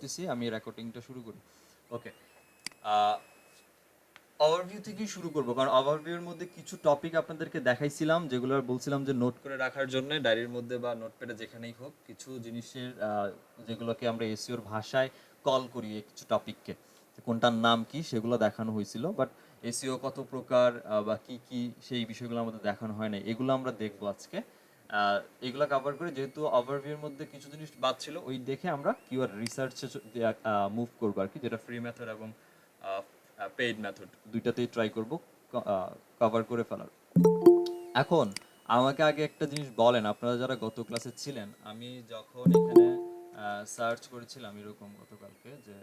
করতেছি, আমি রেকর্ডিংটা শুরু করি। ওকে, ওভারভিউ থেকেই শুরু করব, কারণ ওভারভিউর মধ্যে কিছু টপিক আপনাদেরকে দেখাইছিলাম, যেগুলো বলছিলাম যে নোট করে রাখার জন্য ডায়েরির মধ্যে বা নোটপ্যাডে যেখানেই হোক, কিছু জিনিসের যেগুলোকে আমরা এসইওর ভাষায় কল করি, এই কিছু টপিককে কোনটার নাম কি সেগুলো দেখানো হয়েছিল। বাট এসইও কত প্রকার বা কি কি সেই বিষয়গুলো আমাদের দেখানো হয় না, এগুলো আমরা দেখবো আজকে। এগুলো কভার করে, যেহেতু ওভারভিউর মধ্যে কিছু জিনিস বাদ ছিল, ওই দেখে আমরা কিওয়ার্ড রিসার্চে মুভ করবো আর কি, যেটা ফ্রি মেথড এবং পেইড মেথড দুইটাতেই ট্রাই করব কভার করে ফেলার। এখন আমাকে আগে একটা জিনিস বলেন, আপনারা যারা গত ক্লাসে ছিলেন, আমি যখন এখানে সার্চ করেছিলাম এরকম গতকালকে, যে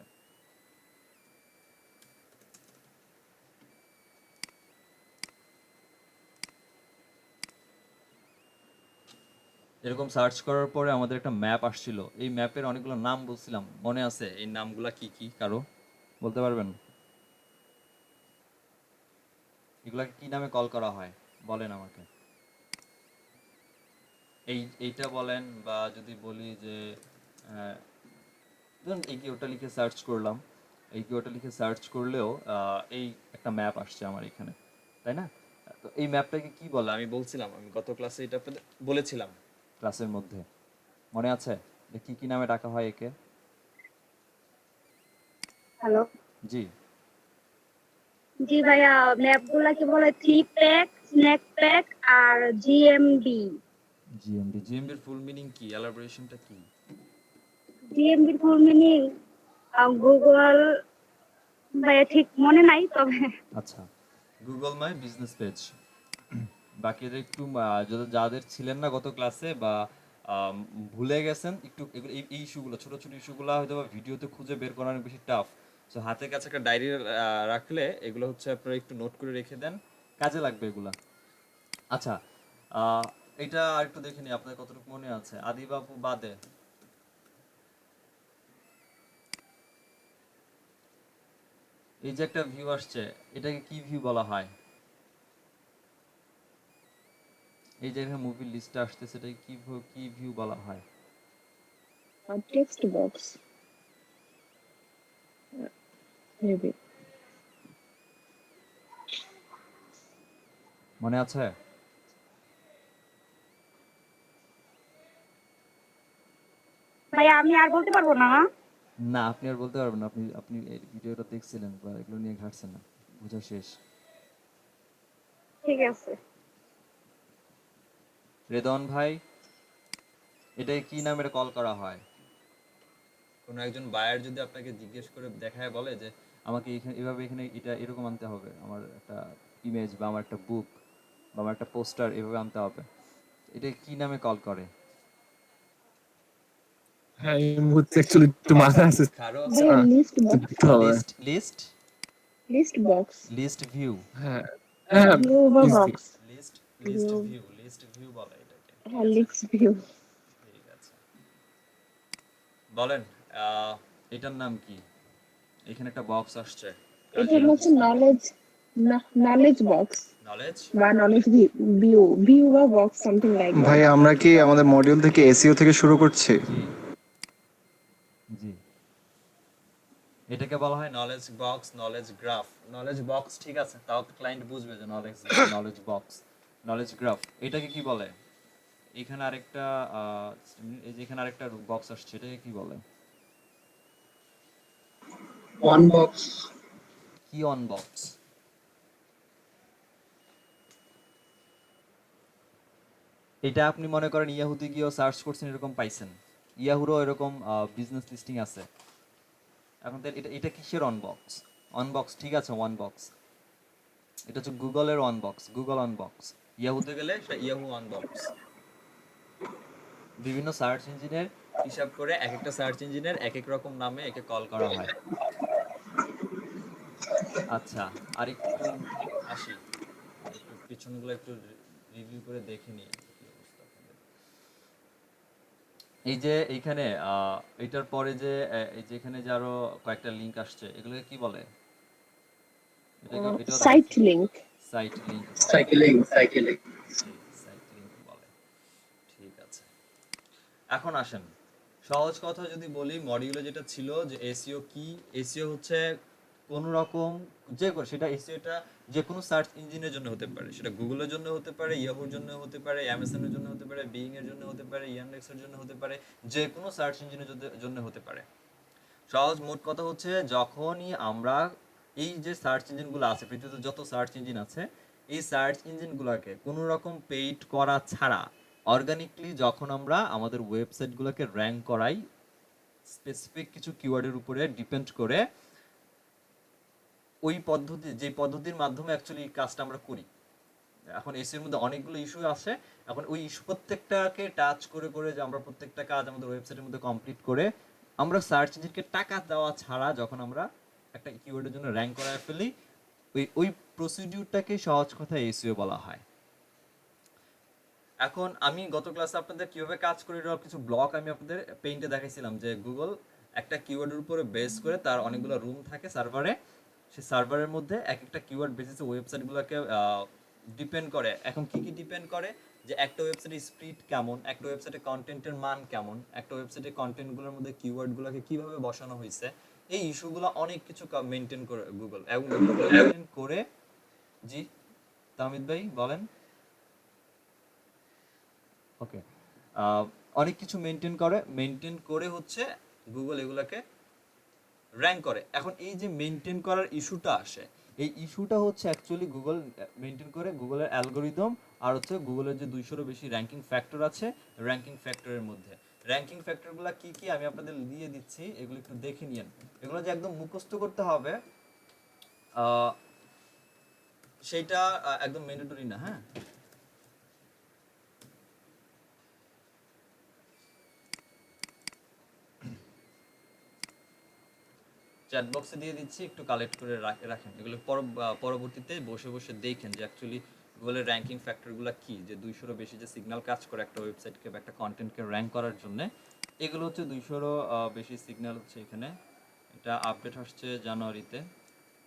এরকম সার্চ করার পরে আমাদের একটা ম্যাপ আসছিল, এই ম্যাপের অনেকগুলো নাম বলছিলাম, মনে আছে এই নামগুলা কি কি? কারো বলতে পারবেন এগুলাকে কি নামে কল করা হয়? বলেন আমাকে। এইটা বলেন, বা যদি বলি যে আহ, ধরুন এই কিওয়ার্ডটা লিখে সার্চ করলাম, এই কিওয়ার্ডটা লিখে সার্চ করলেও এই একটা ম্যাপ আসছে আমার এখানে, তাই না? তো এই ম্যাপটাকে কি বলে? আমি বলছিলাম, আমি গত ক্লাসে এটা আপনাদের বলেছিলাম ক্লাসের মধ্যে, মনে আছে যে কি কি নামে ডাকা হয় একে? হ্যালো। জি। জি ভাইয়া, ম্যাপগুলা কি বলে? থ্রি প্যাক, স্ন্যাক প্যাক আর জিএমবি। জিএমডি, জিএমডির ফুল মিনিং কি, এলাবোরেশনটা কি? জিএমবির ফুল মিনিং গুগল, ভাইয়া ঠিক মনে নাই তবে। আচ্ছা, গুগল মাই বিজনেস পেজ। বাকিদের একটু যাদের ছিলেন না গত ক্লাসে বা আম, ভুলে গেছেন একটু, এই ইস্যুগুলো, ছোট ছোট ইস্যুগুলো হয়তো বা ভিডিওতে খুঁজে বের করা অনেক বেশি টাফ। সো হাতের কাছে একটা ডায়েরি রাখলে এগুলো হচ্ছে আপনারা একটু নোট করে রেখে দেন, কাজে লাগবে এগুলা। আচ্ছা, আহ, এটা আর একটু দেখে নিই আপনাদের কতটুকু মনে আছে। আদিবাবু বাদে এই যে একটা ভিউ আসছে, এটাকে কি ভিউ বলা হয়? এই যে এখানে মুভির লিস্টটা আসতেছে, এটাকে কি ভিউ বলা হয়? Text box maybe. মনে আছে? ভাইয়া আমি আর বলতে পারবো না। না, আপনি আর বলতে পারবেন না, আপনি আপনি এই ভিডিওটা দেখছিলেন বা এগুলো নিয়ে ঘাটছেন না, বোঝা শেষ। ঠিক আছে। রেদন ভাই, এটাকে কি নামে কল করা হয়? কোনো একজন বায়ার যদি আপনাকে জিজ্ঞেস করে দেখায় বলে যে আমাকে এখানে এভাবে, এখানে এটা এরকম আনতে হবে, আমার একটা ইমেজ বা আমার একটা বুক বা আমার একটা পোস্টার এভাবে আনতে হবে, এটা কি নামে কল করে? হ্যাঁ, এই মুহূর্তে অ্যাকচুয়ালি একটু মাথায় আছে। কারো ভাইয়া লিস্ট একটু বক্স। দেখতে হবে। List list list box. List view. হ্যাঁ হ্যাঁ, ভিউ বা easy। Box. List list view. View list view বলে এটাকে, ঠিক হ্যাঁ, আছে? List view. ঠিক আছে, বলেন এটার নাম কি? এখানে একটা বক্স আসছে, এটা কাজী হচ্ছে Nazrul. Knowledge, knowledge box knowledge. বা নলেজ ভিউ, ভিউ বা বক্স সামথিং লাইক ভাই দ্যাট। আমরা কি আমাদের মডিউল থেকে এসইও থেকে শুরু করছি? জি জি, এটাকে বলা হয় knowledge box, knowledge graph. Knowledge box ঠিক আছে, তাও ক্লায়েন্ট বুঝবে যে knowledge knowledge box, knowledge graph এটাকে কি বলে? এখানে আরেকটা এই যে এখানে আরেকটা বক্স আসছে, এটাকে কি বলে? One box. কি অন বক্স? এটা আপনি মনে করেন ইয়াহুতে গিয়েও সার্চ করছেন, এরকম পাইছেন, ইয়াহুরও এরকম বিজনেস লিস্টিং আছে। এখন তো এটা এটা কিসের অনবক্স? অনবক্স ঠিক আছে, ওয়ান বক্স, এটা হচ্ছে গুগলের অনবক্স, গুগল অনবক্স। ইয়াহুতে গেলে সেটা ইয়াহু অনবক্স। বিভিন্ন সার্চ ইঞ্জিনের হিসাব করে এক একটা সার্চ ইঞ্জিনের এক এক রকম নামে একে কল করা হয়। আচ্ছা, আর একটু আসি, একটু পিছনগুলো একটু রিভিউ করে দেখে নিই কি অবস্থা আপনাদের। এই যে এইখানে এটার পরে যে এই যে এখানে যে আরো কয়েকটা লিংক আসছে, এগুলোকে কি বলে? এটাকে এটাও সাইট দেখাচ্ছি, লিংক। সাইট লিংক বলে। Cycling cycling. জি, সাইট লিংক বলে। ঠিক আছে, এখন আসেন সহজ কথা যদি বলি, মডিউলে যেটা ছিল যে এসইও কি, এসইও হচ্ছে কোনো রকম সেটা এসইওটা যে কোনো সার্চ ইঞ্জিনের জন্য হতে পারে, সেটা গুগলের জন্য হতে পারে, ইয়াহুর জন্য হতে পারে, অ্যামাজনের জন্য হতে পারে, বিং এর জন্য হতে পারে, ইয়ান্ডেক্সের জন্য হতে পারে, যে কোনো সার্চ ইঞ্জিনের জন্য হতে পারে। সহজ মোট কথা হচ্ছে, যখনই আমরা এই যে সার্চ ইঞ্জিনগুলো আছে, পৃথিবীতে যত সার্চ ইঞ্জিন আছে, এই সার্চ ইঞ্জিনগুলোকে কোনো রকম পেইড করা ছাড়া অর্গানিকলি যখন আমরা আমাদের ওয়েবসাইটগুলোকে র্যাঙ্ক করাই স্পেসিফিক কিছু কিওয়ার্ডের উপরে ডিপেন্ড করে, ওই পদ্ধতি, যে পদ্ধতির মাধ্যমে অ্যাকচুয়ালি কাজটা আমরা করি। এখন এসির মধ্যে অনেকগুলো ইস্যু আছে, এখন ওই ইস্যু প্রত্যেকটাকে টাচ করে করে যে আমরা প্রত্যেকটা কাজ আমাদের ওয়েবসাইটের মধ্যে কমপ্লিট করে আমরা সার্চ ইঞ্জিনকে টাকা দেওয়া ছাড়া যখন আমরা একটা কিওয়ার্ডের জন্য র্যাঙ্ক করায় ফেলি, ওই প্রসিডিউরটাকে সহজ কথায় এসইও বলা হয়। এখন আমি গত ক্লাসে আপনাদের কিভাবে কাজ করে এটার কিছু ব্লক আমি আপনাদের পেইন্টে দেখাইছিলাম, যে গুগল একটা কিওয়ার্ডের উপরে বেস করে তার অনেকগুলো রুম থাকে সার্ভারে, সেই সার্ভারের মধ্যে এক একটা কিওয়ার্ড বেসিসে ওয়েবসাইটগুলোকে ডিপেন্ড করে। এখন কি কি ডিপেন্ড করে, যে একটা ওয়েবসাইটের স্পিড কেমন, একটা ওয়েবসাইটের কন্টেন্টের মান কেমন, একটা ওয়েবসাইটের কন্টেন্টগুলোর মধ্যে কিওয়ার্ডগুলোকে কিভাবে বসানো হয়েছে, এই ইস্যুগুলো অনেক কিছু মেনটেন করে গুগল, এবং মেনটেন করে। জি তামিদ ভাই বলেন। ওকে, অনেক কিছু মেনটেন করে হচ্ছে গুগল এগুলাকে র্যাঙ্ক করে। এখন এই যে মেনটেন করার ইস্যুটা আসে, এই ইস্যুটা হচ্ছে অ্যাকচুয়ালি গুগল মেনটেন করে, গুগলের অ্যালগোরিদম আর হচ্ছে গুগলের যে 200-এরও বেশি র্যাঙ্কিং ফ্যাক্টর আছে, র্যাঙ্কিং ফ্যাক্টরের মধ্যে র্যাঙ্কিং ফ্যাক্টরগুলো কি কি আমি আপনাদের দিয়ে দিচ্ছি, এগুলো একটু দেখে নিয়েন। এগুলো যে একদম মুখস্থ করতে হবে সেইটা একদম ম্যান্ডেটরি না। হ্যাঁ, চ্যাট বক্সে দিয়ে দিচ্ছি, একটু কালেক্ট করে রাখেন এগুলো, পরবর্তীতে বসে বসে দেখেন যে অ্যাকচুয়ালি গুগলের র্যাঙ্কিং ফ্যাক্টরগুলো কি, যে 200-এরও বেশি যে সিগন্যাল কাজ করে একটা ওয়েবসাইটকে বা একটা কন্টেন্টকে র্যাঙ্ক করার জন্য। এগুলো হচ্ছে 200-এরও বেশি সিগন্যাল হচ্ছে এখানে। এটা আপডেট আসছে জানুয়ারিতে।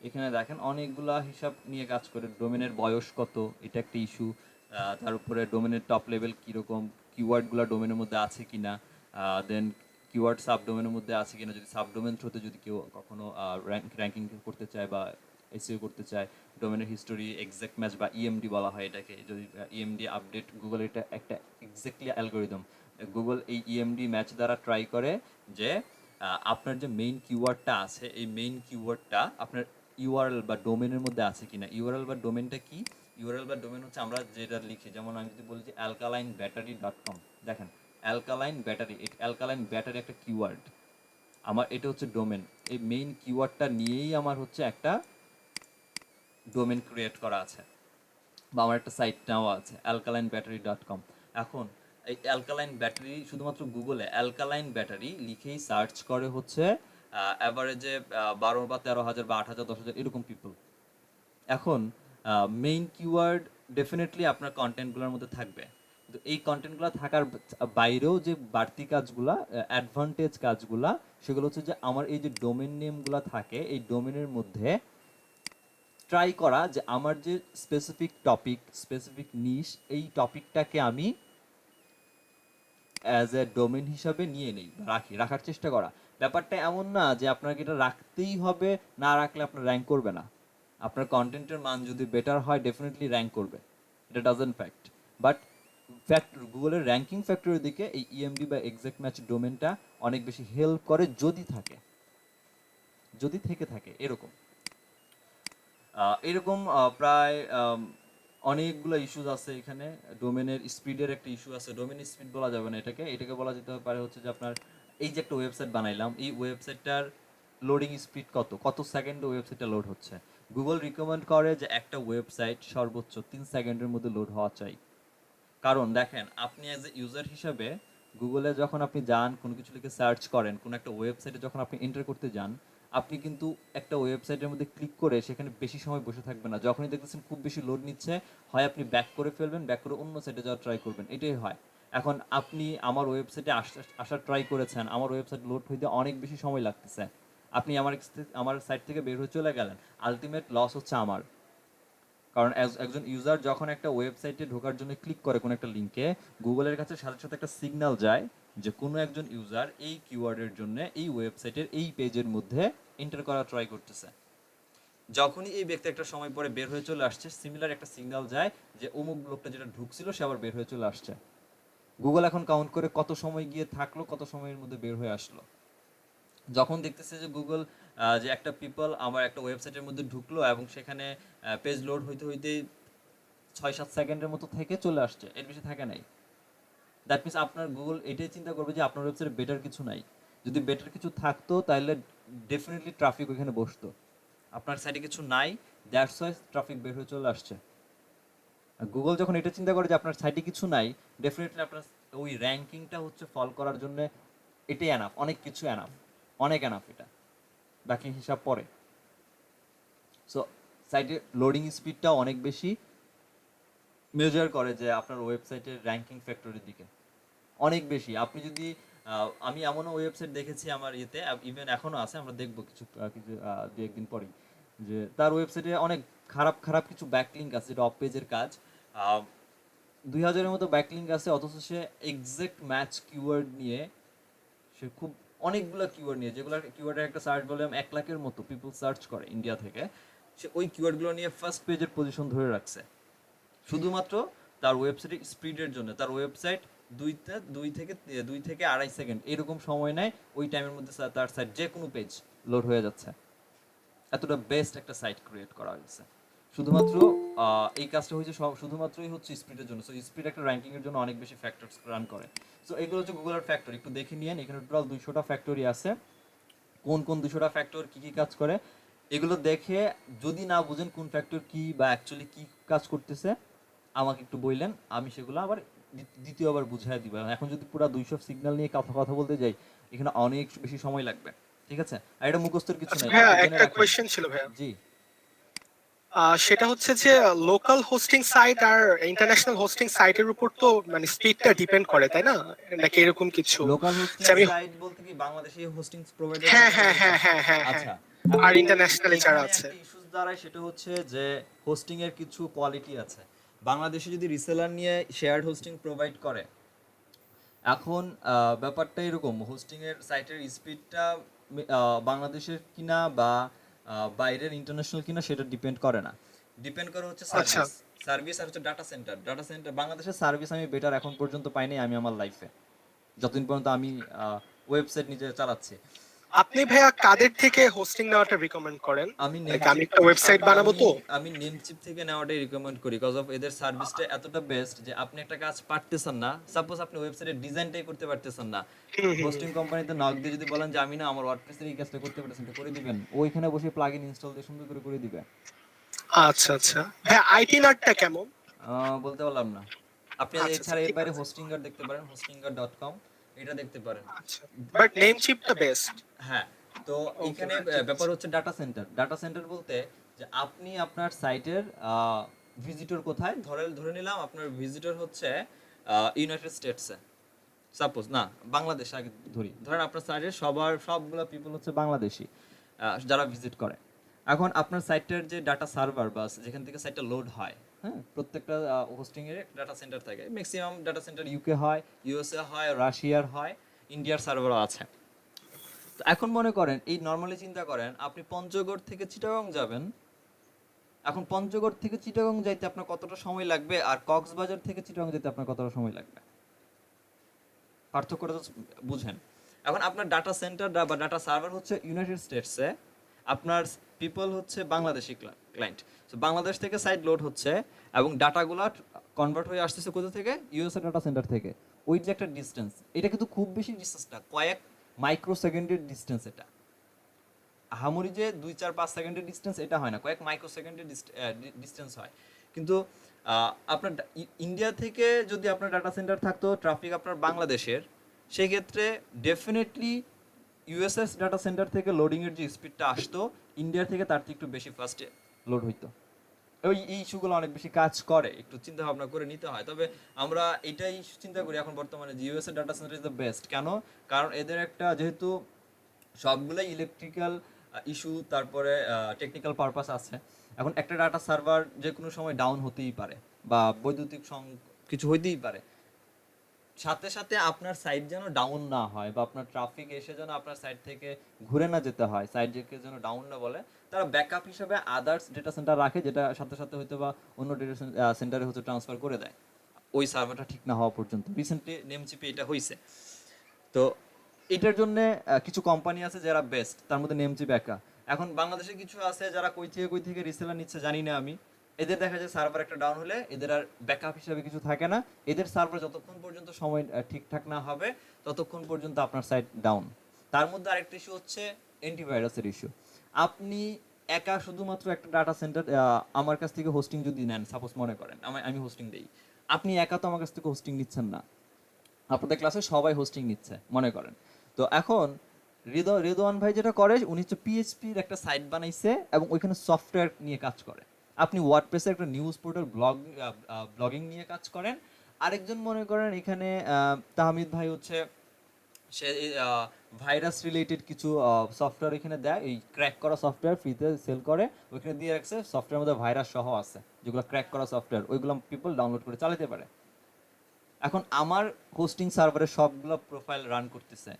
এখানে দেখেন অনেকগুলা হিসাব নিয়ে কাজ করে, ডোমেনের বয়স কত, এটা একটা ইস্যু, তার উপরে ডোমেনের টপ লেভেল কীরকম, কিওয়ার্ডগুলো ডোমেনের মধ্যে আছে কিনা, দেন কিওয়ার্ড সাবডোমেনের মধ্যে আছে কিনা, যদি সাবডোমেন থ্রুতে যদি কেউ কখনো র্যাঙ্কিং করতে চায় বা এসইও করতে চায়, ডোমেনের হিস্টোরি, এক্সাক্ট ম্যাচ বা ইএমডি বলা হয় এটাকে, যদি ইএমডি আপডেট, গুগল এটা একটা এক্স্যাক্টলি অ্যালগোরিদম, গুগল এই ইএমডি ম্যাচ দ্বারা ট্রাই করে যে আপনার যে মেইন কিওয়ার্ডটা আছে, এই মেইন কিওয়ার্ডটা আপনার ইউআরএল বা ডোমেনের মধ্যে আছে কিনা। ইউআরএল বা ডোমেনটা কি? ইউআরএল বা ডোমেন হচ্ছে আমরা যেটা লিখি, যেমন আমি যদি বলি যে alkalinebattery.com, দেখেন অ্যালকালাইন ব্যাটারি, অ্যালকালাইন ব্যাটারি একটা কিওয়ার্ড, আমার এটা হচ্ছে ডোমেন। এই মেইন কিওয়ার্ডটা নিয়েই আমার হচ্ছে একটা ডোমেন ক্রিয়েট করা আছে, বা আমার একটা সাইট নেওয়া আছে alkalinebattery.com। এখন এই অ্যালকালাইন ব্যাটারি শুধুমাত্র গুগলে অ্যালকালাইন ব্যাটারি লিখেই সার্চ করে হচ্ছে অ্যাভারেজে 12 বা 13,000 বা 8,000 10,000 এরকম পিপল। এখন মেইন কিওয়ার্ড ডেফিনেটলি আপনার কন্টেন্টগুলোর মধ্যে থাকবে, কিন্তু এই কন্টেন্টগুলো থাকার বাইরেও যে বাড়তি কাজগুলা, অ্যাডভান্টেজ কাজগুলা, সেগুলো হচ্ছে যে আমার এই যে ডোমেন নেমগুলো থাকে, এই ডোমেনের মধ্যে ট্রাই করা যে আমার যে স্পেসিফিক টপিক, স্পেসিফিক নিশ, এই টপিকটাকে আমি অ্যাজ এ ডোমেন হিসাবে নিয়ে নেই, রাখার চেষ্টা করা। ব্যাপারটা এমন না যে আপনাকে এটা রাখতেই হবে, না রাখলে আপনার র্যাঙ্ক করবে না। আপনার কন্টেন্টের মান যদি বেটার হয় ডেফিনেটলি র্যাঙ্ক করবে, এটা ডাজন্ট ফ্যাক্ট। বাট ফ্যাক্টর, গুগলের র্যাঙ্কিং ফ্যাক্টরের দিকে এই ইএমডি বা এক্সাক্ট ম্যাচ ডোমেনটা অনেক বেশি হেল্প করে, যদি থেকে থাকে এরকম। এরকম প্রায় অনেকগুলো ইস্যুস আছে এখানে। ডোমেনের স্পিডের একটা ইস্যু আছে, ডোমেন স্পিড বলা যাবে না এটাকে বলা যেতে পারে হচ্ছে যে আপনার এই যে একটা ওয়েবসাইট বানাইলাম, এই ওয়েবসাইটটার লোডিং স্পিড কত সেকেন্ডে ওয়েবসাইটটা লোড হচ্ছে। গুগল রিকমেন্ড করে যে একটা ওয়েবসাইট সর্বোচ্চ 3 সেকেন্ডের মধ্যে লোড হওয়া চাই। কারণ দেখেন, আপনি অ্যাজ এ ইউজার হিসাবে গুগলে যখন আপনি যান, কোনো কিছু লিখে সার্চ করেন, কোনো একটা ওয়েবসাইটে যখন আপনি এন্টার করতে যান, আপনি কিন্তু একটা ওয়েবসাইটের মধ্যে ক্লিক করে সেখানে বেশি সময় বসে থাকবেন না। যখনই দেখতেছেন খুব বেশি লোড নিচ্ছে, হয় আপনি ব্যাক করে ফেলবেন, ব্যাক করে অন্য সাইটে যাওয়ার ট্রাই করবেন, এটাই হয়। এখন আপনি আমার ওয়েবসাইটে আসার ট্রাই করেছেন, আমার ওয়েবসাইট লোড হইতে অনেক বেশি সময় লাগতেছে, আপনি আমার সাইট থেকে বের হয়ে চলে গেলেন, আলটিমেট লস হচ্ছে আমার। কারণ একজন ইউজার যখন একটা ওয়েবসাইটে ঢোকার জন্য ক্লিক করে কোনো একটা লিঙ্কে, গুগলের কাছে সাথে সাথে একটা সিগন্যাল যায় যে কোনো একজন ইউজার এই কিওয়ার্ডের জন্য এই ওয়েবসাইটের এই পেজের মধ্যে এন্টার করা ট্রাই করতেছে। যখনই এই ব্যক্তি একটা সময় পরে বের হয়ে চলে আসছে, সিমিলার একটা সিগন্যাল যায় যে অমুক লোকটা যেটা ঢুকছিল সে আবার বের হয়ে চলে আসছে। গুগল এখন কাউন্ট করে কত সময় গিয়ে থাকলো, কত সময়ের মধ্যে বের হয়ে আসলো। যখন দেখতেছে যে গুগল যে একটা পিপল আমার একটা ওয়েবসাইটের মধ্যে ঢুকলো এবং সেখানে পেজ লোড হইতে হইতে 6-7 সেকেন্ডের মতো থেকে চলে আসছে, এর বেশি থাকে নাই, দ্যাট মিনস আপনার গুগল এটাই চিন্তা করবে যে আপনার ওয়েবসাইটে বেটার কিছু নাই। যদি বেটার কিছু থাকতো তাহলে ডেফিনেটলি ট্রাফিক ওইখানে বসতো। আপনার সাইটে কিছু নাই, দ্যাটস ওয়াই ট্রাফিক বের হয়ে চলে আসছে। আর গুগল যখন এটা চিন্তা করে যে আপনার সাইটে কিছু নাই, ডেফিনেটলি আপনার ওই র্যাঙ্কিংটা হচ্ছে ফল করার জন্য এটাই এনাফ, অনেক কিছু এনাফ, অনেক এনাফ। এটা বাকি হিসাব পরে। সো সাইটের লোডিং স্পিডটা অনেক বেশি মেজার করে যে আপনার ওয়েবসাইটের র্যাঙ্কিং ফ্যাক্টরের দিকে অনেক বেশি। আপনি যদি আমি এমনও ওয়েবসাইট দেখেছি আমার ইয়েতে, ইভেন এখনো আছে, আমরা দেখবো কিছু কিছু দু একদিন পরেই, যে তার ওয়েবসাইটে অনেক খারাপ খারাপ কিছু ব্যাকলিঙ্ক আছে, যেটা অফ পেজের কাজ। 2000-এর মতো ব্যাকলিঙ্ক আছে, অথচ সে এক্সাক্ট ম্যাচ কিওয়ার্ড নিয়ে, সে খুব অনেকগুলো কিওয়ার্ড নিয়ে, যেগুলো কিওয়ার্ডের একটা সার্চ ভলিউম 1 লাখের মতো পিপল সার্চ করে ইন্ডিয়া থেকে, সে ওই কিওয়ার্ডগুলো নিয়ে ফার্স্ট পেজের পজিশন ধরে রাখছে শুধুমাত্র তার ওয়েবসাইটের স্পিডের জন্য। তার ওয়েবসাইট দুই থেকে 2.5 সেকেন্ড এরকম সময় নেয়, ওই টাইমের মধ্যে তার সাইট যে কোনো পেজ লোড হয়ে যাচ্ছে। এতটা বেস্ট একটা সাইট ক্রিয়েট করা হয়েছে শুধুমাত্র এই কাজটা হয়েছে শুধুমাত্রই হচ্ছে স্পিডের জন্য। সো স্পিড একটা র্যাঙ্কিং এর জন্য অনেক বেশি ফ্যাক্টরস রান করে। সো এগুলো হচ্ছে গুগলের ফ্যাক্টর, একটু দেখে নিয়েন। এখানে টোটাল 200টা ফ্যাক্টরি আছে, কোন কোন 200টা ফ্যাক্টর কি কি কাজ করে এগুলো দেখে যদি না বুঝেন কোন ফ্যাক্টর কি বা অ্যাকচুয়ালি কি কাজ করতেছে আমাকে একটু বললেন, আমি সেগুলো আবার দ্বিতীয়বার বুঝাই দিব। এখন যদি পুরো 200 সিগন্যাল নিয়ে কথা কথা বলতে যাই এখানে অনেক বেশি সময় লাগবে, ঠিক আছে? আর এটা মুখস্থের কিছু আচ্ছা নাই, ভাইয়া, জেনে একটা রাখেন। কোয়েশ্চেন ছিল ভাইয়া। জি, সেটা হচ্ছে যে লোকাল হোস্টিং সাইট আর ইন্টারন্যাশনাল হোস্টিং সাইটের উপর তো মানে স্পিডটা ডিপেন্ড করে, তাই না? নাকি এরকম কিছু? লোকাল হোস্টিং যে আমি সাইট বলতে কি বাংলাদেশি হোস্টিং প্রোভাইডার? হ্যাঁ হ্যাঁ হ্যাঁ হ্যাঁ হ্যাঁ হ্যাঁ, আচ্ছা, আর ইন্টারন্যাশনালি যারা আছে। একটা ইস্যুস দাঁড়ায় সেটা হচ্ছে যে হোস্টিং এর কিছু কোয়ালিটি আছে। বাংলাদেশে যদি রিসেলার নিয়ে শেয়ার্ড হোস্টিং প্রোভাইড করে, এখন ব্যাপারটা এরকম, হোস্টিং এর সাইটের স্পিডটা বাংলাদেশের কিনা বা বাইরের ইন্টারন্যাশনাল কিনা সেটা ডিপেন্ড করে না, ডিপেন্ড করে হচ্ছে আচ্ছা। সার্ভিস। সার্ভিস আর হচ্ছে ডাটা সেন্টার। ডাটা সেন্টার বাংলাদেশের সার্ভিস আমি বেটার এখন পর্যন্ত পাইনি আমি আমার লাইফে, যতদিন পর্যন্ত আমি ওয়েবসাইট নিজে চালাচ্ছি। আপনি ভাইয়া কাদের থেকে হোস্টিং নেওয়াটা রিকমেন্ড করেন? আমি Like, আমি একটা ওয়েবসাইট বানাবো তো। আমি নেমচিপ থেকে নেওয়াটাই রিকমেন্ড করি, বিকজ অফ এদের সার্ভিসটা এতটা বেস্ট যে আপনি একটা কাজ পারতেছেন না, সাপোজ আপনি ওয়েবসাইটের ডিজাইনটাই করতে পারতেছেন না, হোস্টিং কোম্পানিতে নক দিয়ে যদি বলেন যে আমি না আমার ওয়ার্ডপ্রেসের এই কাজটা করতে পারতেছেন, এটা করে দিবেন, ওইখানে বসে প্লাগইন ইনস্টল দিয়ে সুন্দর করে দিবে। আচ্ছা আচ্ছা ভাইয়া, আইটিনারটা কেমন? বলতে পারলাম না। আপনি আচ্ছা, এছাড়া এর ঠিক বাইরে আছে। হোস্টিঙ্গার দেখতে পারেন, হোস্টিঙ্গার.com, এটা দেখতে পারেন। আচ্ছা, বাট নেমচিপটা বেস্ট। হ্যাঁ, তো এখানে ব্যাপার হচ্ছে ডাটা সেন্টার। ডাটা সেন্টার বলতে যে আপনি আপনার সাইটের ভিজিটর কোথায়, ধরে নিলাম আপনার ভিজিটর হচ্ছে ইউনাইটেড স্টেটসে, সাপোজ না বাংলাদেশ আগে ধরেন আপনার সাইটের সবগুলো পিপল হচ্ছে বাংলাদেশি যারা ভিজিট করে। এখন আপনার সাইটের যে ডাটা সার্ভার বা যেখান থেকে সাইটটা লোড হয়, হ্যাঁ, প্রত্যেকটা হোস্টিং এর ডাটা সেন্টার থাকে, ম্যাক্সিমাম ডাটা সেন্টার ইউকে হয়, ইউএসএ হয়, রাশিয়ার হয়, ইন্ডিয়ার সার্ভারও আছে। তো এখন মনে করেন এই নর্মালি চিন্তা করেন আপনি পঞ্চগড় থেকে চিটাগং যাবেন, এখন পঞ্চগড় থেকে চিটাগং যাইতে আপনার কতটা সময় লাগবে আর কক্সবাজার থেকে চিটাগং যেতে আপনার কতটা সময় লাগবে, পার্থক্যটা তো বুঝেন। এখন আপনার ডাটা সেন্টার বা ডাটা সার্ভার হচ্ছে ইউনাইটেড স্টেটসে, আপনার পিপল হচ্ছে বাংলাদেশি ক্লায়েন্ট। তো বাংলাদেশ থেকে সাইট লোড হচ্ছে এবং ডাটাগুলো কনভার্ট হয়ে আসতেছে কোথা থেকে, ইউএসএ ডাটা সেন্টার থেকে। ওই যে একটা ডিস্টেন্স, এটা কিন্তু খুব বেশি ডিস্টেন্স না, কয়েক মাইক্রো সেকেন্ডের ডিস্টেন্স। এটা আহামরি যে 2-4-5 সেকেন্ডের ডিস্টেন্স এটা হয় না, কয়েক মাইক্রো সেকেন্ডের ডিস্টেন্স হয়। কিন্তু আপনার ইন্ডিয়া থেকে যদি আপনার ডাটা সেন্টার থাকতো ট্রাফিক আপনার বাংলাদেশের, সেই ক্ষেত্রে ডেফিনেটলি ইউএসএস ডাটা সেন্টার থেকে লোডিংয়ের যে স্পিডটা আসতো ইন্ডিয়ার থেকে তার থেকে একটু বেশি ফাস্টে লোড হইতো। ওই এই ইস্যুগুলো অনেক বেশি কাজ করে, একটু চিন্তা ভাবনা করে নিতে হয়। তবে আমরা এটাই চিন্তা করি এখন বর্তমানে যে USA data centre is the best. কেন? কারণ এদের একটা যেহেতু সবগুলোই ইলেকট্রিক্যাল ইস্যু, তারপরে টেকনিক্যাল পারপাস আছে। এখন একটা ডাটা সার্ভার যে কোনো সময় ডাউন হতেই পারে বা বৈদ্যুতিক কিছু হইতেই পারে, সাথে সাথে আপনার সাইট যেন ডাউন না হয় বা আপনার ট্রাফিক এসে যেন আপনার সাইট থেকে ঘুরে না যেতে হয়, সাইটকে যেন ডাউন না বলে, তারা ব্যাকআপ হিসেবে আদার্স ডেটা সেন্টার রাখে, যেটা সাথে সাথে হয়তো বা অন্য ডেটা সেন্টারে হয়তো ট্রান্সফার করে দেয় ওই সার্ভারটা ঠিক না হওয়া পর্যন্ত। রিসেন্টলি নেমচিপে এটা হয়েছে। তো এটার জন্য কিছু কোম্পানি আছে যারা বেস্ট, তার মধ্যে নেমচিপ একা। এখন বাংলাদেশে কিছু আছে যারা কই থেকে রিসেলার নিচ্ছে জানি না আমি, এদের দেখা যায় সার্ভার একটা ডাউন হলে এদের আর ব্যাকআপ হিসাবে কিছু থাকে না, এদের সার্ভার যতক্ষণ পর্যন্ত সময় ঠিকঠাক না হবে ততক্ষণ পর্যন্ত আপনার সাইট ডাউন। তার মধ্যে আরেকটা ইস্যু হচ্ছে অ্যান্টিভাইরাসের ইস্যু। আপনি একা শুধুমাত্র একটা ডাটা সেন্টার আমার কাছ থেকে হোস্টিং যদি নেন, সাপোজ মনে করেন আমি হোস্টিং দেই, আপনি একা তো আমার কাছ থেকে হোস্টিং নিচ্ছেন না, আপনাদের ক্লাসে সবাই হোস্টিং নিচ্ছে মনে করেন। তো এখন রেদওয়ান ভাই যেটা করে, উনি হচ্ছে পিএইচপির একটা সাইট বানাইছে এবং ওইখানে সফটওয়্যার নিয়ে কাজ করে। আপনি ওয়ার্ডপ্রেসের একটা নিউজ পোর্টাল ব্লগিং নিয়ে কাজ করেন। আরেকজন মনে করেন এখানে তাহমিদ ভাই হচ্ছে সে ভাইরাস রিলেটেড কিছু সফটওয়্যার এখানে দেয়, এই ক্র্যাক করা সফটওয়্যার ফ্রিতে সেল করে, ওইখানে দিয়ে রাখছে সফটওয়্যারের মধ্যে ভাইরাস সহ আছে, যেগুলো ক্র্যাক করা সফটওয়্যার, ওইগুলো পিপল ডাউনলোড করে চালাতে পারে। এখন আমার হোস্টিং সার্ভারে সবগুলো প্রোফাইল রান করতেছে,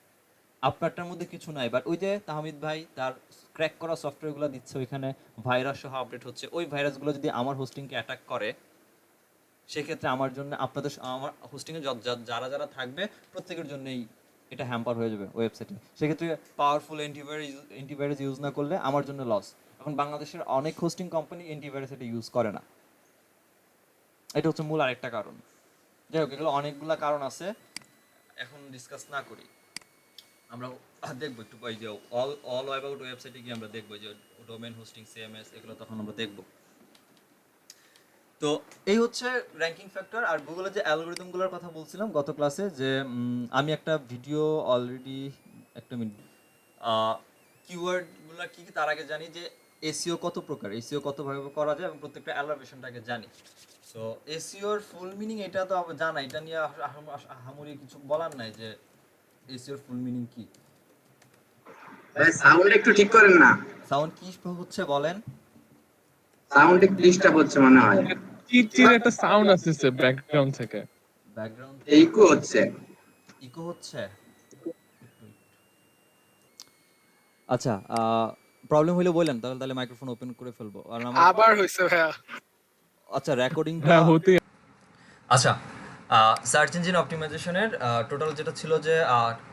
আপনারটার মধ্যে কিছু নাই, বাট ওই যে তাহমিদ ভাই তার ক্র্যাক করা সফটওয়্যারগুলো দিচ্ছে, ওইখানে ভাইরাস সহ আপডেট হচ্ছে, ওই ভাইরাসগুলো যদি আমার হোস্টিংকে অ্যাটাক করে সেক্ষেত্রে আমার জন্য আপনাদের আমার হোস্টিংয়ে যারা যারা থাকবে প্রত্যেকের জন্যই এটা হ্যাম্পার হয়ে যাবে ওয়েবসাইটে। সেক্ষেত্রে পাওয়ারফুল অ্যান্টিভাইরাস ইউজ না করলে আমার জন্য লস। এখন বাংলাদেশের অনেক হোস্টিং কোম্পানি অ্যান্টিভাইরাস এটা ইউজ করে না, এটা হচ্ছে মূল আরেকটা কারণ। যাই হোক, এগুলো অনেকগুলা কারণ আছে, এখন ডিসকাস না করি। আমরা দেখবো একটু ওই যে অল অ্যাবাউট ওয়েবসাইটে গিয়ে আমরা দেখবো যে ডোমেন হোস্টিং, সিএমএস, এগুলো তখন আমরা দেখবো। তো এই হচ্ছে র্যাঙ্কিং ফ্যাক্টর। আর গুগলের যে অ্যালগোরিদমগুলোর কথা বলছিলাম গত ক্লাসে, যে আমি একটা ভিডিও অলরেডি, একটা মিনিট, কিওয়ার্ডগুলো কী কী তার আগে জানি, যে এসইও কত প্রকার, এসইও কতভাবে করা যায় এবং প্রত্যেকটা অ্যালাবেশনটাকে জানি। তো এসইওর ফুল মিনিং এটা তো জানা, এটা নিয়ে আহামরি কিছু বলার নাই যে এসইওর ফুল মিনিং কি। সাউন্ড একটু ঠিক করেন না, সাউন্ড কি হচ্ছে বলেন? সাউন্ড একটু ডিস্টার্ব হচ্ছে মনে হয়, চির একটা সাউন্ড আসছে ব্যাকগ্রাউন্ড থেকে, ব্যাকগ্রাউন্ড ইকো হচ্ছে। ইকো হচ্ছে? আচ্ছা, প্রবলেম হইলে বলেন, তাহলে মাইক্রোফোন ওপেন করে ফেলবো। আর আবার হইছে ভাইয়া। আচ্ছা, রেকর্ডিংটা হ্যাঁ হতে। আচ্ছা, সার্চ ইঞ্জিন অপটিমাইজেশনের টোটাল যেটা ছিল যে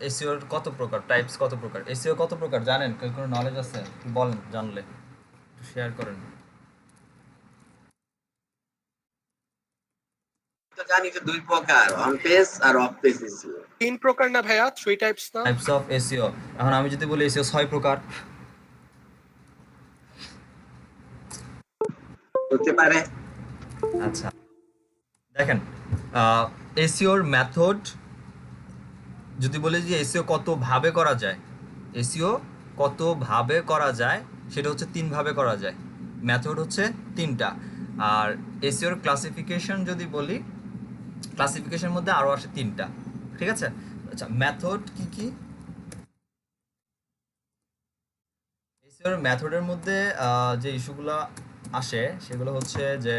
এসইওর কত প্রকার, টাইপস কত প্রকার, এসইও কত প্রকার জানেন? কেউ কোনো নলেজ আছে বলেন, জানলে শেয়ার করেন। তো জানি যে দুই প্রকার, অন পেজ আর অফ পেজ এসইও। 3 প্রকার না ভাইয়া, 3 টাইপস না? Types of SEO. এখন আমি যদি বলি এসইও 6 প্রকার হতে পারে। আচ্ছা দেখেন, এসইওর মেথড যদি বলে যে এসইও কত ভাবে করা যায়, এসইও কত ভাবে করা যায় সেটা হচ্ছে 3 ভাবে করা যায়, মেথড হচ্ছে 3টা। আর এসইওর ক্লাসিফিকেশন যদি বলি, ক্লাসিফিকেশনের মধ্যে আরো আসে 3টা, ঠিক আছে? আচ্ছা, মেথড কি কি? এসইওর মেথডের মধ্যে যে ইস্যুগুলো আসে সেগুলো হচ্ছে যে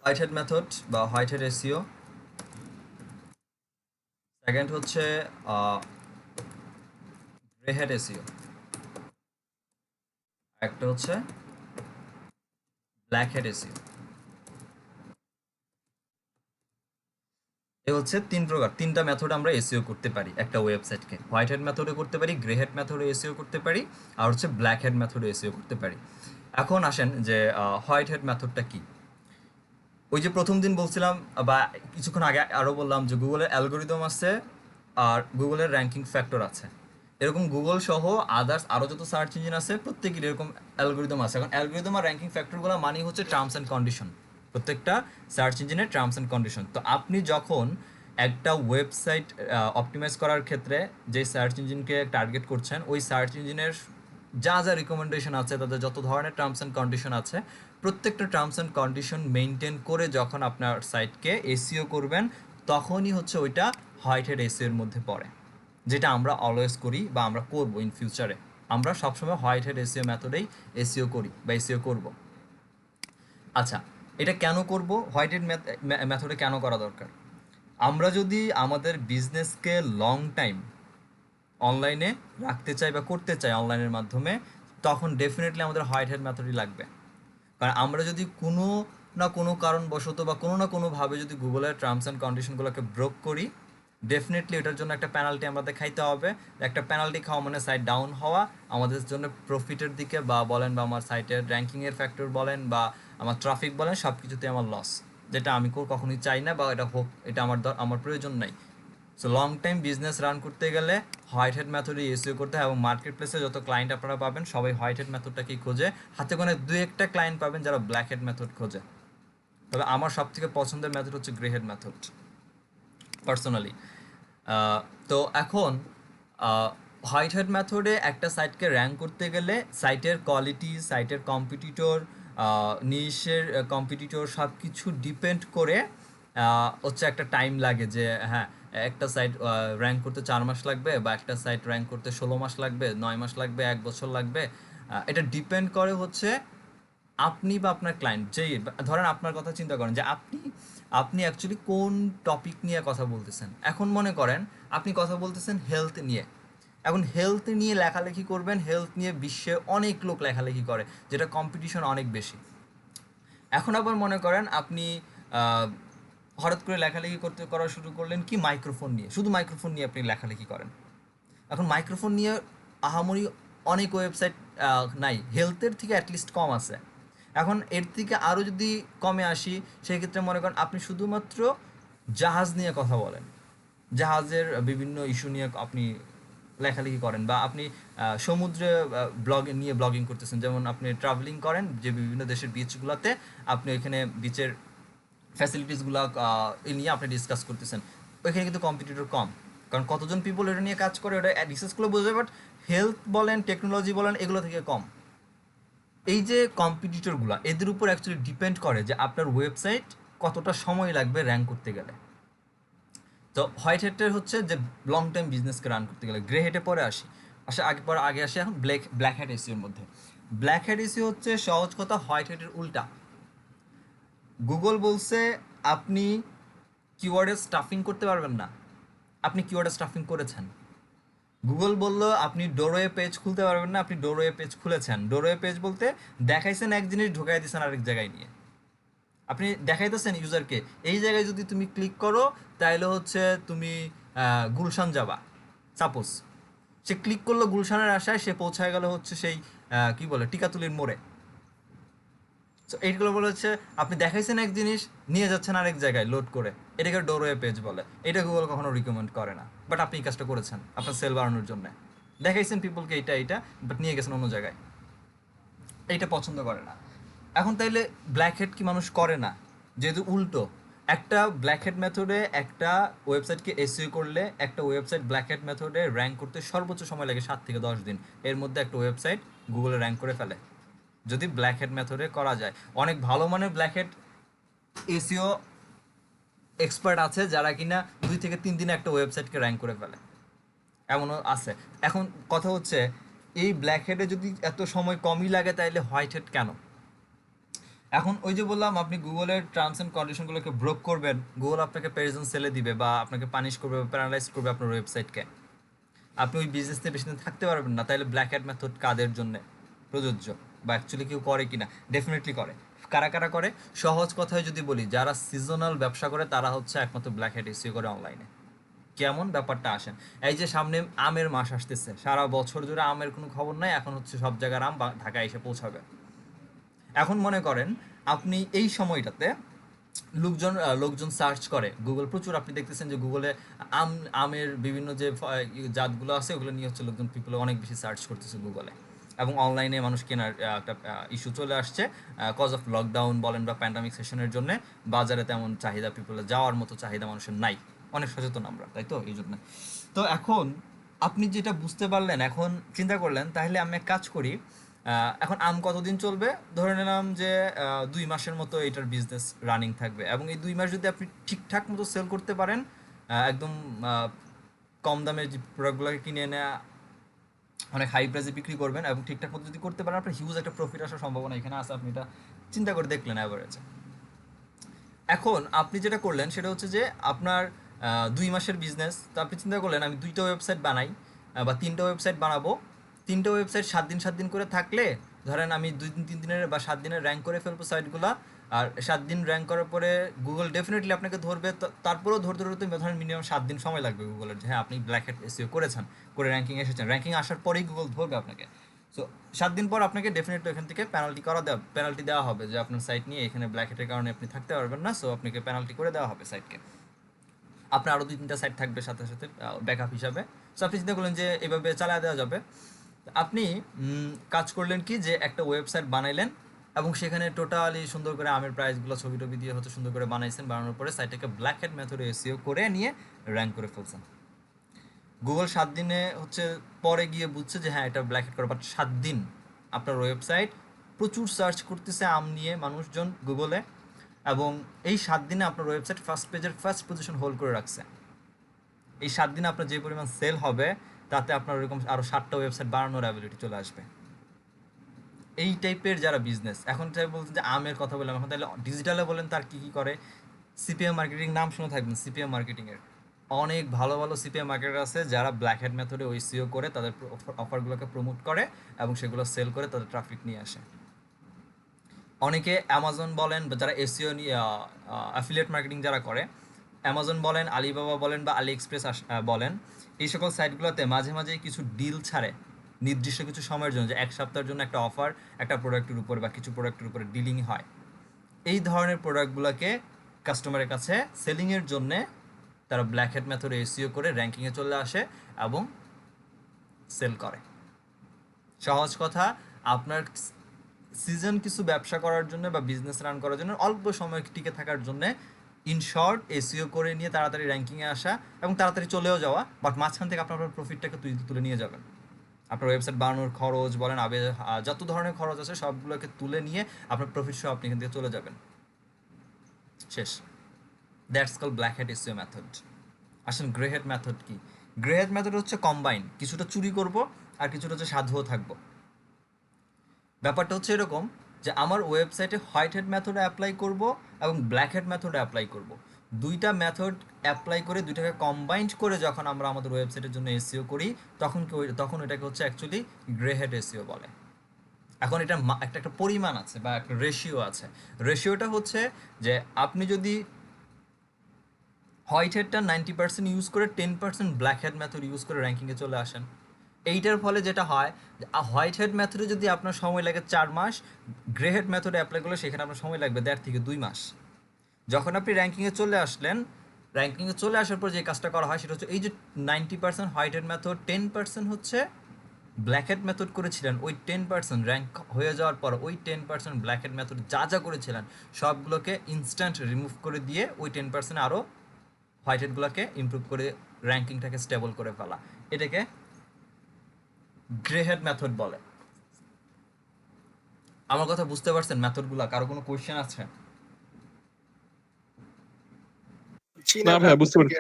হোয়াইট হেড মেথড বা হোয়াইট হেড এসইও। সেকেন্ড হচ্ছে গ্রে হেড এসইও। একটা হচ্ছে ব্ল্যাক হেড এসইও। এই হচ্ছে 3 প্রকার, 3টা মেথড আমরা এসইও করতে পারি একটা ওয়েবসাইটকে। হোয়াইট হেড মেথডে করতে পারি, গ্রে হেড মেথডে এসইও করতে পারি, আর হচ্ছে ব্ল্যাক হেড মেথডে এসইও করতে পারি। এখন আসেন যে হোয়াইট হেড মেথডটা কি। ওই যে প্রথম দিন বলছিলাম বা কিছুক্ষণ আগে আরও বললাম যে গুগলের অ্যালগোরিদম আছে আর গুগলের র্যাঙ্কিং ফ্যাক্টর আছে। এরকম গুগল সহ আদার্স আরও যত সার্চ ইঞ্জিন আছে প্রত্যেকের এরকম অ্যালগোরিদম আছে। এখন অ্যালগোরিদম আর র্যাঙ্কিং ফ্যাক্টরগুলো মানে হচ্ছে টার্মস অ্যান্ড কন্ডিশন, প্রত্যেকটা সার্চ ইঞ্জিনের টার্মস অ্যান্ড কন্ডিশন। তো আপনি যখন একটা ওয়েবসাইট অপটিমাইজ করার ক্ষেত্রে যে সার্চ ইঞ্জিনকে টার্গেট করছেন, ওই সার্চ ইঞ্জিনের যা যা রিকমেন্ডেশন আছে, তাদের যত ধরনের টার্মস অ্যান্ড কন্ডিশন আছে, প্রত্যেকটা টার্মস অ্যান্ড কন্ডিশন মেনটেন করে যখন আপনার সাইটকে এসইও করবেন, তখনই হচ্ছে ওইটা হোয়াইট হেড এসইওর মধ্যে পড়ে, যেটা আমরা অলওয়েজ করি বা আমরা করব ইন ফিউচারে। আমরা সবসময় হোয়াইট হেড এসইও মেথডেই এসইও করি বা এসইও করব। আচ্ছা, এটা কেন করব, হোয়াইট হেড মেথডে কেন করা দরকার? আমরা যদি আমাদের বিজনেসকে লং টাইম অনলাইনে রাখতে চাই বা করতে চাই অনলাইনের মাধ্যমে, তখন ডেফিনেটলি আমাদের হোয়াইট হেড মেথডই লাগবে। কারণ আমরা যদি কোনো না কোনো কারণবশত বা কোনো না কোনোভাবে যদি গুগলের টার্মস অ্যান্ড কন্ডিশনগুলোকে ব্রোক করি, ডেফিনেটলি এটার জন্য একটা পেনাল্টি আমাদের খাইতে হবে। একটা পেনাল্টি খাওয়া মানে সাইট ডাউন হওয়া, আমাদের জন্য প্রফিটের দিকে বা বলেন, বা আমার সাইটের র্যাঙ্কিংয়ের ফ্যাক্টর বলেন, বা আমার ট্রাফিক বলেন, সব কিছুতে আমার লস, যেটা আমি কখনোই চাই না, বা এটা হোক, এটা আমার প্রয়োজন নাই। So long time business run করতে গেলে হোয়াইট হেড মেথডে এসইও করতে হয়, এবং মার্কেট প্লেসে যত ক্লায়েন্ট আপনারা পাবেন সবাই হোয়াইট হেড মেথডটাকেই খোঁজে। হাতে গোনা দু একটা ক্লায়েন্ট পাবেন যারা ব্ল্যাক হেড মেথড খোঁজে। তবে আমার সব থেকে পছন্দের মেথড হচ্ছে গ্রে হেড মেথড পার্সোনালি। তো এখন হোয়াইট হেড মেথডে একটা সাইটকে র্যাঙ্ক করতে গেলে সাইটের কোয়ালিটি, সাইটের কম্পিটিটর, নিশের কম্পিটিটর সব কিছু ডিপেন্ড করে হচ্ছে একটা টাইম লাগে, যে হ্যাঁ একটা সাইট র্যাঙ্ক করতে 4 মাস লাগবে, বা একটা সাইট র্যাঙ্ক করতে 16 মাস লাগবে, 9 মাস লাগবে, 1 বছর লাগবে। এটা ডিপেন্ড করে হচ্ছে আপনি বা আপনার ক্লায়েন্ট, যেই ধরেন আপনার কথা চিন্তা করেন যে আপনি অ্যাকচুয়ালি কোন টপিক নিয়ে কথা বলতেছেন। এখন মনে করেন আপনি কথা বলতেছেন হেলথ নিয়ে। এখন হেলথ নিয়ে লেখালেখি করবেন, হেলথ নিয়ে বিশ্বে অনেক লোক লেখালেখি করে, যেটা কম্পিটিশন অনেক বেশি। এখন আবার মনে করেন আপনি হঠাৎ করে লেখালেখি করা শুরু করলেন কি মাইক্রোফোন নিয়ে, শুধু মাইক্রোফোন নিয়ে আপনি লেখালেখি করেন। এখন মাইক্রোফোন নিয়ে আহামরি অনেক ওয়েবসাইট নাই, হেলথের থেকে অ্যাটলিস্ট কম আছে। এখন এর থেকে আরও যদি কমে আসি, সেই ক্ষেত্রে মনে করেন আপনি শুধুমাত্র জাহাজ নিয়ে কথা বলেন, জাহাজের বিভিন্ন ইস্যু নিয়ে আপনি লেখালেখি করেন, বা আপনি সমুদ্রে ব্লগিং করতেছেন, যেমন আপনি ট্রাভেলিং করেন যে বিভিন্ন দেশের বিচগুলোতে, আপনি ওইখানে বিচের ফ্যাসিলিটিসগুলো নিয়ে আপনি ডিসকাস করতেছেন। ওইখানে কিন্তু কম্পিটিটর কম, কারণ কতজন পিপল এটা নিয়ে কাজ করে ওটা রিসার্চগুলো বোঝা যায়, বাট হেলথ বলেন, টেকনোলজি বলেন, এগুলো থেকে কম। এই যে কম্পিটিটরগুলো, এদের উপর অ্যাকচুয়ালি ডিপেন্ড করে যে আপনার ওয়েবসাইট কতটা সময় লাগবে র্যাঙ্ক করতে গেলে। তো হোয়াইট হেডের হচ্ছে যে লং টাইম বিজনেসকে রান করতে গেলে। গ্রে হেডে পরে আগে আসি এখন ব্ল্যাক হেড এসিওর মধ্যে। ব্ল্যাক হেড এসিও হচ্ছে সহজ কথা হোয়াইট হেডের উল্টা। গুগল বলছে আপনি কিওয়ার্ডের স্টাফিং করতে পারবেন না, আপনি কিওয়ার্ডের স্টাফিং করেছেন। গুগল বলল আপনি ডোরওয়ে পেজ খুলতে পারবেন না, আপনি ডোরওয়ে পেজ খুলেছেন। ডোরওয়ে পেজ বলতে দেখাইছেন এক জিনিস, ঢুকাই দিয়েছেন আরেক জায়গায় নিয়ে। আপনি দেখাইতেছেন ইউজারকে এই জায়গায় যদি তুমি ক্লিক করো তাহলে হচ্ছে তুমি গুলশান যাবা, সাপোজ। সে ক্লিক করলো গুলশানের আশায়, সে পৌঁছায় গেল হচ্ছে সেই কি বলে টিকাতুলির মোড়ে। তো এইগুলো বলে হচ্ছে আপনি দেখাইছেন এক জিনিস, নিয়ে যাচ্ছেন আরেক জায়গায় লোড করে, এটাকে ডোরওয়ে পেজ বলে। এটা গুগল কখনো রিকমেন্ড করে না, বাট আপনি এই কাজটা করেছেন আপনার সেল বাড়ানোর জন্য। দেখাইছেন পিপলকে এইটা, বাট নিয়ে গেছেন অন্য জায়গায়, এইটা পছন্দ করে না। এখন তাইলে ব্ল্যাক হেড কি মানুষ করে না? যেহেতু উল্টো, একটা ব্ল্যাক হেড মেথডে একটা ওয়েবসাইটকে এসইও করলে, একটা ওয়েবসাইট ব্ল্যাক হেড মেথডে র্যাঙ্ক করতে সর্বোচ্চ সময় লাগে 7 থেকে 10 দিন। এর মধ্যে একটা ওয়েবসাইট গুগলে র্যাঙ্ক করে ফেলে, যদি ব্ল্যাক হেড মেথডে করা যায়। অনেক ভালো মানের ব্ল্যাক হেড এসইও এক্সপার্ট আছে যারা কিনা 2 থেকে 3 দিনে একটা ওয়েবসাইটকে র্যাঙ্ক করে ফেলে, এমনও আছে। এখন কথা হচ্ছে এই ব্ল্যাক হেডে যদি এত সময় কমই লাগে তাইলে হোয়াইট হেড কেন? এখন ওই যে বললাম আপনি গুগলের টার্মস অ্যান্ড কন্ডিশনগুলোকে ব্রোক করবেন, গুগল আপনাকে প্রেজেন্স সেলে দিবে, বা আপনাকে পানিশ করবে, বা প্যারালাইজ করবে আপনার ওয়েবসাইটকে। আপনি ওই বিজনেসে বেশি দিন থাকতে পারবেন না। তাহলে ব্ল্যাক হেড মেথড কাদের জন্য প্রযোজ্য, বা অ্যাকচুয়ালি কেউ করে কিনা? ডেফিনেটলি করে। কারা কারা করে? সহজ কথায় যদি বলি, যারা সিজনাল ব্যবসা করে তারা হচ্ছে একমাত্র ব্ল্যাক হেড এসইও করে অনলাইনে। কেমন ব্যাপারটা আসেন, এই যে সামনে আমের মাস আসতেছে, সারা বছর জুড়ে আমের কোনো খবর নাই, এখন হচ্ছে সব জায়গার আম ঢাকায় এসে পৌঁছাবে। এখন মনে করেন আপনি এই সময়টাতে লোকজন সার্চ করে গুগল প্রচুর, আপনি দেখতেছেন যে গুগলে আমের বিভিন্ন যে জাতগুলো আছে ওগুলো নিয়ে হচ্ছে পিপল অনেক বেশি সার্চ করতেছে গুগলে, এবং অনলাইনে মানুষ কেনার একটা ইস্যু চলে আসছে। কজ অফ লকডাউন বলেন বা প্যান্ডামিক সেশনের জন্য বাজারে তেমন চাহিদা, পিপলের যাওয়ার মতো চাহিদা মানুষের নাই, অনেক সচেতন আমরা, তাই তো? এই জন্য তো এখন আপনি যেটা বুঝতে পারলেন, এখন চিন্তা করলেন তাহলে আমি এক কাজ করি, এখন আম কতদিন চলবে? ধরে নিলাম যে 2 মাসের মতো এটার বিজনেস রানিং থাকবে, এবং এই 2 মাস যদি আপনি ঠিকঠাক মতো সেল করতে পারেন, একদম কম দামে যে প্রোডাক্টগুলোকে কিনে এনে অনেক হাই প্রাইসে বিক্রি করবেন, এবং ঠিকঠাক মতো যদি করতে পারেন, আপনার হিউজ একটা প্রফিট আসার সম্ভাবনা এখানে আছে। আপনি এটা চিন্তা করে দেখলেন অ্যাভারেজে। এখন আপনি যেটা করলেন সেটা হচ্ছে যে আপনার 2 মাসের বিজনেস, তো আপনি চিন্তা করলেন আমি 2টা ওয়েবসাইট বানাই বা 3টা ওয়েবসাইট বানাবো। 3টা ওয়েবসাইট 7 দিন করে থাকলে ধরেন আমি 2 দিন 3 দিনের বা 7 দিনের র্যাঙ্ক করে ফেলবো সাইটগুলো। আর 7 দিন র্যাঙ্ক করার পরে গুগল ডেফিনেটলি আপনাকে ধরবে, তারপরেও ধরতে ধরতে ধরেন মিনিমাম 7 দিন সময় লাগবে গুগলের, যে হ্যাঁ আপনি ব্ল্যাক হ্যাট এসইও করেছেন, করে র্যাঙ্কিং এসেছেন। র্যাঙ্কিং আসার পরেই গুগল ধরবে আপনাকে। সো 7 দিন পর আপনাকে ডেফিনেটলি এখান থেকে পেনাল্টি দেওয়া হবে যে আপনার সাইট নিয়ে এখানে ব্ল্যাক হ্যাটের কারণে আপনি থাকতে পারবেন না, সো আপনাকে পেনাল্টি করে দেওয়া হবে সাইটকে। আপনার আরও 2-3টা সাইট থাকবে সাথে সাথে ব্যাকআপ হিসাবে। সো আপনি চিন্তা করলেন যে এভাবে চালিয়ে দেওয়া যাবে। আপনি কাজ করলেন কি, যে একটা ওয়েবসাইট বানাইলেন এবং সেখানে টোটালি সুন্দর করে আমের প্রাইসগুলো ছবি টবি দিয়ে হচ্ছে সুন্দর করে বানাইছেন। বানানোর পরে সাইটটাকে ব্ল্যাক হ্যাট মেথডে এসইও করে নিয়ে র্যাঙ্ক করে ফেলছেন। গুগল 7 দিনে হচ্ছে পরে গিয়ে বুঝছে যে হ্যাঁ এটা ব্ল্যাক হ্যাট করে, বাট 7 দিন আপনার ওয়েবসাইট প্রচুর সার্চ করতেছে আম নিয়ে মানুষজন গুগলে, এবং এই 7 দিনে আপনার ওয়েবসাইট ফার্স্ট পেজের ফার্স্ট পজিশন হোল্ড করে রাখছে। এই 7 দিনে আপনার যে পরিমাণ সেল হবে তাতে আপনার ওরকম আরও 7টা ওয়েবসাইট বাড়ানোর অ্যাবিলিটি চলে আসবে। এই টাইপের যারা বিজনেস, এখন তাই বলছেন যে আমের কথা বললাম, এখন তাহলে ডিজিটালে বলেন তার কী কী করে। সিপিএম মার্কেটিং নাম শুনে থাকবেন, সিপিএম মার্কেটিংয়ের অনেক ভালো ভালো সিপিএম মার্কেটার আছে যারা ব্ল্যাক হ্যাট মেথডে ওইসিও করে তাদের অফারগুলোকে প্রমোট করে এবং সেগুলো সেল করে তাদের ট্রাফিক নিয়ে আসে। অনেকে অ্যামাজন বলেন বা যারা এসইও নিয়ে অ্যাফিলিয়েট মার্কেটিং যারা করে, অ্যামাজন বলেন, আলিবাবা বলেন বা আলি এক্সপ্রেস বলেন, এই সকল সাইটগুলোতে মাঝে মাঝে কিছু ডিল ছাড়ে নির্দিষ্ট কিছু সময়ের জন্য, যে 1 সপ্তাহের জন্য একটা অফার একটা প্রোডাক্টের উপরে বা কিছু প্রোডাক্টের উপরে ডিলিং হয়। এই ধরনের প্রোডাক্টগুলোকে কাস্টমারের কাছে সেলিংয়ের জন্যে তারা ব্ল্যাক হ্যাট মেথডে এসইও করে র্যাঙ্কিংয়ে চলে আসে এবং সেল করে। সহজ কথা, আপনার সিজন কিছু ব্যবসা করার জন্য বা বিজনেস রান করার জন্য অল্প সময় টিকে থাকার জন্য ইন শর্ট এসইও করে নিয়ে তাড়াতাড়ি র্যাঙ্কিংয়ে আসা এবং তাড়াতাড়ি চলেও যাওয়া, বাট মাঝখান থেকে আপনার প্রফিটটাকে তুলে নিয়ে যাবেন। আপনার ওয়েবসাইট বানানোর খরচ বলেন, যত ধরনের খরচ আছে সবগুলোকে তুলে নিয়ে আপনার প্রফিট সহ আপনি এখান থেকে চলে যাবেন। শেষ। That's call black hat SEO method. আসলে গ্রে হ্যাট মেথড কি? গ্রে হ্যাট মেথড হচ্ছে কম্বাইন, কিছুটা চুরি করব আর কিছুটা হচ্ছে সাধুও থাকবো। ব্যাপারটা হচ্ছে এরকম যে আমার ওয়েবসাইটে হোয়াইট হ্যাট মেথডে অ্যাপ্লাই করব এবং ব্ল্যাক হ্যাট মেথডে অ্যাপ্লাই করব। 2টা মেথড অ্যাপ্লাই করে 2টাকে কম্বাইন্ড করে যখন আমরা আমাদের ওয়েবসাইটের জন্য এসইও করি তখন এটাকে হচ্ছে অ্যাকচুয়ালি গ্রে হ্যাট এসইও বলে। এখন এটা একটা পরিমাণ আছে বা একটা রেশিও আছে। রেশিওটা হচ্ছে যে আপনি যদি হোয়াইট হ্যাটটা 90% ইউজ করে 10% ব্ল্যাক হ্যাট মেথড ইউজ করে র্যাঙ্কিংয়ে চলে আসেন, এইটার ফলে যেটা হয়, হোয়াইট হ্যাট মেথডে যদি আপনার সময় লাগে 4 মাস, গ্রে হ্যাট মেথডে অ্যাপ্লাই করলে সেখানে আপনার সময় লাগবে 1.5 থেকে 2 মাস। যখন আপনি র্যাঙ্কিংয়ে চলে আসলেন, র্যাঙ্কিংয়ে চলে আসার পর যে কাজটা করা হয় সেটা হচ্ছে এই যে 90% হোয়াইট হ্যাট মেথড, 10% হচ্ছে ব্ল্যাক হ্যাট মেথড করেছিলেন, ওই 10% র্যাঙ্ক হয়ে যাওয়ার পর ওই 10% ব্ল্যাক হ্যাট মেথড যা করেছিলেন সবগুলোকে ইনস্ট্যান্ট রিমুভ করে দিয়ে ওই 10% আরও হোয়াইট হ্যাটগুলোকে ইমপ্রুভ করে র্যাঙ্কিংটাকে স্টেবল করে ফেলা, এটাকে গ্রে হ্যাট মেথড বলে। আমার কথা বুঝতে পারছেন মেথডগুলো? কারো কোনো কোয়েশ্চেন আছে? না ভাইয়া, বুঝতে পারছি।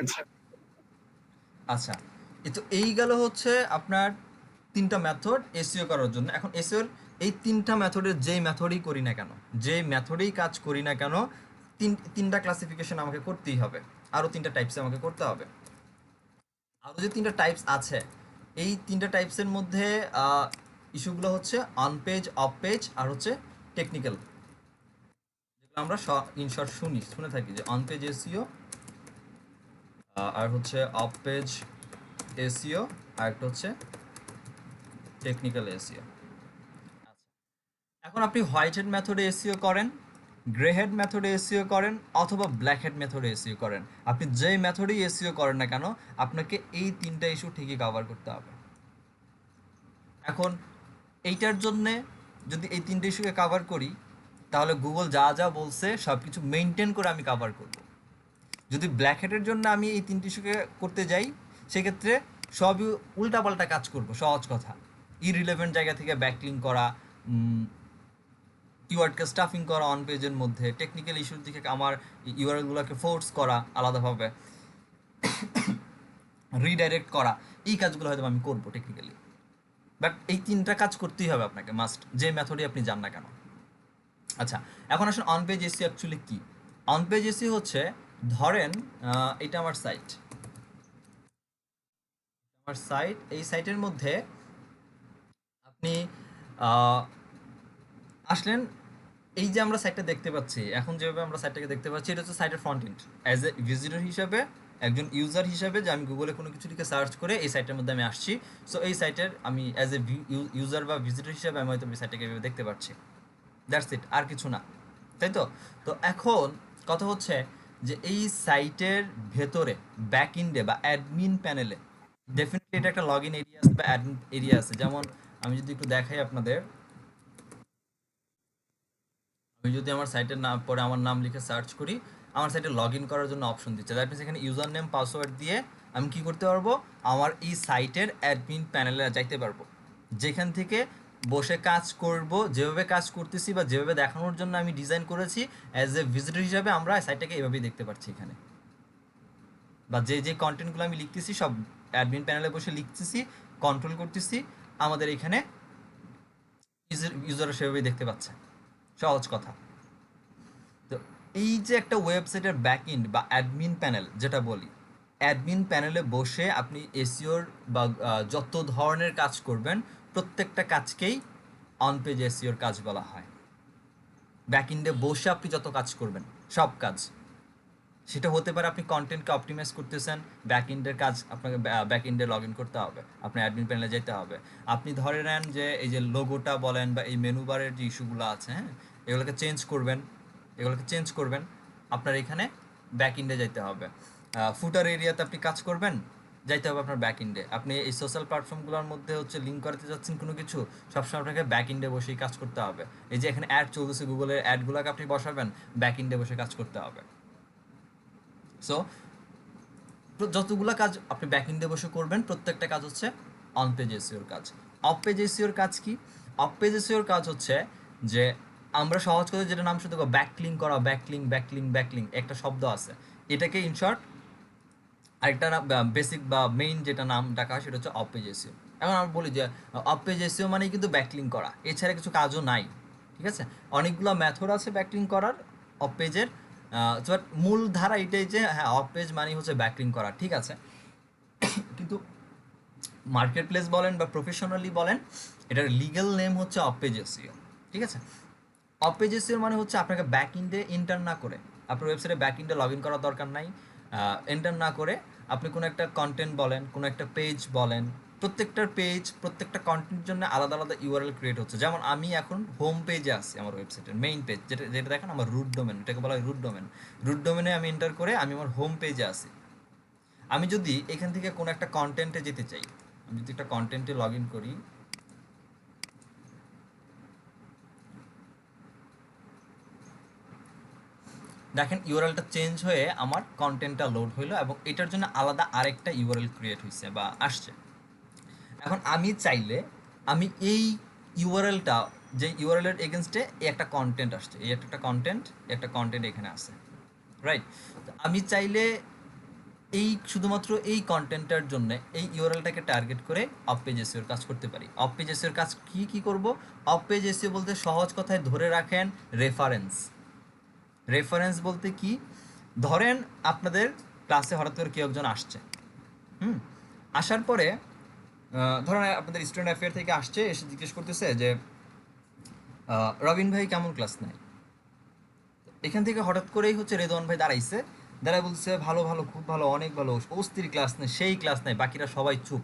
আচ্ছা, এই গেল হচ্ছে আপনার 3টা মেথড এসইও করার জন্য। এখন এসইওর এই 3টা মেথডের যেই মেথডই করি না কেন, যেই মেথডেই কাজ করি না কেন, 3টা ক্লাসিফিকেশন আমাকে করতেই হবে, আরও 3টা টাইপসে আমাকে করতে হবে। আরও যে 3টা টাইপস আছে, এই 3টা টাইপসের মধ্যে ইস্যুগুলো হচ্ছে অন পেজ, অফ পেজ আর হচ্ছে টেকনিক্যাল, যেগুলো আমরা ইনশর্ট শুনে থাকি, যে অন পেজ এসইও আর হচ্ছে অফ পেজ এসইও আর একটা হচ্ছে টেকনিক্যাল এসইও। এখন আপনি হোয়াইট হ্যাট মেথডে এসইও করেন, গ্রে হ্যাট মেথডে এসইও করেন অথবা ব্ল্যাক হ্যাট মেথডে এসইও করেন, আপনি যেই মেথডেই এসইও করেন না কেন আপনাকে এই 3টা ইস্যু ঠিকই কভার করতে হবে। এখন এইটার জন্যে যদি এই 3টে ইস্যুকে কভার করি তাহলে গুগল যা বলছে সব কিছু মেনটেন করে আমি কভার করব। যদি ব্ল্যাক হ্যাটের জন্য আমি এই 3টে ইস্যুকে করতে যাই সেক্ষেত্রে সবই উল্টাপাল্টা কাজ করব। সহজ কথা, ইরিলেভেন্ট জায়গা থেকে ব্যাকলিঙ্ক করা, কিওয়ার্ডকে স্টাফিং করা অন পেজের মধ্যে, টেকনিক্যাল ইস্যুর দিকে আমার ইউআরএলগুলোকে ফোর্স করা আলাদাভাবে, রিডাইরেক্ট করা, এই কাজগুলো হয়তো আমি করবো টেকনিক্যালি। বাট এই 3টা কাজ করতেই হবে আপনাকে, মাস্ট, যে মেথডে আপনি যান না কেন। আচ্ছা, এখন আসলে অন পেজ এসিও অ্যাকচুয়ালি কি? অন পেজ এসিও হচ্ছে, ধরেন এটা আমার সাইট, এই সাইটের মধ্যে আপনি আহ, আসলেন, এই যে আমরা সাইটটা দেখতে পাচ্ছি, এখন যেভাবে আমরা সাইটটাকে দেখতে পাচ্ছি, এটা হচ্ছে সাইটের front end. As a visitor হিসাবে, একজন ইউজার হিসাবে, যে আমি গুগলে কোনো কিছু লিখে সার্চ করে এই সাইটের মধ্যে আমি আসছি, সো এই সাইটের আমি অ্যাজ এ ইউজার বা ভিজিটর হিসাবে আমি হয়তো এই সাইটটাকে এভাবে দেখতে পাচ্ছি। দ্যাটস ইট, আর কিছু না, তাই তো? তো এখন কথা হচ্ছে যে এই সাইটের ভেতরে ব্যাক ইন্ডে বা অ্যাডমিন প্যানেলে ডেফিনেটলি এটা একটা লগ ইন এরিয়া আছে বা অ্যাডমিন এরিয়া আছে। যেমন আমি যদি একটু দেখাই আপনাদের, আমি যদি আমার সাইটের নাম পরে আমার নাম লিখে সার্চ করি, আমার সাইটে লগ ইন করার জন্য অপশন দিচ্ছে। দ্যাট মিনস এখানে ইউজার নেম পাসওয়ার্ড দিয়ে আমি কি করতে পারবো, আমার এই সাইটের অ্যাডমিন প্যানেলে যাইতে পারবো, যেখান থেকে বসে কাজ করব, যেভাবে কাজ করতেছি বা যেভাবে দেখানোর জন্য আমি ডিজাইন করেছি, অ্যাজ এ ভিজিটর হিসাবে আমরা সাইটটাকে এভাবেই দেখতে পাচ্ছি এখানে। বা যে যে কন্টেন্টগুলো আমি লিখতেছি সব অ্যাডমিন প্যানেলে বসে লিখতেছি, কন্ট্রোল করতেছি, আমাদের এখানে ইউজার সেভাবেই দেখতে পাচ্ছে। সহজ কথা। তো এই যে একটা ওয়েবসাইটের ব্যাকএন্ড বা অ্যাডমিন প্যানেল যেটা বলি, অ্যাডমিন প্যানেলে বসে আপনি এসইওর বা যত ধরনের কাজ করবেন, প্রত্যেকটা কাজকেই অন পেজ এসইওর কাজ বলা হয়। ব্যাকএন্ডে বসে আপনি যত কাজ করবেন সব কাজ, সেটা হতে পারে আপনি কন্টেন্টকে অপটিমাইজ করতেছেন, ব্যাকএন্ডের কাজ আপনাকে ব্যাকএন্ডে লগ ইন করতে হবে, আপনার অ্যাডমিন প্যানেলে যেতে হবে। আপনি ধরে নেন যে এই যে লোগোটা বলেন বা এই মেনু বারের যে ইস্যুগুলো আছে, হ্যাঁ, এগুলোকে চেঞ্জ করবেন, আপনার এখানে ব্যাকএন্ডে যেতে হবে। ফুটার এরিয়াতে আপনি কাজ করবেন, যাইতে হবে আপনার ব্যাকএন্ডে। আপনি এই সোশ্যাল প্ল্যাটফর্মগুলোর মধ্যে হচ্ছে লিঙ্ক করাতে যাচ্ছেন কোনো কিছু, সবসময় আপনাকে ব্যাকএন্ডে বসেই কাজ করতে হবে। এই যে এখানে অ্যাড চলতেছে, গুগলের অ্যাডগুলোকে আপনি বসাবেন, ব্যাকএন্ডে বসে কাজ করতে হবে। সো যতগুলো কাজ আপনি ব্যাকএন্ডে বসে করবেন, প্রত্যেকটা কাজ হচ্ছে অন পেজ এসইওর কাজ। অফ পেজ এসইওর কাজ কি? অফ পেজ এসইওর কাজ হচ্ছে যে আমরা সহজ করে যেটা নাম শুধু ব্যাকলিং করা, ব্যাকলিং একটা শব্দ আছে, এটাকে ইন শর্ট আরেকটা বেসিক বা মেইন যেটা নাম ডাকা হয় সেটা হচ্ছে অফ পেজ এসইও। এখন আমরা বলি যে অফ পেজ এসইও মানে কিন্তু ব্যাকলিং করা, এছাড়া কিছু কাজও নাই, ঠিক আছে? অনেকগুলো মেথড আছে ব্যাকলিং করার অফ পেজের, বাট মূল ধারা এটাই যে হ্যাঁ, অফ পেজ মানে হচ্ছে ব্যাকলিং করা, ঠিক আছে? কিন্তু মার্কেট প্লেস বলেন বা প্রফেশনালি বলেন, এটার লিগ্যাল নেম হচ্ছে অফ পেজ এসইও, ঠিক আছে? অফ পেজ এসইও মানে হচ্ছে আপনাকে ব্যাক ইন্ডে এন্টার না করে, আপনার ওয়েবসাইটে ব্যাক ইন্ডে লগ ইন করার দরকার নাই, এন্টার না করে আপনি কোনো একটা কন্টেন্ট বলেন, কোনো একটা পেজ বলেন, প্রত্যেকটার পেজ, প্রত্যেকটা কন্টেন্টের জন্য আলাদা আলাদা ইউআরএল ক্রিয়েট হচ্ছে। যেমন আমি এখন হোম পেজে আছি, আমার ওয়েবসাইটের মেইন পেজ যেটা যেটা দেখেন আমার রুট ডোমেন, এটাকে বলা হয় রুট ডোমেন। রুট ডোমেনে আমি এন্টার করে আমি আমার হোম পেজে আছি। আমি যদি এখান থেকে কোনো একটা কন্টেন্টে যেতে চাই, আমি যদি একটা কন্টেন্টে লগ ইন করি, দেখেন ইউআরএলটা চেঞ্জ হয়ে আমার কন্টেন্টটা লোড হইলো এবং এটার জন্য আলাদা আরেকটা ইউআরএল ক্রিয়েট হয়েছে বা আসছে। এখন আমি চাইলে আমি এই ইউআরএলটা, যে ইউআরএলের এগেনস্টে একটা কন্টেন্ট আসছে, এই একটা কন্টেন্ট এখানে আছে, রাইট? তো আমি চাইলে এই শুধুমাত্র এই কন্টেন্টটার জন্য এই ইউআরএলটাকে টার্গেট করে অফ পেজ এসইওর কাজ করতে পারি। অফ পেজ এসইওর কাজ কি করব? অফ পেজ এসইও বলতে সহজ কথায় ধরে রাখেন রেফারেন্স বলতে কি? ধরেন আপনাদের ক্লাসে হঠাৎ করে কেউ একজন আসছে, আসার পরে ধরেন আপনাদের স্টুডেন্ট অ্যাফেয়ার থেকে আসছে, এসে জিজ্ঞেস করতেছে যে রবিন ভাই কেমন ক্লাস নেয়? এখান থেকে হঠাৎ করেই হচ্ছে রেদওয়ান ভাই দাঁড়ায় বলছে ভালো, খুব ভালো, অনেক ভালো, অস্থির ক্লাস নেয়, সেই ক্লাস নেয়, বাকিরা সবাই চুপ।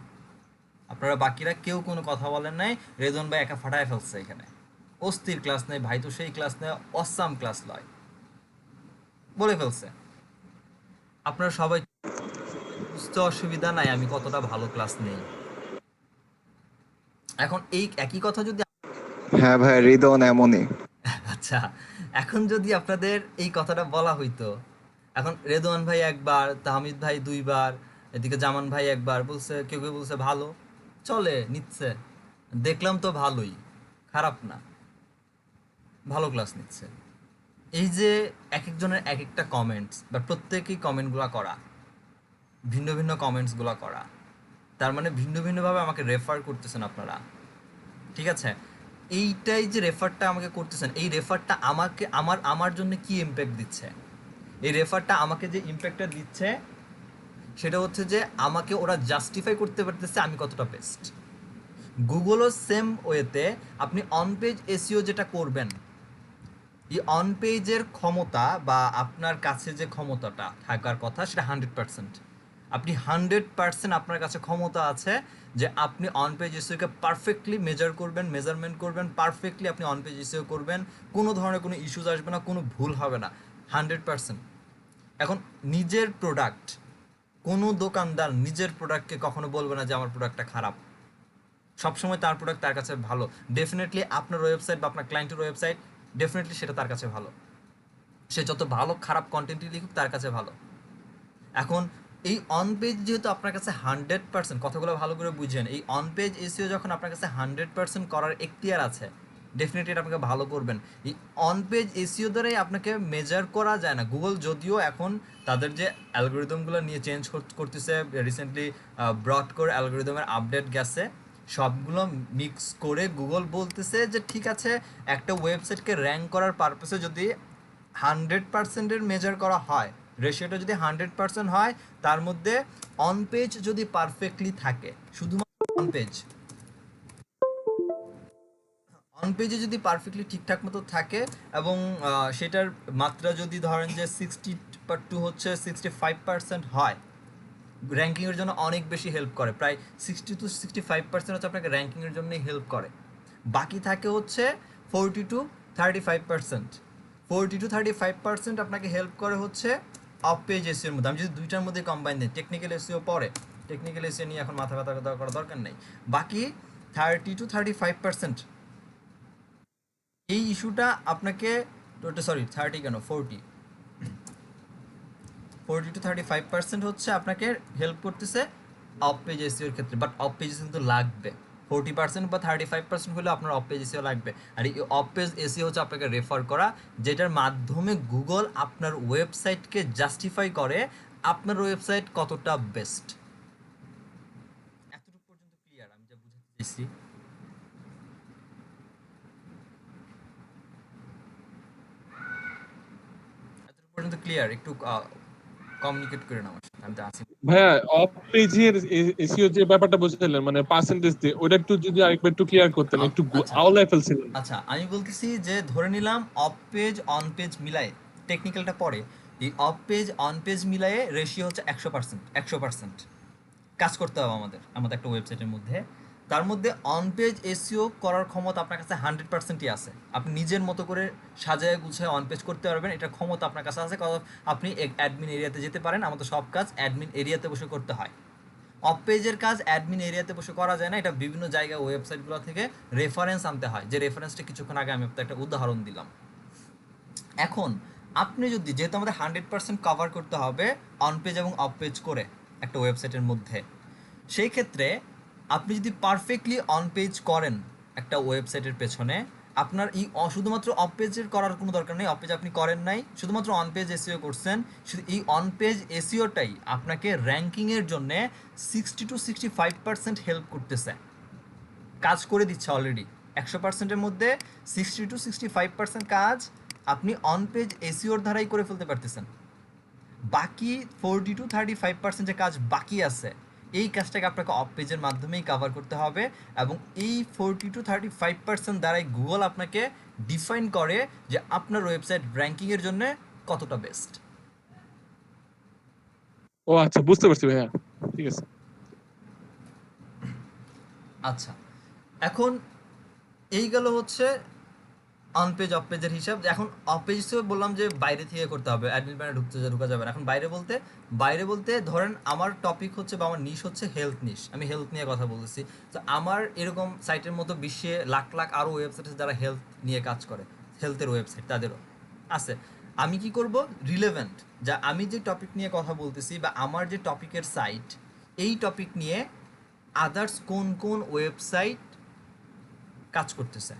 আপনারা বাকিরা কেউ কোনো কথা বলেন নাই, রেদওয়ান ভাই একা ফাটায় ফেলছে এখানে, অস্থির ক্লাস নেয় ভাই, তো সেই ক্লাস নেয়, অসাম ক্লাস লয় বলে ফেলছে। আপনারা সবাই বুঝতে অসুবিধা নাই আমি কতটা ভালো ক্লাস নেই। এখন এই একই কথা যদি হ্যাঁ ভাই, হৃদয় এমনই। আচ্ছা, এখন যদি আপনাদের এই কথাটা বলা হইতো, এখন রেদওয়ান ভাই একবার, তাহমিদ ভাই দুইবার, এদিকে জামান ভাই একবার বলছে, কেউ বলছে ভালো, চলে নিচ্ছে, দেখলাম তো ভালোই, খারাপ না, ভালো ক্লাস নিচ্ছে। এই যে এক একজনের এক একটা কমেন্টস বা প্রত্যেকেই কমেন্টগুলো করা, ভিন্ন ভিন্ন কমেন্টসগুলো করা, তার মানে ভিন্ন ভিন্নভাবে আমাকে রেফার করতেছেন আপনারা, ঠিক আছে? এইটাই যে রেফারটা আমাকে করতেছেন, এই রেফারটা আমাকে আমার জন্য কি ইম্প্যাক্ট দিচ্ছে, এই রেফারটা আমাকে যে ইম্প্যাক্টটা দিচ্ছে সেটা হচ্ছে যে আমাকে ওরা জাস্টিফাই করতে পারতেছে আমি কতটা বেস্ট। গুগলও সেম ওয়েতে আপনি অন পেজ এসইও যেটা করবেন, এই অন পেজের ক্ষমতা বা আপনার কাছে যে ক্ষমতাটা থাকার কথা সেটা 100%। আপনি 100% আপনার কাছে ক্ষমতা আছে যে আপনি অন পেজ এসইওকে পারফেক্টলি মেজারমেন্ট করবেন, পারফেক্টলি আপনি অন পেজ এসইও করবেন, কোনো ধরনের কোনো ইস্যুজ আসবে না, কোনো ভুল হবে না, 100%। এখন নিজের প্রোডাক্ট, কোনো দোকানদার নিজের প্রোডাক্টকে কখনো বলবে না যে আমার প্রোডাক্টটা খারাপ, সবসময় তার প্রোডাক্ট তার কাছে ভালো। ডেফিনেটলি আপনার ওয়েবসাইট বা আপনার ক্লায়েন্টের ওয়েবসাইট ডেফিনেটলি সেটা তার কাছে ভালো, সে যত ভালো খারাপ কন্টেন্টই লিখুক তার কাছে ভালো। এখন এই অন পেজ যেহেতু আপনার কাছে 100%, কথাগুলো ভালো করে বুঝেন, এই অন পেজ এসইও যখন আপনার কাছে 100% করার এখতিয়ার আছে, ডেফিনেটলি এটা আপনাকে ভালো করবেন। এই অন পেজ এসইও দ্বারাই আপনাকে মেজার করা যায় না। গুগল যদিও এখন তাদের যে অ্যালগোরিদমগুলো নিয়ে চেঞ্জ করতেছে, রিসেন্টলি ব্রড কোর অ্যালগোরিদমের আপডেট গেছে, সবগুলো মিক্স করে গুগল বলতেছে যে ঠিক আছে, একটা ওয়েবসাইটকে র্যাঙ্ক করার পারপাসে যদি 100%-এর মেজার করা হয়, রেশিওটা যদি 100% হয়, তার মধ্যে অন পেজ যদি পারফেক্টলি থাকে, শুধুমাত্র অন পেজে যদি পারফেক্টলি ঠিকঠাক মতো থাকে এবং সেটার মাত্রা যদি ধরেন যে 60 হচ্ছে 65% হয়, র্যাঙ্কিংয়ের জন্য অনেক বেশি হেল্প করে, প্রায় 60-65% হচ্ছে আপনাকে র্যাঙ্কিংয়ের জন্যই হেল্প করে। বাকি থাকে হচ্ছে 40-35%। 40-35% আপনাকে হেল্প করে হচ্ছে অফ পেজ এসইওর মধ্যে। আমি যদি দুইটার মধ্যে কম্বাইন দিই, টেকনিক্যাল এসইও পরে, টেকনিক্যাল এসইও নিয়ে এখন মাথা ব্যথা করার দরকার নেই। বাকি 30-35% এই ইস্যুটা আপনাকে 40-35% হচ্ছে আপনাকে হেল্প করতেছে অফ পেজ এসইওর ক্ষেত্রে। বাট অফ পেজ কিন্তু লাগবে 40% বা 35% হলে আপনার অফ পেজ এসইও লাগবে। আর এই অফ পেজ এসইও হচ্ছে আপনাকে রেফার করা, যেটার মাধ্যমে গুগল আপনার ওয়েবসাইটকে জাস্টিফাই করে আপনার ওয়েবসাইট কতটা বেস্ট। এতটুকু পর্যন্ত ক্লিয়ার আমি যা বুঝাতে চাইছি? এতটুকু পর্যন্ত ক্লিয়ার? একটু কমিউনিকেট করেন আমার সাথে, আমি তো আছি। ভাইয়া অফ পেজের এসইও যে ব্যাপারটা বুঝাইলেন মানে পার্সেন্টেজ দিয়ে, ওটা একটু যদি আরেকবার একটু ক্লিয়ার করতেন, একটু আচ্ছা আওলায় ফেলছিলেন। আচ্ছা, আমি বলতেছি যে ধরে নিলাম অফ পেজ অন পেজ মিলায়ে, টেকনিক্যালটা পরে, এই অফ পেজ অন পেজ মিলায়ে রেশিও হচ্ছে 100%। কাজ করতে হবে আমাদের একটা ওয়েবসাইটের মধ্যে, তার মধ্যে অন পেজ এসইও করার ক্ষমতা আপনার কাছে 100%ই আছে। আপনি নিজের মতো করে সাজায় গুছায় অন পেজ করতে পারবেন, এটার ক্ষমতা আপনার কাছে আছে। কারণ আপনি অ্যাডমিন এরিয়াতে যেতে পারেন, আমাদের সব কাজ অ্যাডমিন এরিয়াতে বসে করতে হয়। অফ পেজের কাজ অ্যাডমিন এরিয়াতে বসে করা যায় না, এটা বিভিন্ন জায়গায় ওয়েবসাইটগুলো থেকে রেফারেন্স আনতে হয়, যে রেফারেন্সটা কিছুক্ষণ আগে আমি একটা উদাহরণ দিলাম। এখন আপনি যদি, যেহেতু আমাদের 100% কভার করতে হবে অন পেজ এবং অফ পেজ করে একটা ওয়েবসাইটের মধ্যে, সেই ক্ষেত্রে আপনি যদি পারফেক্টলি অন পেজ করেন একটা ওয়েবসাইটের পেছনে, আপনার এই শুধুমাত্র অফ পেজের করার কোনো দরকার নেই, অফ পেজ আপনি করেন নাই, শুধুমাত্র অন পেজ এসইও করছেন, শুধু এই অন পেজ এসইওটাই আপনাকে র্যাঙ্কিংয়ের জন্যে 60-65% হেল্প করতেছে, কাজ করে দিচ্ছে অলরেডি। 100%-এর মধ্যে 60-65% কাজ আপনি অন পেজ এসইওর ধারাই করে ফেলতে পারতেছেন। বাকি 40-35% যে কাজ বাকি আছে, এই কাজটাকে আপনাকে অফ পেজের মাধ্যমেই কভার করতে হবে, এবং এই 40-35% দ্বারাই গুগল আপনাকে ডিফাইন করে যে আপনার ওয়েবসাইট র্যাঙ্কিংয়ের জন্য কতটা বেস্ট। ও আচ্ছা, বুঝতে পারছি ভাইয়া, ঠিক আছে। আচ্ছা, এখন এই গেল হচ্ছে অন পেজ অফ পেজের হিসাব। এখন অফ পেজ হিসেবে বললাম যে বাইরে থেকে করতে হবে, অ্যাডমিন প্যানেলে ঢুকা যাবে না। এখন বাইরে বলতে ধরেন আমার টপিক হচ্ছে বা আমার নিশ হচ্ছে হেলথ নিশ, আমি হেলথ নিয়ে কথা বলতেছি। তো আমার এরকম সাইটের মতো বিশ্বে লাখ লাখ আরও ওয়েবসাইট আছে যারা হেলথ নিয়ে কাজ করে, হেলথের ওয়েবসাইট তাদেরও আছে। আমি কি করব, রিলেভেন্ট যা আমি যে টপিক নিয়ে কথা বলতেছি বা আমার যে টপিকের সাইট, এই টপিক নিয়ে আদার্স কোন কোন ওয়েবসাইট কাজ করতেছে,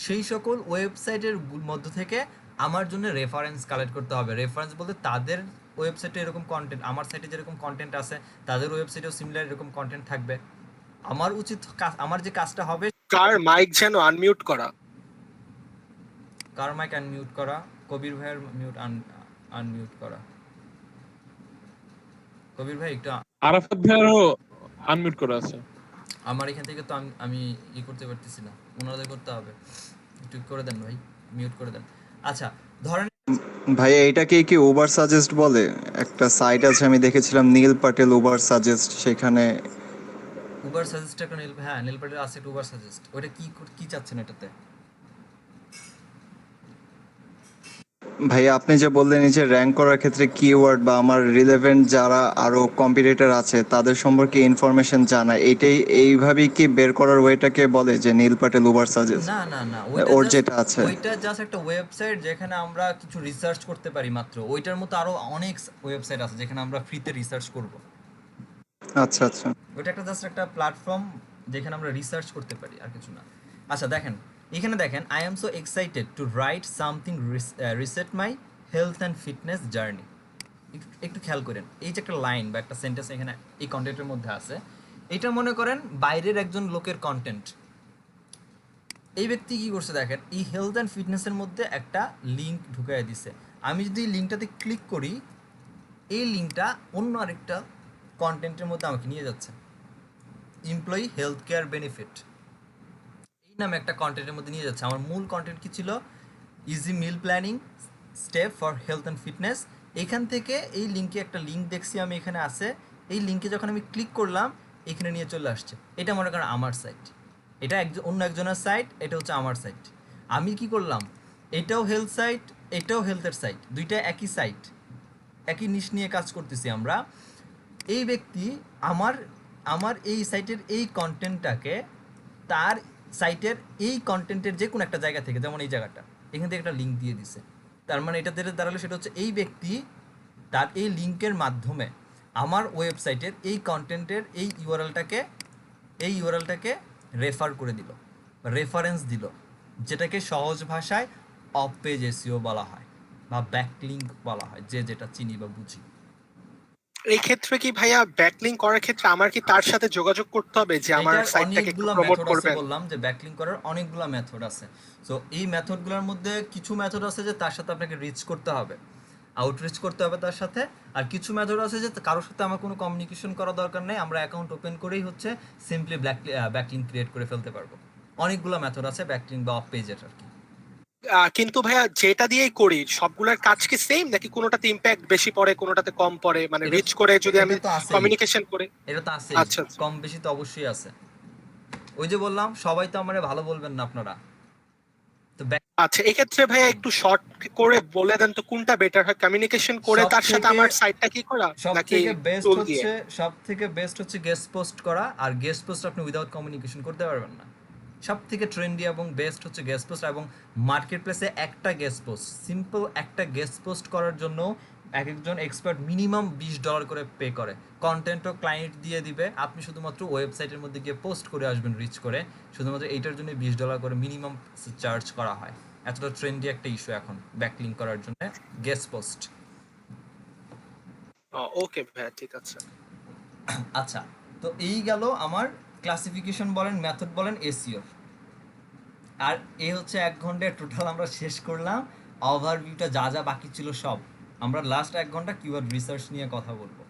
সেই সকল ওয়েবসাইটের মধ্য থেকে আমার জন্য রেফারেন্স কালেক্ট করতে হবে। রেফারেন্স বলতে তাদের ওয়েবসাইটে এরকম কন্টেন্ট, আমার সাইটে যেরকম কন্টেন্ট আছে তাদের ওয়েবসাইটেও সিমিলার এরকম কন্টেন্ট থাকবে। আমার যে কাজটা হবে কার মাইক যেন আনমিউট করা। কার মাইক আনমিউট করা? কবির ভাইয়ের মিউট আনমিউট করা। কবির ভাই একটু আরাফাত ভাইয়ারও আনমিউট করা আছে। আমার এখান থেকে তো আমি করতে পারতেছি না, ওনাদের করতে হবে। একটু করে দেন ভাই, মিউট করে দেন। আচ্ছা ধরেন ভাইয়া এটাকে কি উবার সাজেস্ট বলে? একটা সাইট আছে আমি দেখেছিলাম, নীল পাটেল উবার সাজেস্ট, সেখানে উবার সাজেস্ট একটা হ্যাঁ নীলপাটের আছে একটা উবার সাজেস্ট। ওটা কি চাচ্ছেন এটাতে? ভাইয়া আপনি যে বললেন এই যে র্যাঙ্ক করার ক্ষেত্রে কিওয়ার্ড বা আমার রিলেভেন্ট যারা আরো কম্পিটিটর আছে তাদের সম্পর্কে ইনফরমেশন জানা, এইটাই এইভাবেই কি বের করার ওয়েটাকে বলে যে নীল পাটেল উবার সাজেস্ট? না না না, ওর যেটা আছে ওইটা জাস্ট একটা ওয়েবসাইট যেখানে আমরা কিছু রিসার্চ করতে পারি মাত্র। ওইটার মতো আরো অনেক ওয়েবসাইট আছে যেখানে আমরা ফ্রিতে রিসার্চ করব। আচ্ছা আচ্ছা। ওইটা একটা জাস্ট একটা প্ল্যাটফর্ম যেখানে আমরা রিসার্চ করতে পারি, আর কিছু না। আচ্ছা দেখেন, এখানে দেখেন, I am so excited to right something reset my health and fitness journey. একটু খেয়াল করেন, এই যে একটা লাইন বা একটা সেন্টেন্স এখানে এই কন্টেন্টের মধ্যে আছে, এটা মনে করেন বাইরের একজন লোকের কন্টেন্ট। এই ব্যক্তি কি করছে দেখেন, এই হেলথ অ্যান্ড ফিটনেসের মধ্যে একটা লিঙ্ক ঢুকাই দিছে। আমি যদি এই লিঙ্কটাতে ক্লিক করি, এই লিঙ্কটা অন্য আরেকটা কন্টেন্টের মধ্যে আমাকে নিয়ে যাচ্ছে। এমপ্লয়ি হেলথ কেয়ার বেনিফিট এই নামে একটা কন্টেন্টের মধ্যে নিয়ে যাচ্ছে। আমার মূল কন্টেন্ট কি ছিল? Easy meal planning step for health and fitness. এখান থেকে এই লিঙ্কে একটা লিঙ্ক দেখছি আমি, এখানে আছে। এই লিঙ্কে যখন আমি ক্লিক করলাম, এখানে নিয়ে চলে আসছে। এটা মনে করেন আমার সাইট, এটা অন্য একজনের সাইট, এটা হচ্ছে আমার সাইট। আমি কি করলাম, এটাও হেলথ সাইট, এটাও হেলথের সাইট, দুইটা একই সাইট, একই নিশ নিয়ে কাজ করতেছি আমরা। এই ব্যক্তি আমার এই সাইটের এই কন্টেন্টটাকে তার সাইটের এই কন্টেন্টের যে কোনো একটা জায়গা থেকে, যেমন এই জায়গাটা, এখান থেকে একটা লিঙ্ক দিয়ে দিছে। তার মানে এটা দাঁড়ালো সেটা হচ্ছে এই ব্যক্তি তার এই লিঙ্কের মাধ্যমে আমার ওয়েবসাইটের এই কন্টেন্টের এই ইউআরএলটাকে রেফার করে দিল, রেফারেন্স দিল, যেটাকে সহজ ভাষায় অফ পেজ এসইও বলা হয় বা ব্যাকলিঙ্ক বলা হয়, যে যেটা চিনি বা বুঝি। এই ক্ষেত্রে কি ভাইয়া ব্যাকলিংক করার ক্ষেত্রে আমার কি তার সাথে যোগাযোগ করতে হবে যে আমার এটার সাইটটাকে একটু অনেকগুলো প্রমোট মেথড আছে, করবেন? বললাম যে ব্যাকলিঙ্ক করার অনেকগুলো মেথড আছে। সো এই মেথডগুলোর মধ্যে কিছু মেথড আছে যে তার সাথে আপনাকে রিচ করতে হবে, আউটরিচ করতে হবে তার সাথে। আর কিছু মেথড আছে যে কারোর সাথে আমার কোনো কমিউনিকেশন করা দরকার নেই, আমরা অ্যাকাউন্ট ওপেন করেই হচ্ছে সিম্পলি ব্যাকলিঙ্ক ক্রিয়েট করে ফেলতে পারবো। অনেকগুলো মেথড আছে ব্যাকলিঙ্ক বা অফ পেজের আর কি। কিন্তু ভাইয়া যেটা দিয়েই করি সবগুলোর কাজ কি সেম, নাকি কোনোটাতে ইমপ্যাক্ট বেশি পড়ে কোনোটাতে কম পড়ে? মানে রিচ করে যদি আমি এটা তো আছেই। কমিউনিকেশন করে। এটা তো আছে, আচ্ছা আচ্ছা। কম বেশি তো অবশ্যই আছে। ওই যে বললাম, সবাই তো আমার ভালো বলবেন না আপনারা, তো আচ্ছা, এক্ষেত্রে ভাইয়া একটু শর্ট করে বলে দেন তো কোনটা বেটার হয়, কমিউনিকেশন করে তার সাথে আমার সাইটটা কি করা, নাকি টুল দিয়ে? সব থেকে বেস্ট হচ্ছে গেস্ট পোস্ট করা। আর গেস্ট পোস্ট আপনি উইদাউট কমিউনিকেশন করতে পারবেন না। সব থেকে ট্রেন্ডি এবং বেস্ট হচ্ছে গেস্ট পোস্ট। এবং মার্কেট প্লেসে একটা গেস্ট পোস্ট, সিম্পল একটা গেস্ট পোস্ট করার জন্য এক একজন এক্সপার্ট মিনিমাম $20 করে পে করে। কন্টেন্টও ক্লায়েন্ট দিয়ে দিবে, আপনি শুধুমাত্র ওয়েবসাইটের মধ্যে গিয়ে পোস্ট করে আসবেন রিচ করে। শুধুমাত্র এইটার জন্য $20 করে মিনিমাম চার্জ করা হয়। এতটা ট্রেন্ডি একটা ইস্যু এখন ব্যাকলিঙ্ক করার জন্য গেস্ট পোস্ট। ওকে ভাইয়া, ঠিক আছে। আচ্ছা, তো এই গেল আমার ক্লাসিফিকেশন বলেন, মেথড বলেন এসইও। আর এই হচ্ছে 1 ঘন্টায় টোটাল আমরা শেষ করলাম। ওভারভিউটা যা যা বাকি ছিল সব আমরা লাস্ট 1 ঘন্টা কিওয়ার্ড রিসার্চ নিয়ে কথা বলবো।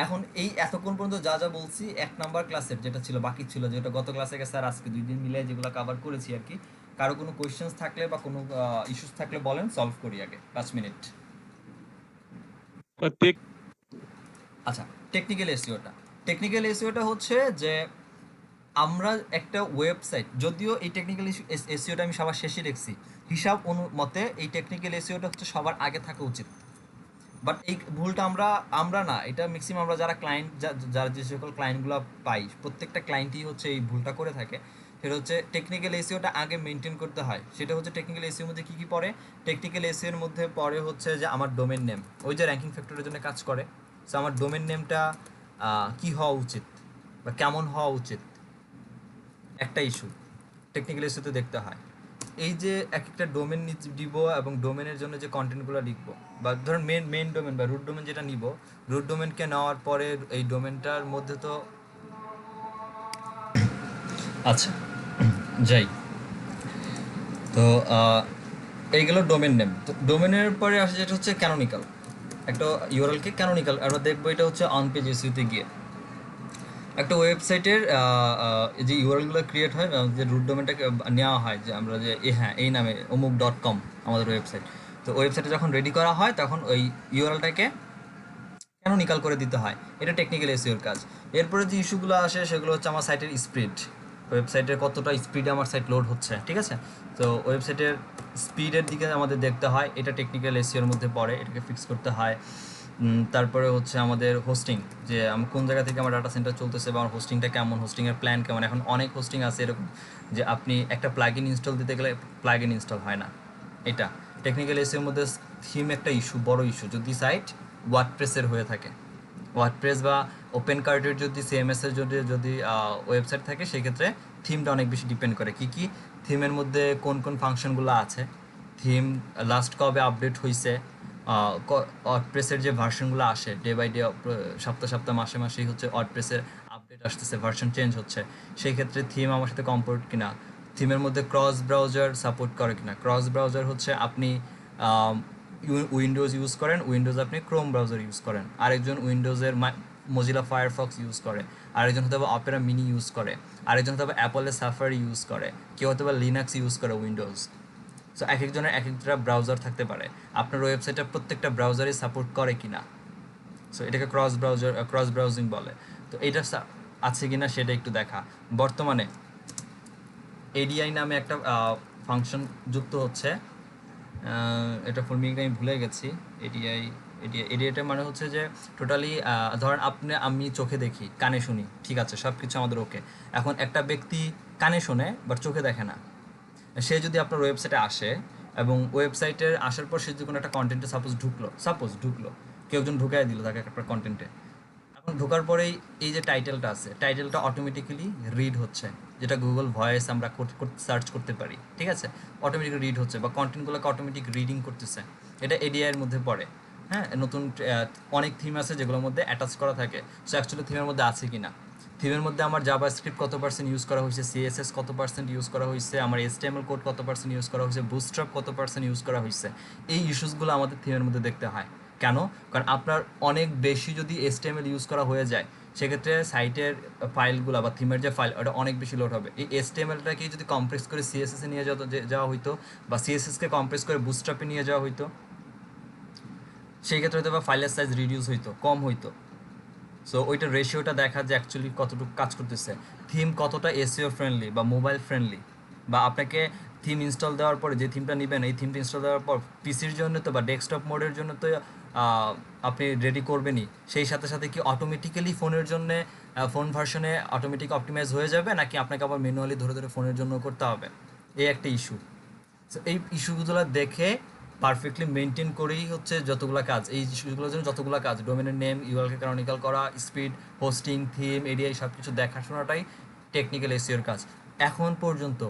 এখন এই এতক্ষণ পর্যন্ত যা যা বলছি 1 নাম্বার ক্লাসের যেটা ছিল বাকি ছিল, যেটা গত ক্লাসে গেছে আর আজকে 2 দিন মিলে যেগুলো কভার করেছি আর কি। কারো কোনো কোয়েশ্চেন্স থাকলে বা কোনো ইস্যুস থাকলে বলেন, সলভ করি আগে 5 মিনিট। আচ্ছা, টেকনিক্যাল এসইওটা হচ্ছে যে আমরা একটা ওয়েবসাইট, যদিও এই টেকনিক্যাল এসইওটা আমি সবার শেষে দেখছি, হিসাব অনুমতে এই টেকনিক্যাল এসইওটা হচ্ছে সবার আগে থাকা উচিত। বাট এই ভুলটা আমরা না, এটা ম্যাক্সিমাম আমরা যারা ক্লায়েন্ট, যারা যে সকল ক্লায়েন্টগুলো পাই, প্রত্যেকটা ক্লায়েন্টই হচ্ছে এই ভুলটা করে থাকে। সেটা হচ্ছে টেকনিক্যাল এসইওটা আগে মেনটেন করতে হয়। সেটা হচ্ছে টেকনিক্যাল এসইওর মধ্যে কী কী পড়ে? টেকনিক্যাল এসইওর মধ্যে পড়ে হচ্ছে যে আমার ডোমেন নেম, ওই যে র্যাঙ্কিং ফ্যাক্টরের জন্য কাজ করে। সো আমার ডোমেন নেমটা কী হওয়া উচিত বা কেমন হওয়া উচিত, একটা ইস্যু টেকনিক্যাল ইস্যুতে দেখতে হয়। এই যে এক একটা ডোমেন দিব এবং ডোমেনের জন্য যে কন্টেন্টগুলো লিখবো, বা ধরুন মেন ডোমেন বা রুট ডোমেন যেটা নিব, রুট ডোমেনকে নেওয়ার পরে এই ডোমেনটার মধ্যে তো আচ্ছা, যাই। তো এইগুলো ডোমেন নেম। তো ডোমেনের পরে আসে যেটা হচ্ছে ক্যানোনিক্যাল। একটা ইউআরএলকে ক্যানোনিক্যাল আমরা দেখবো, এটা হচ্ছে অন পেজ এসইওতে গিয়ে একটা ওয়েবসাইটের যে ইউআরএলগুলো ক্রিয়েট হয়, যে রুট ডোমেনটাকে নেওয়া হয়, যে আমরা যে হ্যাঁ এই নামে অমুক.com আমাদের ওয়েবসাইট। তো ওয়েবসাইটে যখন রেডি করা হয় তখন ওই ইউআরএলটাকে ক্যানোনিক্যাল করে দিতে হয়। এটা টেকনিক্যাল এসইওর কাজ। এরপরে যে ইস্যুগুলো আসে সেগুলো হচ্ছে আমার সাইটের স্পিড, ওয়েবসাইটের কতটা স্পিডে আমার সাইট লোড হচ্ছে, ঠিক আছে। তো ওয়েবসাইটের স্পিডের দিকে আমাদের দেখতে হয়, এটা টেকনিক্যাল এসইওর মধ্যে পড়ে, এটাকে ফিক্স করতে হয়। তারপরে হচ্ছে আমাদের হোস্টিং, যে কোন জায়গা থেকে আমার ডাটা সেন্টার চলতেছে বা আমার হোস্টিংটা কেমন, হোস্টিংয়ের প্ল্যান কেমন। এখন অনেক হোস্টিং আছে এরকম যে আপনি একটা প্লাগইন ইনস্টল দিতে গেলে প্লাগইন ইনস্টল হয় না। এটা টেকনিক্যাল এসইওর মধ্যে থিম একটা ইস্যু, বড় ইস্যু। যদি সাইট ওয়ার্ডপ্রেসের হয়ে থাকে, ওয়ার্ডপ্রেস বা ওপেন কার্টের যদি সিএমএস এর যদি ওয়েবসাইট থাকে, সেক্ষেত্রে থিমটা অনেক বেশি ডিপেন্ড করে কি কি থিমের মধ্যে কোন কোন ফাংশনগুলো আছে, থিম লাস্ট কবে আপডেট হয়েছে, ওয়ার্ডপ্রেসের যে ভার্সনগুলো আসে ডে বাই ডে, সপ্তাহ সপ্তাহ মাসে মাসেই হচ্ছে ওয়ার্ডপ্রেসের আপডেট আসতেছে, ভার্সন চেঞ্জ হচ্ছে, সেই ক্ষেত্রে থিম আমার সাথে কম্পোর্ট কিনা, থিমের মধ্যে ক্রস ব্রাউজার সাপোর্ট করে কিনা। ক্রস ব্রাউজার হচ্ছে আপনি উইন্ডোজ ইউজ করেন, উইন্ডোজ আপনি ক্রোম ব্রাউজার ইউজ করেন, আরেকজন উইন্ডোজের মজিলা ফায়ারফক্স ইউজ করে, আরেকজন হয়তো বা অপেরা মিনি ইউজ করে, আরেকজন হয়তো বা অ্যাপলের সাফারি ইউজ করে, কেউ হয়তো বা লিনাক্স ইউজ করে উইন্ডোজ। সো এক একজনের এক একটা ব্রাউজার থাকতে পারে, আপনার ওয়েবসাইটটা প্রত্যেকটা ব্রাউজারই সাপোর্ট করে কিনা। সো এটাকে ক্রস ব্রাউজিং বলে। তো এটা আছে কিনা সেটা একটু দেখা। বর্তমানে এডিআই নামে একটা ফাংশন যুক্ত হচ্ছে, এটা ফুল মিনিংটা আমি ভুলে গেছি। এডিআইটা মানে হচ্ছে যে টোটালি ধরেন আমি চোখে দেখি, কানে শুনি, ঠিক আছে, সব কিছু আমাদের ওকে। এখন একটা ব্যক্তি কানে শোনে বাট চোখে দেখে না, সে যদি আপনার ওয়েবসাইটে আসে এবং ওয়েবসাইটের আসার পর সে যদি কোনো একটা কন্টেন্টে সাপোজ ঢুকলো, কেউ একজন ঢুকাই দিল তাকে একটা কন্টেন্টে। এখন ঢোকার পরেই এই যে টাইটেলটা আছে, টাইটেলটা অটোমেটিক্যালি রিড হচ্ছে, যেটা গুগল ভয়েস আমরা সার্চ করতে পারি, ঠিক আছে, অটোমেটিক রিড হচ্ছে বা কন্টেন্টগুলোকে অটোমেটিক রিডিং করতেছে। এটা এডিআই এর মধ্যে পড়ে। হ্যাঁ, নতুন অনেক থিম আছে যেগুলোর মধ্যে অ্যাটাচ করা থাকে। সো অ্যাকচুয়ালি থিমের মধ্যে আছে কিনা, থিমের মধ্যে আমার জাভাস্ক্রিপ্ট কত পার্সেন্ট ইউজ করা হয়েছে, সিএসএস কত পার্সেন্ট ইউজ করা হয়েছে, আমার এইচটিএমএল কোড কত পার্সেন্ট ইউজ করা হয়েছে, বুটস্ট্র্যাপ কত পার্সেন্ট ইউজ করা হয়েছে, এই ইস্যুসগুলো আমাদের থিমের মধ্যে দেখতে হয়। কেন? কারণ আপনার অনেক বেশি যদি এইচটিএমএল ইউজ করা হয়ে যায়, সেক্ষেত্রে সাইটের ফাইলগুলো বা থিমের যে ফাইল, ওটা অনেক বেশি লোড হবে। এই এইচটিএমএলটাকে যদি কম্প্রেস করে সিএসএসে নিয়ে যাওয়া হইতো বা সিএসএসকে কম্প্রেস করে বুটস্ট্র্যাপে নিয়ে যাওয়া হইতো, সেই ক্ষেত্রে হয়তো বা ফাইলের সাইজ রিডিউস হইতো, কম হইতো। সো ওইটার রেশিওটা দেখা যে অ্যাকচুয়ালি কতটুকু কাজ করতেছে, থিম কতটা এসইও ফ্রেন্ডলি বা মোবাইল ফ্রেন্ডলি, বা আপনাকে থিম ইনস্টল দেওয়ার পরে যে থিমটা নেবেন, এই থিমটা ইনস্টল দেওয়ার পর পিসির জন্য তো বা ডেস্কটপ মোডের জন্য তো আপনি রেডি করবেনই, সেই সাথে সাথে কি অটোমেটিক্যালি ফোনের জন্য ফোন ভার্সনে অটোমেটিক অপটিমাইজ হয়ে যাবে, নাকি আপনাকে আবার ম্যানুয়ালি ধরে ধরে ফোনের জন্য করতে হবে, এই একটা ইস্যু। সো এই ইস্যুগুলো দেখে পারফেক্টলি মেনটেন করেই হচ্ছে যতগুলো কাজ, এই ইস্যুগুলোর জন্য যতগুলো কাজ, ডোমেনের নেম, ইউআরএলকে ক্যানোনিক্যাল করা, স্পিড, হোস্টিং, থিম, এডিআই সব কিছু দেখাশোনাটাই টেকনিক্যাল এসইওর কাজ। এখন পর্যন্ত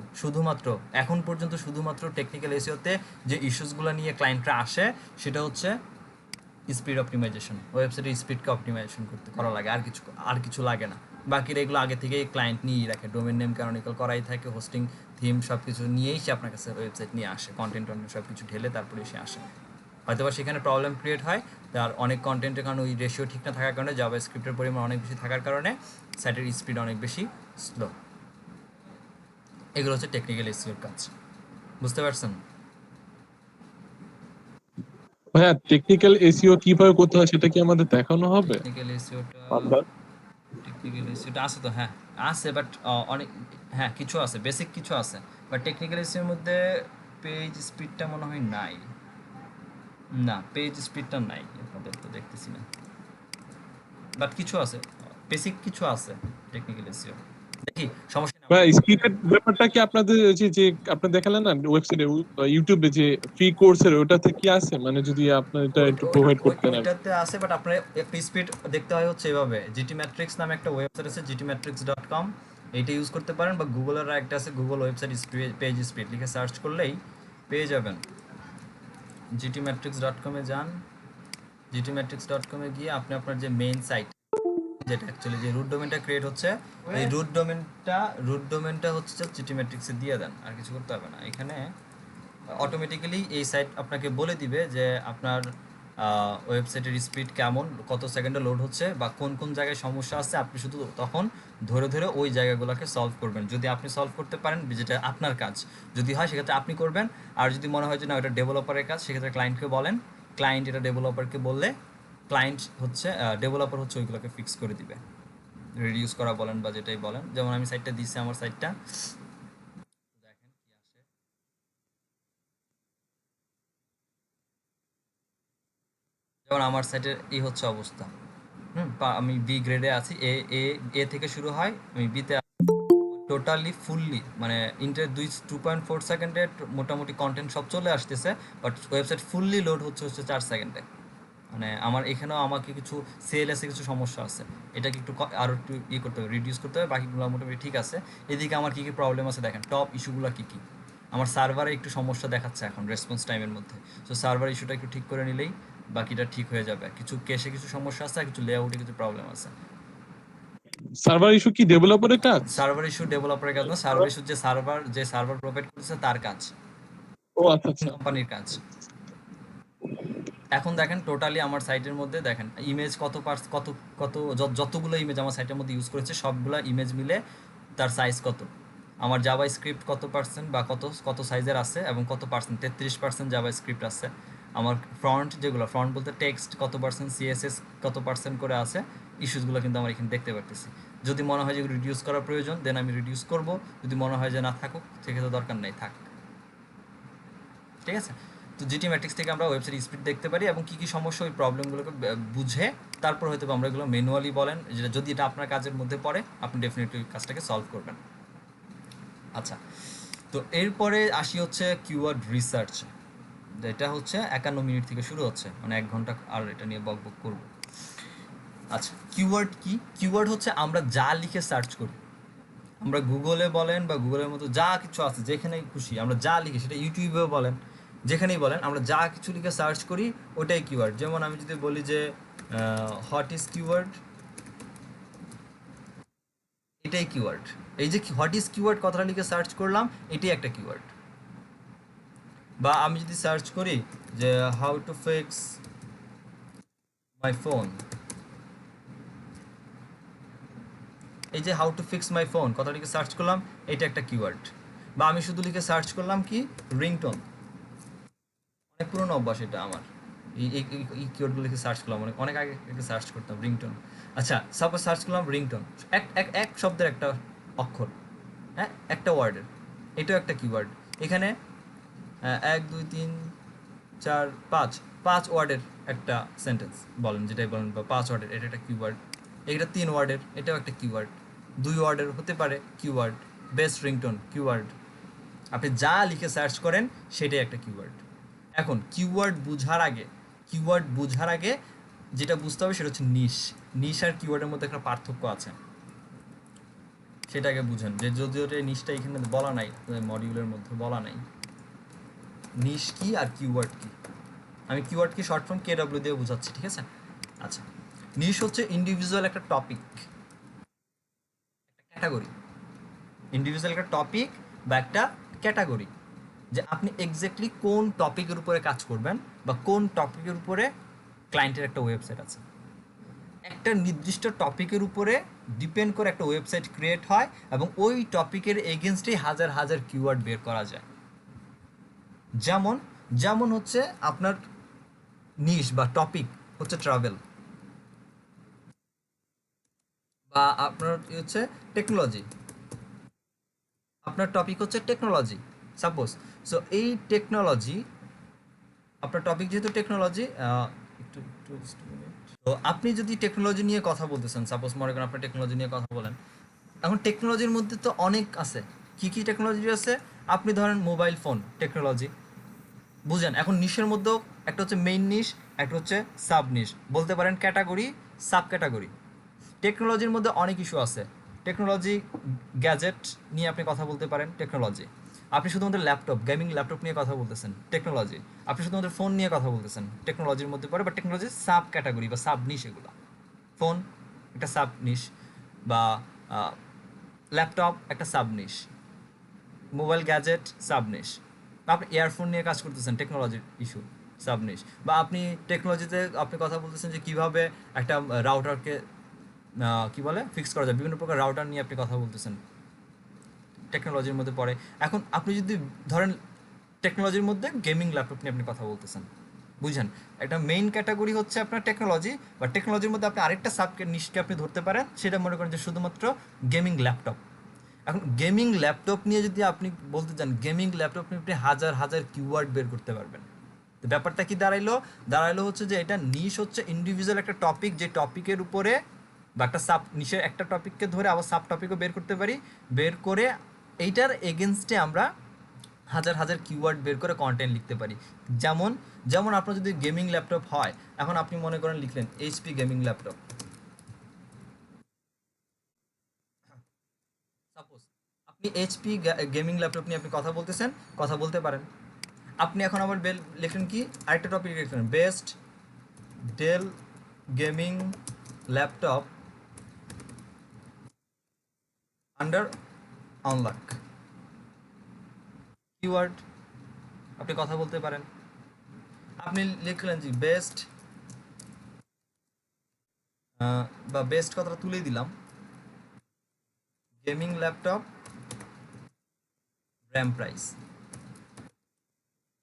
শুধুমাত্র টেকনিক্যাল এসইওতে যে ইস্যুসগুলো নিয়ে ক্লায়েন্টরা আসে সেটা হচ্ছে স্পিড অপটিমাইজেশন, ওয়েবসাইটের স্পিডকে অপটিমাইজেশন করা লাগে, আর কিছু লাগে না। বাকিরা এগুলো আগে থেকেই ক্লায়েন্ট নিয়েই রাখে, ডোমেন নেম ক্যানোনিক্যাল করাই থাকে, হোস্টিং, থিম সব কিছু নিয়েই সে আপনার কাছে ওয়েবসাইট নিয়ে আসে, কন্টেন্ট সব কিছু ঢেলে তারপরে সে আসে। হয়তো বা সেখানে প্রবলেম ক্রিয়েট হয়, তার অনেক কন্টেন্টের কারণে ওই রেশিও ঠিক না থাকার কারণে, জাভাস্ক্রিপ্টের পরিমাণ অনেক বেশি থাকার কারণে সাইটের স্পিড অনেক বেশি স্লো। এগুলো হচ্ছে টেকনিক্যাল এসইওর কাজ, বুঝতে পারছেন? হ্যাঁ, টেকনিক্যাল এসইও কিভাবে করতে হয় সেটা কি আমাদের দেখানো হবে? টেকনিক্যাল এসইওটা আমরা আছে তো, হ্যাঁ আছে, বাট অনেক, হ্যাঁ কিছু আছে, বেসিক কিছু আছে, বাট টেকনিক্যাল এসইওর মধ্যে পেজ স্পিডটা মনে হয় নাই, না পেজ স্পিডটা নাই আপনাদের তো দেখতেছি না, বাট কিছু আছে, বেসিক কিছু আছে টেকনিক্যাল এসইও। দেখি সমস্যা নেই। স্পিডের ব্যাপারটা কি আপনাদের যে আপনি দেখালেন না ওয়েবসাইটে, ইউটিউবে যে ফ্রি কোর্সের, ওটাতে কি আছে? মানে যদি আপনি এটা একটু প্রোভাইড করতেন। ওইটাতে আছে, বাট আপনার একটু স্পিড দেখতে হয় হচ্ছে এভাবে, জিটি ম্যাট্রিক্স নামে একটা ওয়েবসাইট আছে, gtmatrix.com, এইটা ইউজ করতে পারেন, বা গুগলের একটা আছে, গুগল ওয়েবসাইট পেজ স্পিড লিখে সার্চ করলেই পেয়ে যাবেন। gtmatrix.com এ যান, gtmatrix.com এ গিয়ে আপনি আপনার যে মেইন সাইট যেটা অ্যাকচুয়ালি যে রুট ডোমেনটা ক্রিয়েট হচ্ছে, এই রুট ডোমেনটা হচ্ছে জাস্ট জিটি ম্যাট্রিক্সে দিয়ে দেন, আর কিছু করতে হবে না। এখানে অটোমেটিক্যালি এই সাইট আপনাকে বলে দিবে যে আপনার ওয়েবসাইটের স্পিড কেমন, কত সেকেন্ডে লোড হচ্ছে বা কোন কোন জায়গায় সমস্যা আছে। আপনি শুধু তখন ধরে ধরে ওই জায়গাগুলোকে সলভ করবেন। যদি আপনি সলভ করতে পারেন, যেটা আপনার কাজ যদি হয় সেক্ষেত্রে আপনি করবেন। আর যদি মনে হয় যে না ওটা ডেভেলপারের কাজ, সেক্ষেত্রে ক্লায়েন্টকে বলেন। ক্লায়েন্ট এটা ডেভেলপারকে বললে ক্লায়েন্ট হচ্ছে ডেভেলপার হচ্ছে ওইগুলোকে ফিক্স করে দিবে, রিডিউস করা বলেন বা যেটাই বলেন। যেমন আমি সাইটটা দিচ্ছি, আমার সাইটটা দেখেন কি আসে। যেমন আমার সাইটের এই হচ্ছে অবস্থা। আমি বি গ্রেডে আছি, এ এ এ থেকে শুরু হয়, আমি বিতে টোটালি ফুললি মানে ইন্টার 2.4 সেকেন্ডে মোটামুটি কন্টেন্ট সব চলে আসতেছে, বাট ওয়েবসাইট ফুললি লোড হচ্ছে 4 সেকেন্ডে। মানে আমার এখানেও আমাকে কিছু সেল কিছু সমস্যা আছে, এটাকে একটু আরও একটু করতে হবে, রিডিউস করতে হবে। বাকিগুলো মোটামুটি ঠিক আছে। এদিকে আমার কী কী প্রবলেম আছে দেখেন, টপ ইস্যুগুলো কী কী। আমার সার্ভারে একটু সমস্যা দেখাচ্ছে এখন রেসপন্স টাইমের মধ্যে। সো সার্ভার ইস্যুটা একটু ঠিক করে নিলেই বাকিটা ঠিক হয়ে যাবে। কিছু কেসে কিছু সমস্যা আছে, কিছু লেআউটে কিছু প্রবলেম আছে। সার্ভার ইস্যু কি ডেভেলপারের কাজ? সার্ভার ইস্যু ডেভেলপারের কাজ না, সার্ভার ইস্যু যে সার্ভার প্রোভাইড করতেছে তার কাজ, ও আচ্ছা আচ্ছা। কোম্পানির কাজ। এখন দেখেন টোটালি আমার সাইটের মধ্যে দেখেন ইমেজ কত যতগুলো ইমেজ আমার সাইটের মধ্যে ইউজ করেছে সবগুলো ইমেজ মিলে তার সাইজ কত, আমার জাভা স্ক্রিপ্ট কত পার্সেন্ট বা কত সাইজের আছে এবং কত পার্সেন্ট, 33% জাভা স্ক্রিপ্ট আছে। আমার ফ্রন্ট ফ্রন্ট বলতে টেক্সট কত পার্সেন্ট, সিএসএস কত পার্সেন্ট করে আছে, ইস্যুসগুলো কিন্তু আমার এখানে দেখতে পারতেছি। যদি মনে হয় যে রিডিউস করার প্রয়োজন দেন আমি রিডিউস করব, যদি মনে হয় যে না থাকুক সেক্ষেত্রে দরকার নেই, থাক। ঠিক আছে। তো জিটি ম্যাট্রিক্স থেকে আমরা ওয়েবসাইট স্পিড দেখতে পারি এবং কী কী সমস্যা, ওই প্রবলেমগুলোকে বুঝে তারপর হয়তো আমরা এগুলো ম্যানুয়ালি বলেন, যেটা যদি এটা আপনার কাজের মধ্যে পড়ে আপনি ডেফিনেটলি কাজটাকে সলভ করবেন। আচ্ছা, তো এরপরে আসি হচ্ছে কিওয়ার্ড রিসার্চ, যেটা হচ্ছে 51 মিনিট থেকে শুরু হচ্ছে, মানে 1 ঘন্টা আর এটা নিয়ে বক করব। আচ্ছা, কিওয়ার্ড কি? কিওয়ার্ড হচ্ছে আমরা যা লিখে সার্চ করি, আমরা গুগলে বলেন বা গুগলের মতো যা কিছু আছে যেখানেই খুশি আমরা যা লিখি, সেটা ইউটিউবেও বলেন যেখানেই বলেন, আমরা যা কিছু লিখে সার্চ করি ওটাই কিওয়ার্ড। যেমন আমি যদি বলি যে হোয়াট ইজ কিওয়ার্ড, এটাই কিওয়ার্ড। এই যে হোয়াট ইজ কিওয়ার্ড কথাটা লিখে সার্চ করলাম, এটাই একটা কিওয়ার্ড। বা আমি যদি সার্চ করি যে how to fix my phone, এই যে how to fix my phone কথা লিখে সার্চ করলাম, এটা একটা কিওয়ার্ড। বা আমি শুধু লিখে সার্চ করলাম কি রিংটোন, অনেক পুরোনো অভ্যাস এটা আমার, এই কিওয়ার্ডগুলো লিখে সার্চ করলাম, অনেক আগে সার্চ করতাম রিংটোন। আচ্ছা, সাপোজ সার্চ করলাম রিংটোন, এক শব্দের একটা অক্ষর, হ্যাঁ একটা ওয়ার্ডের, এটাও একটা কিওয়ার্ড। এখানে 1 2 3 4 5 ওয়ার্ডের একটা সেন্টেন্স বলেন, যেটাই বলেন, বা 5 ওয়ার্ডের, এটা একটা কিওয়ার্ড। এটা 3 ওয়ার্ডের, এটাও একটা কিওয়ার্ড। 2 ওয়ার্ডের হতে পারে কিওয়ার্ড। Best ringtone keyword. আপনি যা লিখে সার্চ করেন সেটাই একটা কিওয়ার্ড। এখন কিওয়ার্ড বুঝার আগে যেটা বুঝতে হবে সেটা হচ্ছে নিশ আর কিওয়ার্ডের মধ্যে একটা পার্থক্য আছে, সেটাকে বুঝেন। যে যদিও নিশটা এখানে বলা নাই, মডিউলের মধ্যে বলা নাই নিশ কি আর কিওয়ার্ড কি। আমি কিওয়ার্ড কি শর্ট ফর্ম KW দিয়ে বোঝাচ্ছি, ঠিক আছে। আচ্ছা, নিশ হচ্ছে ইন্ডিভিজুয়াল একটা টপিক, একটা ক্যাটাগরি, ইন্ডিভিজুয়াল একটা টপিক বা একটা ক্যাটাগরি, যে আপনি এক্স্যাক্টলি কোন টপিকের উপরে কাজ করবেন বা কোন টপিকের উপরে ক্লায়েন্টের একটা ওয়েবসাইট আছে। একটা নির্দিষ্ট টপিকের উপরে ডিপেন্ড করে একটা ওয়েবসাইট ক্রিয়েট হয় এবং ওই টপিকের এগেনস্টেই হাজার হাজার কিওয়ার্ড বের করা যায়। যেমন হচ্ছে আপনার নিশ বা টপিক হচ্ছে ট্রাভেল, বা আপনার হচ্ছে টেকনোলজি, আপনার টপিক হচ্ছে টেকনোলজি সাপোজ। সো এই টেকনোলজি, আপনার টপিক যেহেতু টেকনোলজি, তো আপনি যদি টেকনোলজি নিয়ে কথা বলতেছেন, সাপোজ মনে করেন আপনি টেকনোলজি নিয়ে কথা বলেন, এখন টেকনোলজির মধ্যে তো অনেক আছে। কি কি টেকনোলজি আছে? আপনি ধরেন মোবাইল ফোন টেকনোলজি, বুঝেন। এখন নিশের মধ্যেও একটা হচ্ছে মেইন নিশ, একটা হচ্ছে সাব নিশ, বলতে পারেন ক্যাটাগরি, সাব ক্যাটাগরি। টেকনোলজির মধ্যে অনেক ইস্যু আছে। টেকনোলজি গ্যাজেট নিয়ে আপনি কথা বলতে পারেন, টেকনোলজি। আপনি শুধুমাত্র ল্যাপটপ, গেমিং ল্যাপটপ নিয়ে কথা বলতেছেন, টেকনোলজি। আপনি শুধুমাত্র ফোন নিয়ে কথা বলতেছেন, টেকনোলজির মধ্যে পড়ে, বা টেকনোলজির সাব ক্যাটাগরি বা সাব নিশ এগুলো। ফোন, একটা সাব নিশ, বা ল্যাপটপ একটা সাব নিশ, মোবাইল গ্যাজেট সাব নিশ, বা আপনি ইয়ারফোন নিয়ে কাজ করতেছেন টেকনোলজির ইস্যু সাব নিশ, বা আপনি টেকনোলজিতে আপনি কথা বলতেছেন যে কীভাবে একটা রাউটারকে কি বলে ফিক্স করা যায়, বিভিন্ন প্রকার রাউটার নিয়ে আপনি কথা বলতেছেন, টেকনোলজির মধ্যে পড়ে। এখন আপনি যদি ধরেন টেকনোলজির মধ্যে গেমিং ল্যাপটপ নিয়ে আপনি কথা বলতেছেন, বুঝেন, একটা মেইন ক্যাটাগরি হচ্ছে আপনার টেকনোলজি, বা টেকনোলজির মধ্যে আপনি আরেকটা সাব নিশকে আপনি ধরতে পারেন, সেটা মনে করেন যে শুধুমাত্র গেমিং ল্যাপটপ। এখন গেমিং ল্যাপটপ নিয়ে যদি আপনি বলতে চান, গেমিং ল্যাপটপ নিয়ে আপনি হাজার হাজার কিওয়ার্ড বের করতে পারবেন। তো ব্যাপারটা কি দাঁড়াইলো হচ্ছে যে এটা নিশ হচ্ছে ইন্ডিভিজুয়াল একটা টপিক, যে টপিকের উপরে বা একটা সাব নিশের একটা টপিককে ধরে আবার সাব টপিকও বের করতে পারি, বের করে এইটার এগেনস্টে আমরা হাজার হাজার কিওয়ার্ড বের করে কন্টেন্ট লিখতে পারি। যেমন যেমন আপনার যদি গেমিং ল্যাপটপ হয়, এখন আপনি মনে করেন লিখলেন এইচপি গেমিং ল্যাপটপ, সাপোজ আপনি এইচপি গেমিং ল্যাপটপ নিয়ে আপনি কথা বলতেছেন, কথা বলতে পারেন। আপনি এখন আবার লিখলেন কি আরেকটা টপিক লিখলেন, best Dell gaming laptop under unlock, keyword আপনি কথা বলতে পারেন। আপনি লিখলেন যে বেস্ট, বা বেস্ট কথাটা তুলেই দিলাম, গেমিং ল্যাপটপ র্যাম প্রাইস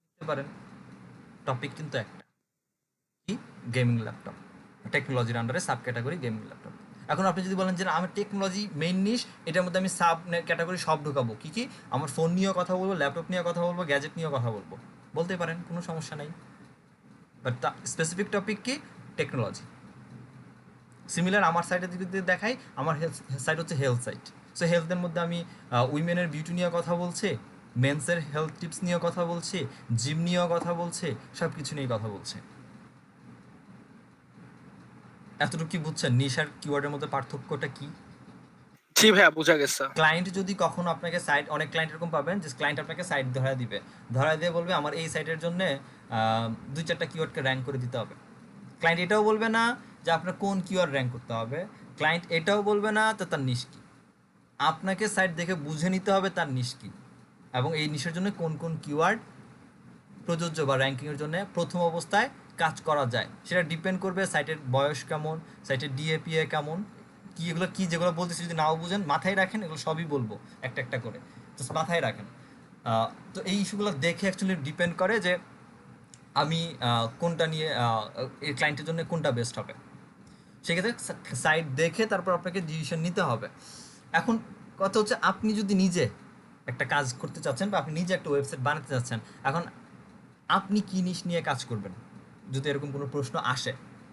লিখতে পারেন। টপিক কিন্তু একটা, কি গেমিং ল্যাপটপ, টেকনোলজির আন্ডারে সাব ক্যাটাগরি গেমিং ল্যাপটপ। এখন আপনি যদি বলেন যে আমি টেকনোলজি মেইন নিশ, এটার মধ্যে আমি সাব ক্যাটাগরি সব ঢুকাবো, কি কি আমার ফোন নিয়েও কথা বলবো, ল্যাপটপ নিয়েও কথা বলবো, গ্যাজেট নিয়েও কথা বলবো, বলতে পারেন, কোনো সমস্যা নেই। বাট স্পেসিফিক টপিক কি টেকনোলজি। সিমিলার আমার সাইডের দিকে যদি দেখাই, আমার সাইট হচ্ছে হেলথ সাইট। সো হেলথের মধ্যে আমি উইমেনের বিউটি নিয়ে কথা বলছি, মেন্সের হেলথ টিপস নিয়েও কথা বলছি, জিম নিয়েও কথা বলছি, সব কিছু নিয়ে কথা বলছি। এতটুকু কি বুঝছেন নিশার কিওয়ার্ডের মধ্যে পার্থক্যটা কি? জি ভাইয়া, বোঝা গেছে। ক্লায়েন্ট যদি কখনো আপনাকে সাইট, অনেক ক্লায়েন্ট এরকম পাবেন যে ক্লায়েন্ট আপনাকে সাইট ধরা দিবে, ধরা দিয়ে বলবে আমার এই সাইটের জন্য 2-4টা কিওয়ার্ডকে র্যাঙ্ক করে দিতে হবে। ক্লায়েন্ট এটাও বলবে না যে আপনার কোন কিওয়ার্ড র্যাঙ্ক করতে হবে, ক্লায়েন্ট এটাও বলবে না তো তার নিশ কি। আপনাকে সাইট দেখে বুঝে নিতে হবে তার নিশ কি, এবং এই নিশের জন্য কোন কোন কিওয়ার্ড প্রযোজ্য বা র্যাঙ্কিংয়ের জন্য প্রথম অবস্থায় কাজ করা যায়। সেটা ডিপেন্ড করবে সাইটের বয়স কেমন, সাইটের ডিএপিএ কেমন, কি এগুলো কি যেগুলো বলতেছি যদি নাও বুঝেন মাথায় রাখেন, এগুলো সবই বলবো একটা একটা করে, জাস্ট মাথায় রাখেন। তো এই ইস্যুগুলো দেখে অ্যাকচুয়ালি ডিপেন্ড করে যে আমি কোনটা নিয়ে এই ক্লায়েন্টের জন্য কোনটা বেস্ট হবে। সেক্ষেত্রে সাইট দেখে তারপর আপনাকে ডিসিশন নিতে হবে। এখন কথা হচ্ছে আপনি যদি নিজে একটা কাজ করতে চাচ্ছেন, বা আপনি নিজে একটা ওয়েবসাইট বানাতে চাচ্ছেন, এখন আপনি কী নিশ নিয়ে কাজ করবেন, যদি এরকম কোনো প্রশ্ন আসে,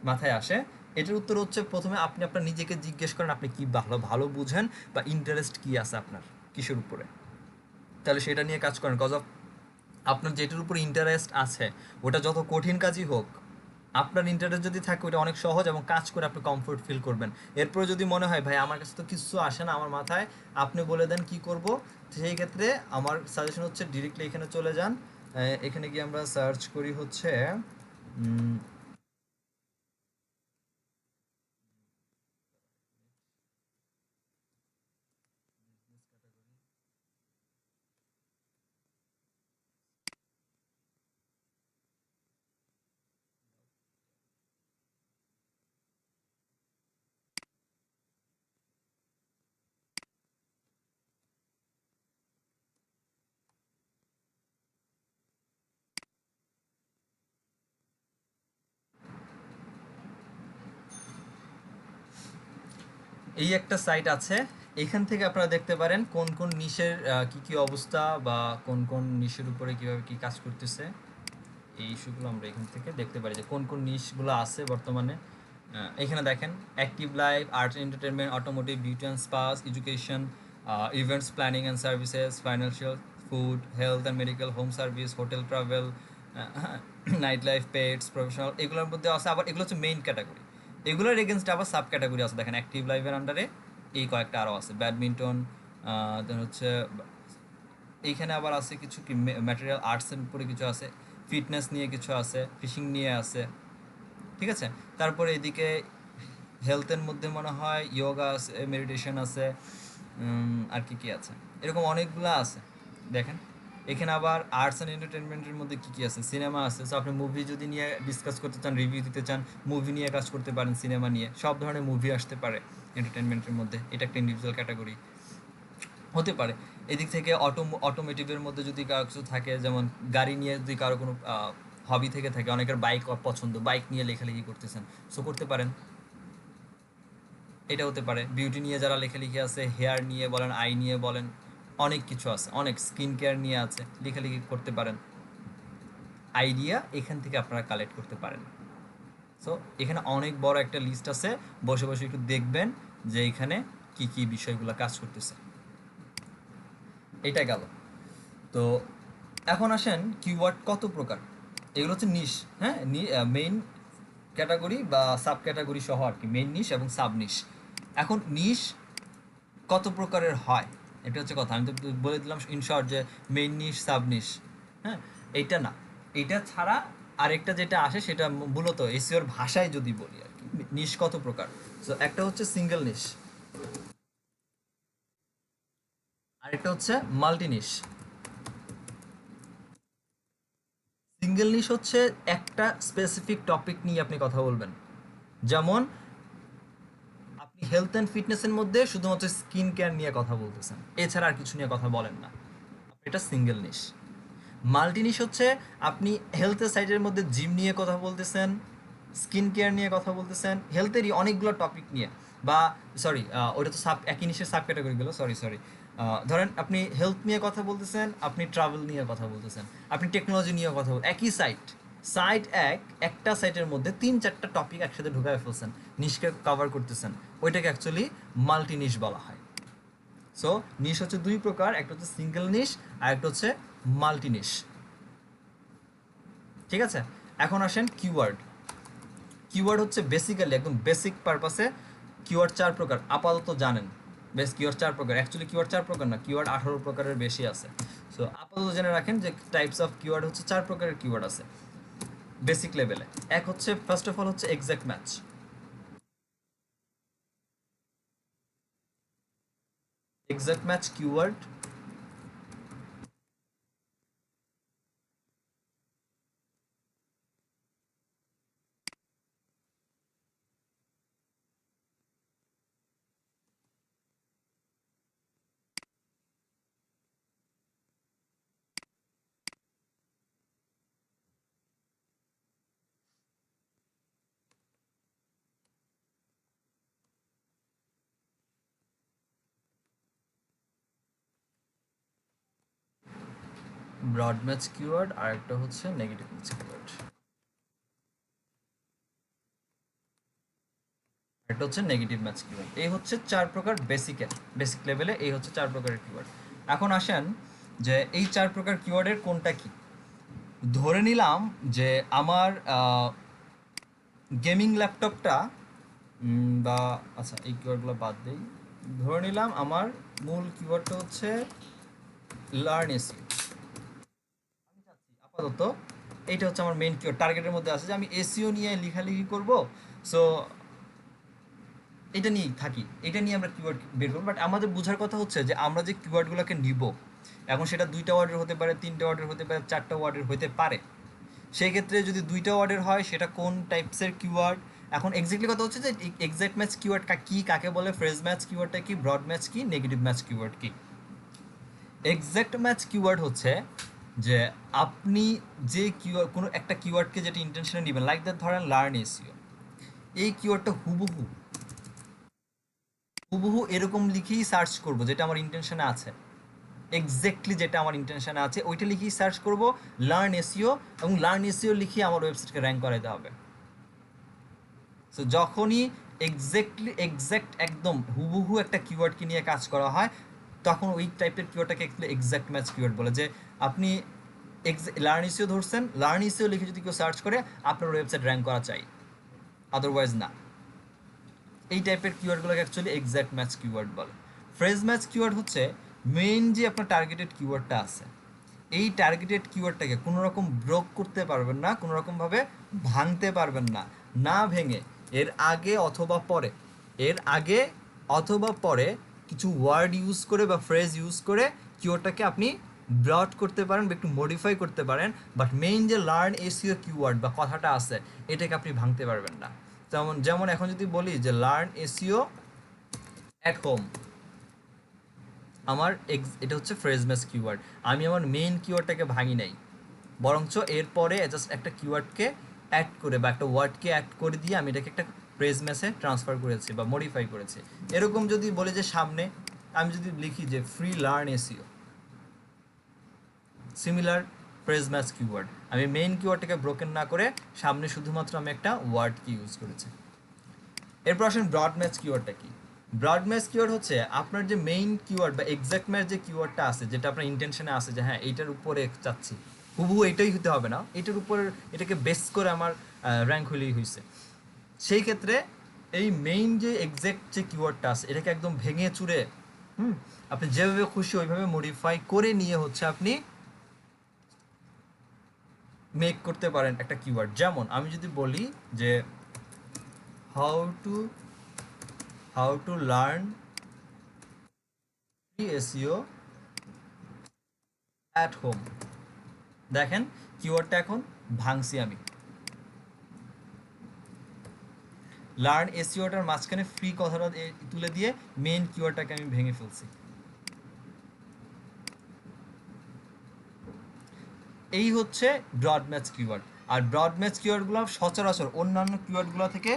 মাথায় আসে, এটার উত্তর হচ্ছে প্রথমে আপনি আপনার নিজেকে জিজ্ঞেস করেন আপনি কি ভালো ভালো বুঝেন বা ইন্টারেস্ট কী আছে আপনার কিসের উপরে, তাহলে সেটা নিয়ে কাজ করেন। কজ অফ আপনার যেটার উপর ইন্টারেস্ট আছে ওটা যত কঠিন কাজই হোক, আপনার ইন্টারেস্ট যদি থাকে ওটা অনেক সহজ এবং কাজ করে আপনি কমফোর্ট ফিল করবেন। এরপরে যদি মনে হয় ভাই আমার কাছে তো কিছু আসে না আমার মাথায়, আপনি বলে দেন কি করব, সেই ক্ষেত্রে আমার সাজেশন হচ্ছে ডিরেক্টলি এখানে চলে যান। এখানে গিয়ে আমরা সার্চ করি হচ্ছে এই একটা সাইট আছে, এখান থেকে আপনারা দেখতে পারেন কোন কোন নিশের কি কি অবস্থা, বা কোন কোন নিশের উপরে কিভাবে কি কাজ করতেছে। এই ইস্যুগুলো আমরা এখান থেকে দেখতে পারি যে কোন কোন নিশগুলো আছে বর্তমানে। এখানে দেখেন active life, arts entertainment, automotive, beauty and SPAS, education, events planning and services, financial, food, health and medical, home service, hotel travel, night life, pets, professional, এগুলোর মধ্যে আছে। আবার এগুলো হচ্ছে মেইন ক্যাটাগরি, এগুলোর এগেনস্টে আবার সাব ক্যাটাগরি আছে। দেখেন অ্যাক্টিভ লাইফের আন্ডারে এই কয়েকটা আরও আছে, ব্যাডমিন্টন, দেন হচ্ছে এইখানে আবার আছে কিছু কি ম্যাটেরিয়াল আর্টসের উপরে কিছু আছে, ফিটনেস নিয়ে কিছু আছে, ফিশিং নিয়ে আছে, ঠিক আছে। তারপরে এদিকে হেলথের মধ্যে মনে হয় যোগা আছে, মেডিটেশন আছে, আর কি কি আছে, এরকম অনেকগুলো আছে। দেখেন এখানে আবার আর্টস অ্যান্ড এন্টারটেনমেন্টের মধ্যে কি কি আছে, সিনেমা আছে। সো আপনি মুভি যদি নিয়ে ডিসকাস করতে চান, রিভিউ দিতে চান, মুভি নিয়ে কাজ করতে পারেন, সিনেমা নিয়ে সব ধরনের মুভি আসতে পারে এন্টারটেনমেন্টের মধ্যে, এটা একটা ইন্ডিভিজুয়াল ক্যাটাগরি হতে পারে। এদিক থেকে অটোমেটিভের মধ্যে যদি কারো কিছু থাকে, যেমন গাড়ি নিয়ে যদি কারো কোনো হবি থেকে থাকে, অনেকের বাইক পছন্দ, বাইক নিয়ে লেখালেখি করতেছেন, সো করতে পারেন, এটা হতে পারে। বিউটি নিয়ে যারা লেখালেখি আছে, হেয়ার নিয়ে বলেন, আই নিয়ে বলেন, অনেক কিছু আছে, অনেক স্কিন কেয়ার নিয়ে আছে, লেখালেখি করতে পারেন। আইডিয়া এখান থেকে আপনারা কালেক্ট করতে পারেন। সো এখানে অনেক বড় একটা লিস্ট আছে, বসে বসে একটু দেখবেন যে এখানে কি কি বিষয়গুলো কাজ করতেছে। এটা গেল। তো এখন আসেন কিওয়ার্ড কত প্রকার। এগুলো হচ্ছে নিশ, হ্যাঁ, মেইন ক্যাটাগরি বা সাব ক্যাটাগরি সহ আর কি, মেইন নিশ এবং সাব নিশ। এখন নিশ কত প্রকারের হয় এটা হচ্ছে কথা। আমি তো বলে দিলাম ইন শর্ট যে মেইন নিশ, সাব নিশ, হ্যাঁ, এইটা না, এইটা ছাড়া আরেকটা যেটা আসে সেটা মূলত এসইওর ভাষায় যদি বলি আর কি, নিশ কত প্রকার। সো একটা হচ্ছে সিঙ্গেল নিশ, আরেকটা হচ্ছে মাল্টি নিশ। সিঙ্গেল নিশ হচ্ছে একটা স্পেসিফিক টপিক নিয়ে আপনি কথা বলবেন, যেমন আপনি হেলথ অ্যান্ড ফিটনেসের মধ্যে শুধুমাত্র স্কিন কেয়ার নিয়ে কথা বলতেছেন, এছাড়া আর কিছু নিয়ে কথা বলেন না, এটা সিঙ্গেল নিশ। মাল্টি নিশ হচ্ছে আপনি হেলথের সাইডের মধ্যে জিম নিয়ে কথা বলতেছেন, স্কিন কেয়ার নিয়ে কথা বলতেছেন, হেলথেরই অনেকগুলো টপিক নিয়ে, বা সরি ওটা তো সাব, একই নিশের সাব ক্যাটাগরি গেলো, সরি, ধরেন আপনি হেলথ নিয়ে কথা বলতেছেন, আপনি ট্রাভেল নিয়ে কথা বলতেছেন, আপনি টেকনোলজি নিয়ে কথা বল, একই সাইট একটা সাইটের মধ্যে 3-4টা টপিক একসাথে ঢুকায় ফেলছেন, নিশকে কভার করতেছেন, ওইটাকে অ্যাকচুয়ালি মাল্টি নিশ বলা হয়। সো নিশ হচ্ছে দুই প্রকার, একটা হচ্ছে সিঙ্গেল নিশ আর একটা হচ্ছে মাল্টি নিশ। ঠিক আছে, এখন আসেন কিওয়ার্ড। কিওয়ার্ড হচ্ছে বেসিক্যালি একদম বেসিক পারপাসে কিওয়ার্ড 4 প্রকার আপাতত জানেন। কিওয়ার্ড 4 প্রকার, অ্যাকচুয়ালি কিওয়ার্ড 4 প্রকার না, কিওয়ার্ড 18 প্রকারের বেশি আছে। সো আপাতত জেনে রাখেন যে টাইপস অফ কিওয়ার্ড হচ্ছে 4 প্রকারের কিওয়ার্ড আছে বেসিক লেভেলে। এক হচ্ছে, ফার্স্ট অফ অল হচ্ছে exact match. Exact match keyword broad match keyword, আর একটা হচ্ছে নেগেটিভ ম্যাচ কিওয়ার্ড। এটা হচ্ছে নেগেটিভ ম্যাচ কিওয়ার্ড। এই হচ্ছে 4 প্রকার বেসিক লেভেলে, এই হচ্ছে 4 প্রকারের কিওয়ার্ড। এখন আসেন যে এই 4 প্রকার কিওয়ার্ডের কোনটা কি। ধরে নিলাম যে আমার গেমিং ল্যাপটপটা বা আচ্ছা এই কিওয়ার্ডগুলো বাদ দেই। ধরে নিলাম আমার মূল কিওয়ার্ডটা হচ্ছে লার্ন এসইও। আমি চাচ্ছি আপাতত এইটা হচ্ছে আমার মেইন কিওয়ার্ড, টার্গেটের মধ্যে আছে যে আমি এসইও নিয়ে লেখালেখি করব। সো এটা নিয়েই থাকি, এটা নিয়ে আমরা কিওয়ার্ড বের করবো। বাট আমাদের বোঝার কথা হচ্ছে যে আমরা যে কিওয়ার্ডগুলোকে নিব, এখন সেটা 2টা ওয়ার্ডের হতে পারে, 3টা ওয়ার্ডের হতে পারে, 4টা ওয়ার্ডের হতে পারে। সেই ক্ষেত্রে যদি 2টা ওয়ার্ডের হয় সেটা কোন টাইপসের কিওয়ার্ড। এখন এক্স্যাক্টলি কথা হচ্ছে যে এক্সাক্ট ম্যাচ কিওয়ার্ড কি, কাকে বলে, ফ্রেজ ম্যাচ কিওয়ার্ডটা কি, ব্রড ম্যাচ কি, নেগেটিভ ম্যাচ কিওয়ার্ড কি। এক্সাক্ট ম্যাচ কিওয়ার্ড হচ্ছে যে আপনি যে কিওয়ার্ড, কোনো একটা কিওয়ার্ডকে যেটা ইন্টেনশনে নেবেন, লাইক দ্যাট ধরেন লার্ন এসইও, এই কিওয়ার্ডটা হুবহু এরকম লিখেই সার্চ করব যেটা আমার ইন্টেনশনে আছে, এক্স্যাক্টলি যেটা আমার ইন্টেনশনে আছে ওইটা লিখেই সার্চ করব লার্ন এসইও, এবং লার্ন এসইও লিখে আমার ওয়েবসাইটকে র্যাঙ্ক করাইতে হবে। সো যখনই এক্স্যাক্ট একদম হুবহু একটা কিওয়ার্ডকে নিয়ে কাজ করা হয়, তখন ওই টাইপের কিওয়ার্ডটাকে এক্সাক্ট ম্যাচ কিওয়ার্ড বলে। যে আপনি লার্ন এসইও ধরছেন, লার্ন এসইও লিখে যদি কেউ সার্চ করে আপনার ওয়েবসাইট র্যাঙ্ক করা চাই, আদারওয়াইজ না। এই টাইপের কিওয়ার্ডগুলোকে অ্যাকচুয়ালি এক্সাক্ট ম্যাচ কিওয়ার্ড বলে। ফ্রেজ ম্যাচ কিওয়ার্ড হচ্ছে মেইন যে আপনার টার্গেটেড কিওয়ার্ডটা আছে, এই টার্গেটেড কিওয়ার্ডটাকে কোনো রকম ব্রোক করতে পারবেন না, কোনো রকমভাবে ভাঙতে পারবেন না, না ভেঙে এর আগে অথবা পরে, এর আগে অথবা পরে কিছু ওয়ার্ড ইউজ করে বা ফ্রেজ ইউজ করে কিওয়ার্ডটাকে আপনি ব্রড করতে পারেন বা একটু মডিফাই করতে পারেন, বাট মেইন যে লার্ন এসইও কিওয়ার্ড বা কথাটা আছে এটাকে আপনি ভাঙতে পারবেন না। যেমন যেমন এখন যদি বলি যে লার্ন এসইও অ্যাট হোম, আমার এটা হচ্ছে ফ্রেজ ম্যাচ কিওয়ার্ড, আমি আমার মেইন কিওয়ার্ডটাকে ভাঙি নাই, বরঞ্চ এরপরে জাস্ট একটা কিওয়ার্ডকে অ্যাড করে বা একটা ওয়ার্ডকে অ্যাড করে দিয়ে আমি এটাকে একটা ফ্রেজ ম্যাচে ট্রান্সফার করেছি বা মডিফাই করেছি। এরকম যদি বলে যে সামনে আমি যদি লিখি যে free learn SEO, similar phrase match keyword, আমি মেইন কিওয়ার্ডটাকে ব্রোকেন না করে সামনে শুধুমাত্র আমি একটা ওয়ার্ডকে ইউজ করেছি। এরপর আসেন ব্রড ম্যাচ কিওয়ার্ডটা কি? ব্রড ম্যাচ কিওয়ার্ড হচ্ছে আপনার যে মেইন কিওয়ার্ড বা এক্সাক্ট ম্যাচ যে কিওয়ার্ডটা আছে, যেটা আপনার ইন্টেনশনে আছে যে হ্যাঁ এইটার উপরে চাচ্ছি, হুবহু এটাই হতে হবে না, এটার উপরে এটাকে বেস করে আমার র্যাঙ্ক হলেই হয়েছে, সেই ক্ষেত্রে এই মেইন যে এক্সাক্ট যে কিওয়ার্ডটা আছে এটাকে একদম ভেঙে চুরে আপনি যেভাবে খুশি ওইভাবে মডিফাই করে নিয়ে হচ্ছে আপনি মেক করতে পারেন একটা কিওয়ার্ড। যেমন আমি যদি বলি যে how to learn SEO at home, দেখেন কিওয়ার্ডটা এখন ভাঙছি আমি, লার্ন এসইওটার মাঝখানে ফ্রি কথাটা তুলে দিয়ে মেইন কিওয়ার্ডটাকে আমি ভেঙে ফেলছি। এই হচ্ছে ব্রড ম্যাচ কিওয়ার্ড। আর ব্রড ম্যাচ কিওয়ার্ডগুলো সচরাচর অন্যান্য কিওয়ার্ডগুলো থেকে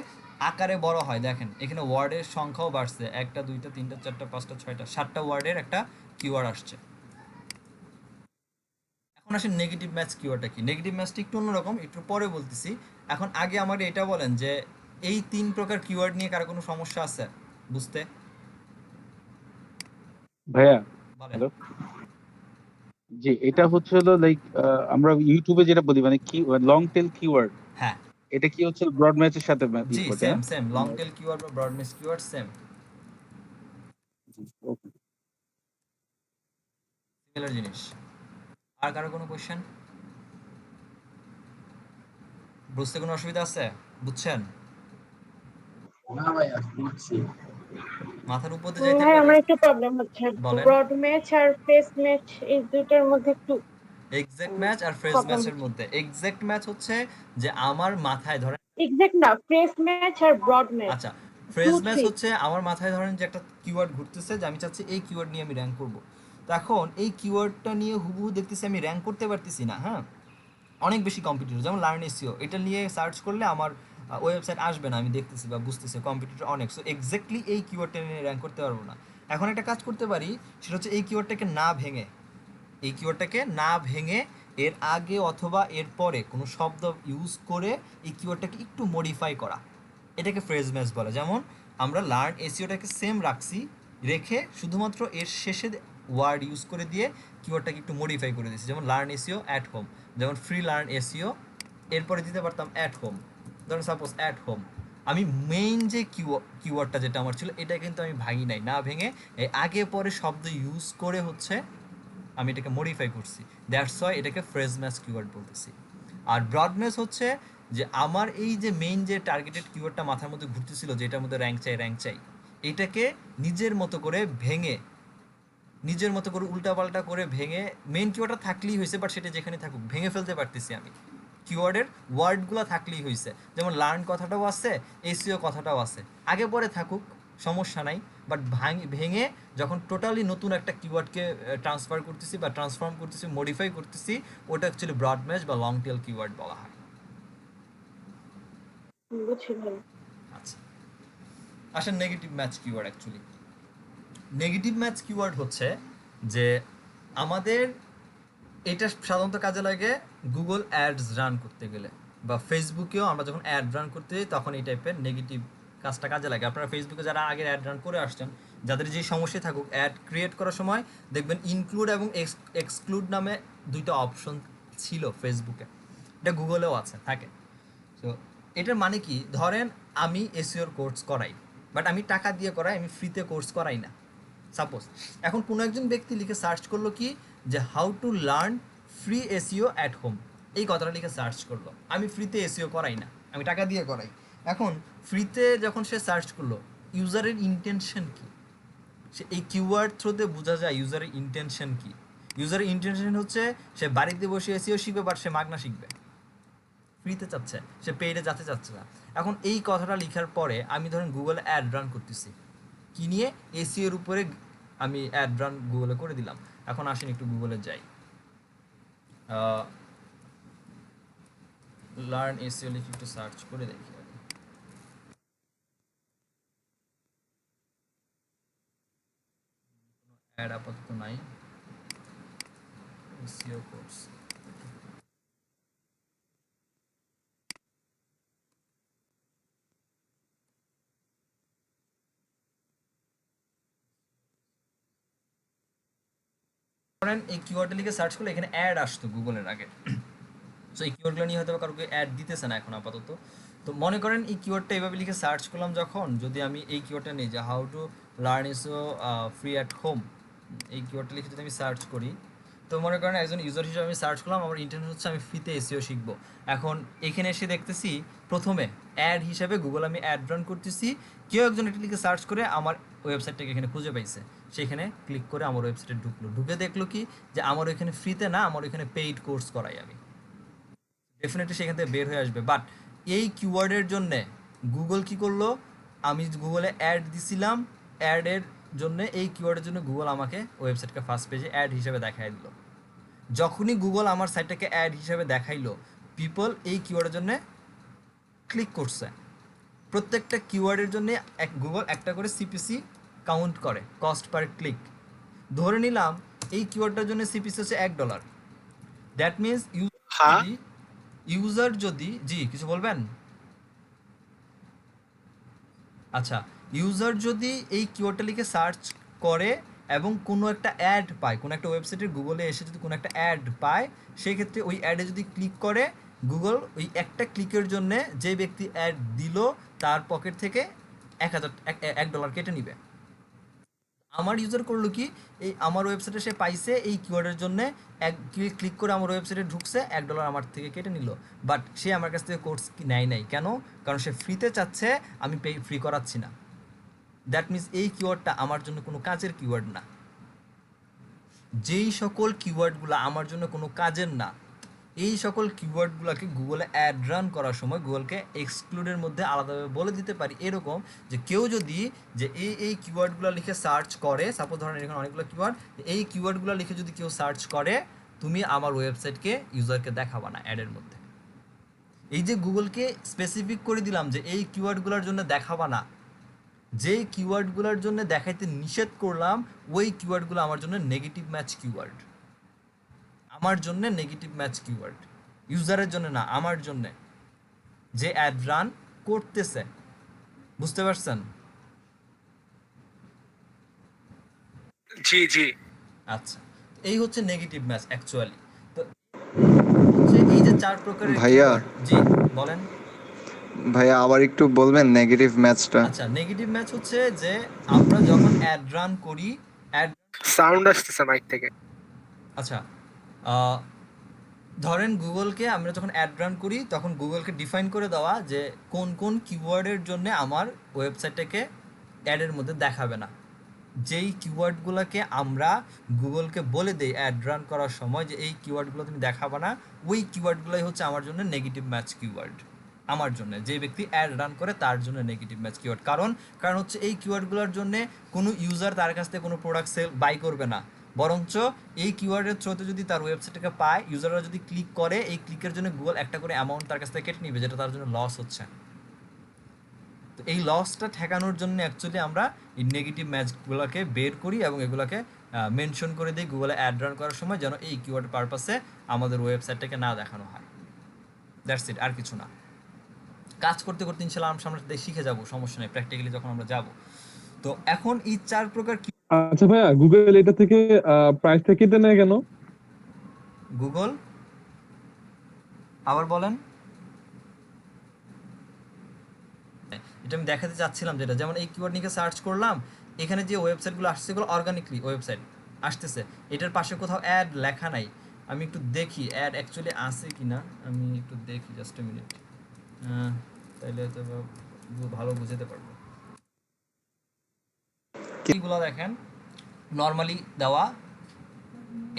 আকারে বড় হয়। দেখেন এখানে ওয়ার্ডের সংখ্যাও বাড়ছে, 1টা 2টা 3টা 4টা 5টা 6টা 7টা ওয়ার্ডের একটা কিওয়ার্ড আসছে। এখন আসেন নেগেটিভ ম্যাচ কিওয়ার্ডটা কি? নেগেটিভ ম্যাচটা একটু অন্যরকম, একটু পরে বলতেছি। এখন আগে আমার এটা বলেন যে এই 3 প্রকার কিওয়ার্ড নিয়ে কারো কোনো সমস্যা আছে বুঝতে? ভাইয়া বলেন। হ্যালো, জি এটা হচ্ছে হলো লাইক আমরা ইউটিউবে যেটা বলি মানে কি লং টেল কিওয়ার্ড, হ্যাঁ এটা কি হচ্ছে ব্রড ম্যাচের সাথে জি, same same long tail keyword বা broad match keyword same, okay. Similar জিনিস। আর কারো কোনো কোশ্চেন? বুঝতে কোনো অসুবিধা আছে? বুঝছেন? না ভাইয়া বুঝছি। মাথার উপর দিয়ে যাইতে ভাই পারে। আমার একটু প্রবলেম হচ্ছে, বলেন। ব্রড ম্যাচ আর ফেস ম্যাচ এই দুইটার মধ্যে একটু এক্সাক্ট ম্যাচ আর ফ্রেজ প্রবলেম ম্যাচের হচ্ছে। মধ্যে এক্সাক্ট ম্যাচ হচ্ছে যে আমার মাথায় ধরেন, এক্সাক্ট না, ফেস ম্যাচ আর ব্রড ম্যাচ আচ্ছা ফ্রেজ ম্যাচ 2 3 হচ্ছে আমার মাথায় ধরেন যে একটা কিওয়ার্ড ঘুরতেছে যে আমি চাচ্ছি এই কিওয়ার্ড নিয়ে আমি র্যাঙ্ক করব। তো এখন এই কিওয়ার্ডটা নিয়ে হুবহু দেখতেছি আমি র্যাঙ্ক করতে পারতেছি না, হ্যাঁ অনেক বেশি কম্পিটিটর, যেমন লার্ন এসইও এটা নিয়ে সার্চ করলে আমার ওয়েবসাইট আসবে না, আমি দেখতেছি বা বুঝতেছি কম্পিটিটর অনেক, সো এক্স্যাক্টলি এই কিওয়ার্ডটা নিয়ে র্যাঙ্ক করতে পারবো না। এখন একটা কাজ করতে পারি, সেটা হচ্ছে এই কিওয়ার্ডটাকে না ভেঙে, এই কিওয়ার্ডটাকে না ভেঙে এর আগে অথবা এর পরে কোনো শব্দ ইউজ করে এই কিওয়ার্ডটাকে একটু মডিফাই করা, এটাকে ফ্রেজ ম্যাচ বলে। যেমন আমরা লার্ন এসইওটাকে সেম রাখছি, রেখে শুধুমাত্র এর শেষে ওয়ার্ড ইউজ করে দিয়ে কিওয়ার্ডটাকে একটু মডিফাই করে দিয়েছি। যেমন লার্ন এসইও অ্যাট হোম, যেমন ফ্রি লার্ন এসইও, এরপরে দিতে পারতাম অ্যাট হোম, ধরুন সাপোজ অ্যাট হোম। আমি মেইন যে কিওয়ার্ডটা যেটা আমার ছিল এটা কিন্তু আমি ভাঙি নাই, না ভেঙে এই আগে পরে শব্দ ইউজ করে হচ্ছে আমি এটাকে মডিফাই করছি, দ্যাটস ওয়াই এটাকে ফ্রেজ ম্যাচ কিওয়ার্ড বলতেছি। আর ব্রড ম্যাচ হচ্ছে যে আমার এই যে মেইন যে টার্গেটেড কিওয়ার্ডটা মাথার মধ্যে ঘুরতেছিল যেটার মধ্যে র্যাঙ্ক চাই এটাকে নিজের মতো করে ভেঙে, নিজের মতো করে উল্টাপাল্টা করে ভেঙে, মেইন কিওয়ার্ডটা থাকলেই হয়েছে বাট সেটা যেখানে থাকুক ভেঙে ফেলতে পারতেছি আমি, কিওয়ার্ডের ওয়ার্ডগুলো থাকলেই হয়েছে। যেমন লার্ন কথাটাও আছে, এসইও কথাটাও আছে, আগে পরে থাকুক সমস্যা নাই, বাট ভেঙে যখন টোটালি নতুন একটা কিওয়ার্ডকে ট্রান্সফার করতেছি বা ট্রান্সফর্ম করতেছি, মডিফাই করতেছি, ওটা অ্যাকচুয়ালি ব্রড ম্যাচ বা লং টেল কিওয়ার্ড বলা হয়। বুঝছি ভাই। আচ্ছা আসেন negative match keyword. Actually negative match keyword হচ্ছে যে আমাদের এটা সাধারণত কাজে লাগে গুগল অ্যাডস রান করতে গেলে, বা ফেসবুকেও আমরা যখন অ্যাড রান করতে যাই তখন এই টাইপের নেগেটিভ কাজটা কাজে লাগে। আপনারা ফেসবুকে যারা আগের অ্যাড রান করে আসছেন, যাদের যে সমস্যা থাকুক, অ্যাড ক্রিয়েট করার সময় দেখবেন ইনক্লুড এবং এক্সক্লুড নামে 2টা অপশন ছিল ফেসবুকে, এটা গুগলেও আছে থাকে। তো এটার মানে কি, ধরেন আমি এসইওর কোর্স করাই, বাট আমি টাকা দিয়ে করাই, আমি ফ্রিতে কোর্স করাই না। সাপোজ এখন কোনো একজন ব্যক্তি লিখে সার্চ করলো কি যে how to learn free SEO at home, এই কথাটা লিখে সার্চ করলো, আমি ফ্রিতে এসইও করাই না, আমি টাকা দিয়ে করাই, এখন ফ্রিতে যখন সে সার্চ করলো, ইউজারের ইন্টেনশন কি, সে এই কিওয়ার্ড থ্রুতে বোঝা যায় ইউজারের ইন্টেনশন কি। ইউজারের ইন্টেনশন হচ্ছে সে বাড়িতে বসে এসিও শিখবে, বাট সে মাগনা শিখবে, ফ্রিতে চাচ্ছে, সে পেইডে যেতে চাচ্ছে না। এখন এই কথাটা লেখার পরে আমি ধরেন গুগলে অ্যাড রান করতেছি, কি নিয়ে, এসিওর উপরে আমি অ্যাড রান গুগলে করে দিলাম। এখন আসেন একটু গুগলে যাই, লার্ন এসিও লিখে একটু সার্চ করে দেখি। অ্যাড আপাতত নাই, এসইও কোর্স। ধরেন এই কিওয়ার্ডে লিখে সার্চ করলে এখানে অ্যাড আসতো গুগলের আগে, সো এই কিওয়ার্ডগুলো নিয়ে হয়তো কারোকে অ্যাড দিতেছে না এখন আপাতত। তো মনে করেন এই কিওয়ার্ডটা এইভাবে লিখে সার্চ করলাম যখন, যদি আমি এই কিওয়ার্ডটা নিই যে how to learn SEO free at home, এই কিওয়ার্ডটা লিখে যদি আমি সার্চ করি, তো মনে করেন একজন ইউজার হিসেবে আমি সার্চ করলাম, আমার ইন্টেনশন হচ্ছে আমি ফ্রিতে এসইও শিখবো। এখন এখানে এসে দেখতেছি প্রথমে অ্যাড হিসেবে গুগল আমি অ্যাড রান করতেছি, কেউ একজন এটা লিখে সার্চ করে আমার ওয়েবসাইটটাকে এখানে খুঁজে পাইছে, সেখানে ক্লিক করে আমার ওয়েবসাইটে ঢুকলো, ঢুকে দেখলো কি যে আমার ওইখানে ফ্রিতে না, আমার ওইখানে পেইড কোর্স করাই আমি, ডেফিনেটলি সেখান থেকে বের হয়ে আসবে। বাট এই কিওয়ার্ডের জন্যে গুগল কি করলো, আমি গুগলে অ্যাড দিছিলাম, অ্যাডের জন্য এই কিওয়ার্ডের জন্য গুগল আমাকে ওয়েবসাইটকে ফার্স্ট পেজে অ্যাড হিসেবে দেখাই দিল। যখনই গুগল আমার সাইটটাকে অ্যাড হিসেবে দেখাইলো, পিপল এই কিওয়ার্ডের জন্য ক্লিক করছে। প্রত্যেকটা কিওয়ার্ডের জন্য গুগল একটা করে সিপিসি কাউন্ট করে, কস্ট পার ক্লিক। ধরে নিলাম এই কিওয়ার্ডটার জন্য সিপিসি হচ্ছে $1, দ্যাট মিনস ইউজার যদি জি কিছু বলবেন, আচ্ছা, ইউজার যদি এই কিওয়ার্ডটা লিখে সার্চ করে এবং কোনো একটা অ্যাড পায়, কোনো একটা ওয়েবসাইটের গুগলে এসে যদি কোনো একটা অ্যাড পায়, সেই ক্ষেত্রে ওই অ্যাডে যদি ক্লিক করে, গুগল ওই একটা ক্লিকের জন্য যে ব্যক্তি অ্যাড দিল তার পকেট থেকে $1 কেটে নিবে। আমার ইউজার করলো কি, এই আমার ওয়েবসাইটে সে পাইছে এই কিওয়ার্ডের জন্য, ক্লিক করে আমার ওয়েবসাইটে ঢুকছে, $1 আমার থেকে কেটে নিল। বাট সে আমার কাছ থেকে কোর্স নেয় নাই, কেন? কারণ সে ফ্রিতে চাচ্ছে, আমি ফ্রি করাচ্ছি না। দ্যাট মিনস এই কিওয়ার্ডটা আমার জন্য কোনো কাজের কিওয়ার্ড না। যেই সকল কিওয়ার্ডগুলো আমার জন্য কোনো কাজের না, এই সকল কিওয়ার্ডগুলোকে গুগলে অ্যাড রান করার সময় গুগলকে এক্সক্লুডের মধ্যে আলাদাভাবে বলে দিতে পারি, এরকম যে কেউ যদি যে এই কিওয়ার্ডগুলো লিখে সার্চ করে, সাপোজ ধরেন এখানে অনেকগুলো কিওয়ার্ড, এই কিওয়ার্ডগুলো লিখে যদি কেউ সার্চ করে, তুমি আমার ওয়েবসাইটকে ইউজারকে দেখাবা না অ্যাডের মধ্যে। এই যে গুগলকে স্পেসিফিক করে দিলাম যে এই কিওয়ার্ডগুলোর জন্য দেখাবা না, যেই কিওয়ার্ডগুলোর জন্য দেখাইতে নিষেধ করলাম, ওই কিওয়ার্ডগুলো আমার জন্য নেগেটিভ ম্যাচ কিওয়ার্ড, আমার জন্য নেগেটিভ ম্যাচ কিওয়ার্ড, ইউজারের জন্য না, আমার জন্য, যে অ্যাড রান করতেছে। বুঝতে পারছেন? জি জি। আচ্ছা, এই হচ্ছে নেগেটিভ ম্যাচ অ্যাকচুয়ালি। তো হচ্ছে এই যে 4 প্রকারের ভাইয়া। keyword। জি বলেন। ভাইয়া আবার একটু বলবেন নেগেটিভ ম্যাচটা? আচ্ছা, নেগেটিভ ম্যাচ হচ্ছে যে আমরা যখন অ্যাড রান করি, অ্যাড, সাউন্ড আসতেছে মাইক থেকে। আচ্ছা, ধরেন গুগলকে আমরা যখন অ্যাড রান করি, তখন গুগলকে ডিফাইন করে দেওয়া যে কোন কোন কিওয়ার্ডের জন্য আমার ওয়েবসাইটটাকে অ্যাডের মধ্যে দেখাবে না। যেই কিওয়ার্ডগুলোকে আমরা গুগলকে বলে দেই অ্যাড রান করার সময় যে এই কিওয়ার্ডগুলো তুমি দেখাবে না, ওই কিওয়ার্ডগুলোই হচ্ছে আমার জন্য নেগেটিভ ম্যাচ কিওয়ার্ড। আমার জন্য, যে ব্যক্তি অ্যাড রান করে তার জন্য নেগেটিভ ম্যাচ কিওয়ার্ড। কারণ হচ্ছে এই কিওয়ার্ডগুলোর জন্য কোনো ইউজার তার কাছ থেকে কোনো প্রোডাক্ট বাই করবে না, বরঞ্চ এই কিওয়ার্ডের থ্রুতে যদি তার ওয়েবসাইটটাকে পায়, ইউজাররা যদি ক্লিক করে, এই ক্লিকের জন্য গুগল একটা করে অ্যামাউন্ট তার কাছ থেকে কেটে নিবে, যেটা তার জন্য লস হচ্ছে। তো এই লসটা ঠেকানোর জন্য অ্যাকচুয়ালি আমরা এই নেগেটিভ ম্যাচগুলোকে বের করি এবং এগুলোকে মেনশন করে দিই গুগলে অ্যাড রান করার সময়, যেন এই কিওয়ার্ড পারপাসে আমাদের ওয়েবসাইটটাকে না দেখানো হয়। দ্যাটস ইট, আর কিছু না। কাজ করতে করতে ইনশাআল্লাহ আমরা সামনে শিখে যাব, সমস্যা নেই, প্র্যাকটিক্যালি যখন আমরা যাব। তো এখন এই 4 প্রকার। আচ্ছা ভাইয়া, গুগল এটা থেকে প্রাইসটা কেটে নেয় কেন? গুগল আবার বলেন। এটা আমি দেখাতে চাচ্ছিলাম, যেটা যেমন এই কিওয়ার্ড নিয়ে সার্চ করলাম, এখানে যে ওয়েবসাইটগুলো আসছে সেগুলো অর্গানিকলি ওয়েবসাইট আসতেছে, এটার পাশে কোথাও অ্যাড লেখা নাই। আমি একটু দেখি অ্যাড অ্যাকচুয়ালি আছে কিনা, আমি একটু দেখি, জাস্ট এ মিনিট। তাইলে হয়তো ভালো বুঝতে পারবো। এইগুলো দেখেন নর্মালি দেওয়া,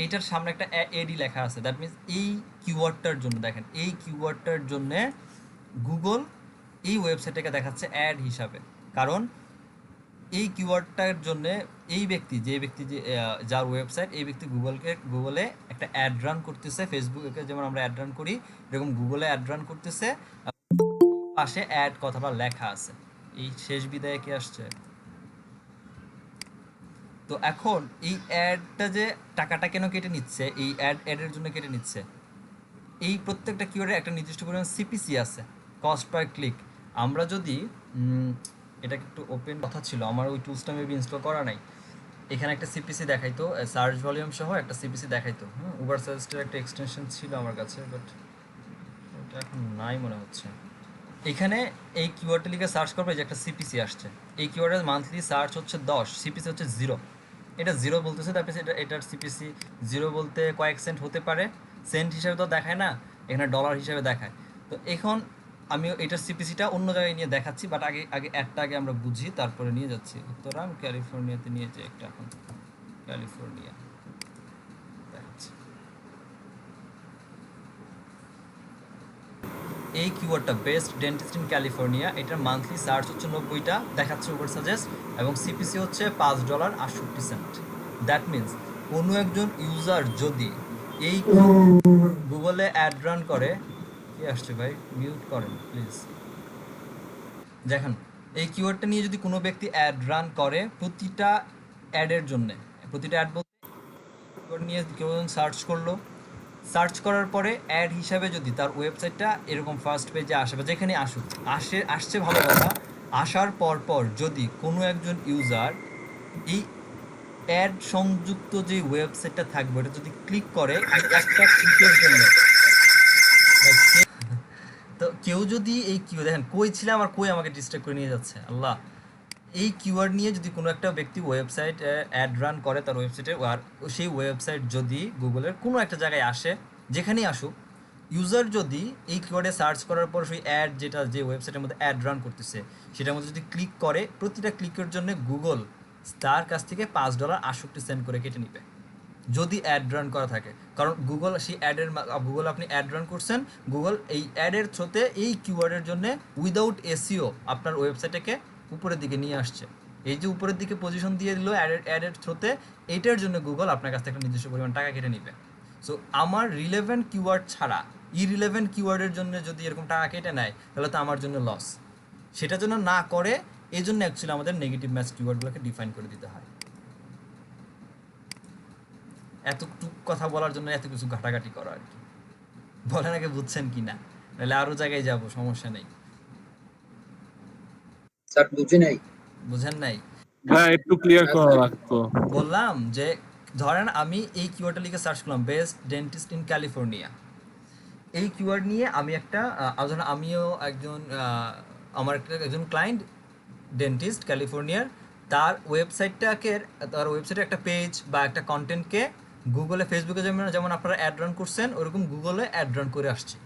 এইটার সামনে একটা এডি লেখা আছে, দ্যাট মিনস এই কিওয়ার্ডটার জন্য, দেখেন এই কিওয়ার্ডটার জন্য গুগল এই ওয়েবসাইটটাকে দেখাচ্ছে অ্যাড হিসাবে। কারণ এই কিওয়ার্ডটার জন্য এই ব্যক্তি যে যার ওয়েবসাইট, এই ব্যক্তি গুগলে একটা অ্যাড রান করতেছে, ফেসবুকে যেমন আমরা অ্যাড রান করি এরকম গুগলে অ্যাড রান করতেছে, পাশে অ্যাড কথাটা লেখা আছে। এই শেষ বিদায়ে কি আসছে? তো এখন এই অ্যাডটা যে টাকাটা কেন কেটে নিচ্ছে, এই অ্যাডের জন্য কেটে নিচ্ছে, এই প্রত্যেকটা কিওয়ার্ডের একটা নির্দিষ্ট পরিমাণ সিপিসি আছে, কস্ট পার ক্লিক। আমরা যদি এটাকে একটু ওপেন কথা ছিল, আমার ওই টুলসটা মেবি ইনস্টল করা নাই, এখানে একটা সিপিসি দেখাইতো, সার্চ ভলিউম সহ একটা সিপিসি দেখাইতো। উবার সাজেস্টের একটা এক্সটেনশন ছিল আমার কাছে, বাট ওটা এখন নাই মনে হচ্ছে। এখানে এই কিওয়ার্ডটা লিখে সার্চ করবে, যে একটা সিপিসি আসছে, এই কিওয়ার্ডের মান্থলি সার্চ হচ্ছে 10, সিপিসি হচ্ছে 0, এটা 0 বলতেছে। তারপরে এটার সিপিসি 0 বলতে কয়েক সেন্ট হতে পারে, সেন্ট হিসাবে তো দেখায় না, এখানে ডলার হিসাবে দেখায়। তো এখন আমি এটার সিপিসিটা অন্য জায়গায় নিয়ে দেখাচ্ছি, বাট আগে অ্যাডটা আগে আমরা বুঝি, তারপরে নিয়ে যাচ্ছি। উত্তরাম ক্যালিফোর্নিয়াতে নিয়ে যাই একটা, এখন ক্যালিফোর্নিয়া দেখাচ্ছি। এই কিওয়ার্ডটা বেস্ট ডেন্টিস্ট ইন ক্যালিফোর্নিয়া, এটার মান্থলি সার্চ হচ্ছে 90টা দেখাচ্ছে উবার সাজেস্ট, এবং সিপিসি হচ্ছে $5.68। দ্যাট মিনস কোনো একজন ইউজার যদি এই গুগলে অ্যাড রান করে, কি আসছে ভাই মিউট করেন প্লিজ, দেখেন এই কিওয়ার্ডটা নিয়ে যদি কোনো ব্যক্তি অ্যাড রান করে, প্রতিটা অ্যাডের জন্য, প্রতিটা অ্যাড বলতে কিওয়ার্ড নিয়ে কেউ সার্চ করলো, সার্চ করার পরে অ্যাড হিসাবে যদি তার ওয়েবসাইটটা এরকম ফার্স্ট পেজে আসে বা যেখানে আসছে ভালো কথা, আসার পর যদি কোনো একজন ইউজার এই অ্যাড সংযুক্ত যে ওয়েবসাইটটা থাকবে ওটা যদি ক্লিক করে একটা ক্লিকের জন্য, তো কেউ যদি এই দেখেন কই ছিলাম আর কই আমাকে ডিস্ট্রাক্ট করে নিয়ে যাচ্ছে আল্লাহ, এই কিওয়ার্ড নিয়ে যদি কোনো একটা ব্যক্তি ওয়েবসাইট অ্যাড রান করে তার ওয়েবসাইটে, আর সেই ওয়েবসাইট যদি গুগলের কোনো একটা জায়গায় আসে, যেখানেই আসুক, ইউজার যদি এই কিওয়ার্ডে সার্চ করার পর সেই অ্যাড যে ওয়েবসাইটের মধ্যে অ্যাড রান করতেছে সেটার মধ্যে যদি ক্লিক করে, প্রতিটা ক্লিকের জন্য গুগল তার কাছ থেকে $5.68 করে কেটে নিবে, যদি অ্যাড রান করা থাকে। কারণ গুগল সেই গুগল আপনি অ্যাড রান করছেন, গুগল এই অ্যাডের থ্রুতে এই কিওয়ার্ডের জন্য উইদাউট এসইও আপনার ওয়েবসাইটকে উপরের দিকে নিয়ে আসছে। এই যে উপরের দিকে পজিশন দিয়ে দিল অ্যাডের থ্রুতে, এইটার জন্য গুগল আপনার কাছ থেকে একটা নির্দিষ্ট পরিমাণ টাকা কেটে নিবে। সো আমার রিলেভেন্ট কিওয়ার্ড ছাড়া ইরিলেভেন্ট কিওয়ার্ডের জন্য যদি এরকম টাকা কেটে নেয়, তাহলে তো আমার জন্য লস। সেটা জন্য না করে, এই জন্য অ্যাকচুয়ালি আমাদের নেগেটিভ ম্যাচ কিওয়ার্ডগুলোকে ডিফাইন করে দিতে হয়। এতটুক কথা বলার জন্য এত কিছু ঘাটাঘাটি করা আর কি, বলেন আগে বুঝছেন কি না, নাহলে আরো জায়গায় যাব, সমস্যা নেই। স্যার বুঝি নাই। বুঝেন নাই? হ্যাঁ, একটু ক্লিয়ার করা লাগতো। বললাম যে ধরেন আমি এই কিওয়ার্ডটা লিখে সার্চ করলাম, বেস্ট ডেন্টিস্ট ইন ক্যালিফোর্নিয়া, এই কিওয়ার্ড নিয়ে আমি একটা ধরেন আমিও আমার একজন ক্লায়েন্ট ডেন্টিস্ট ক্যালিফোর্নিয়ার, তার ওয়েবসাইটে একটা পেজ বা একটা কন্টেন্টকে গুগলে, ফেসবুকে যেমন আপনারা অ্যাড রান করছেন ওরকম গুগলে অ্যাড রান করে আসছি।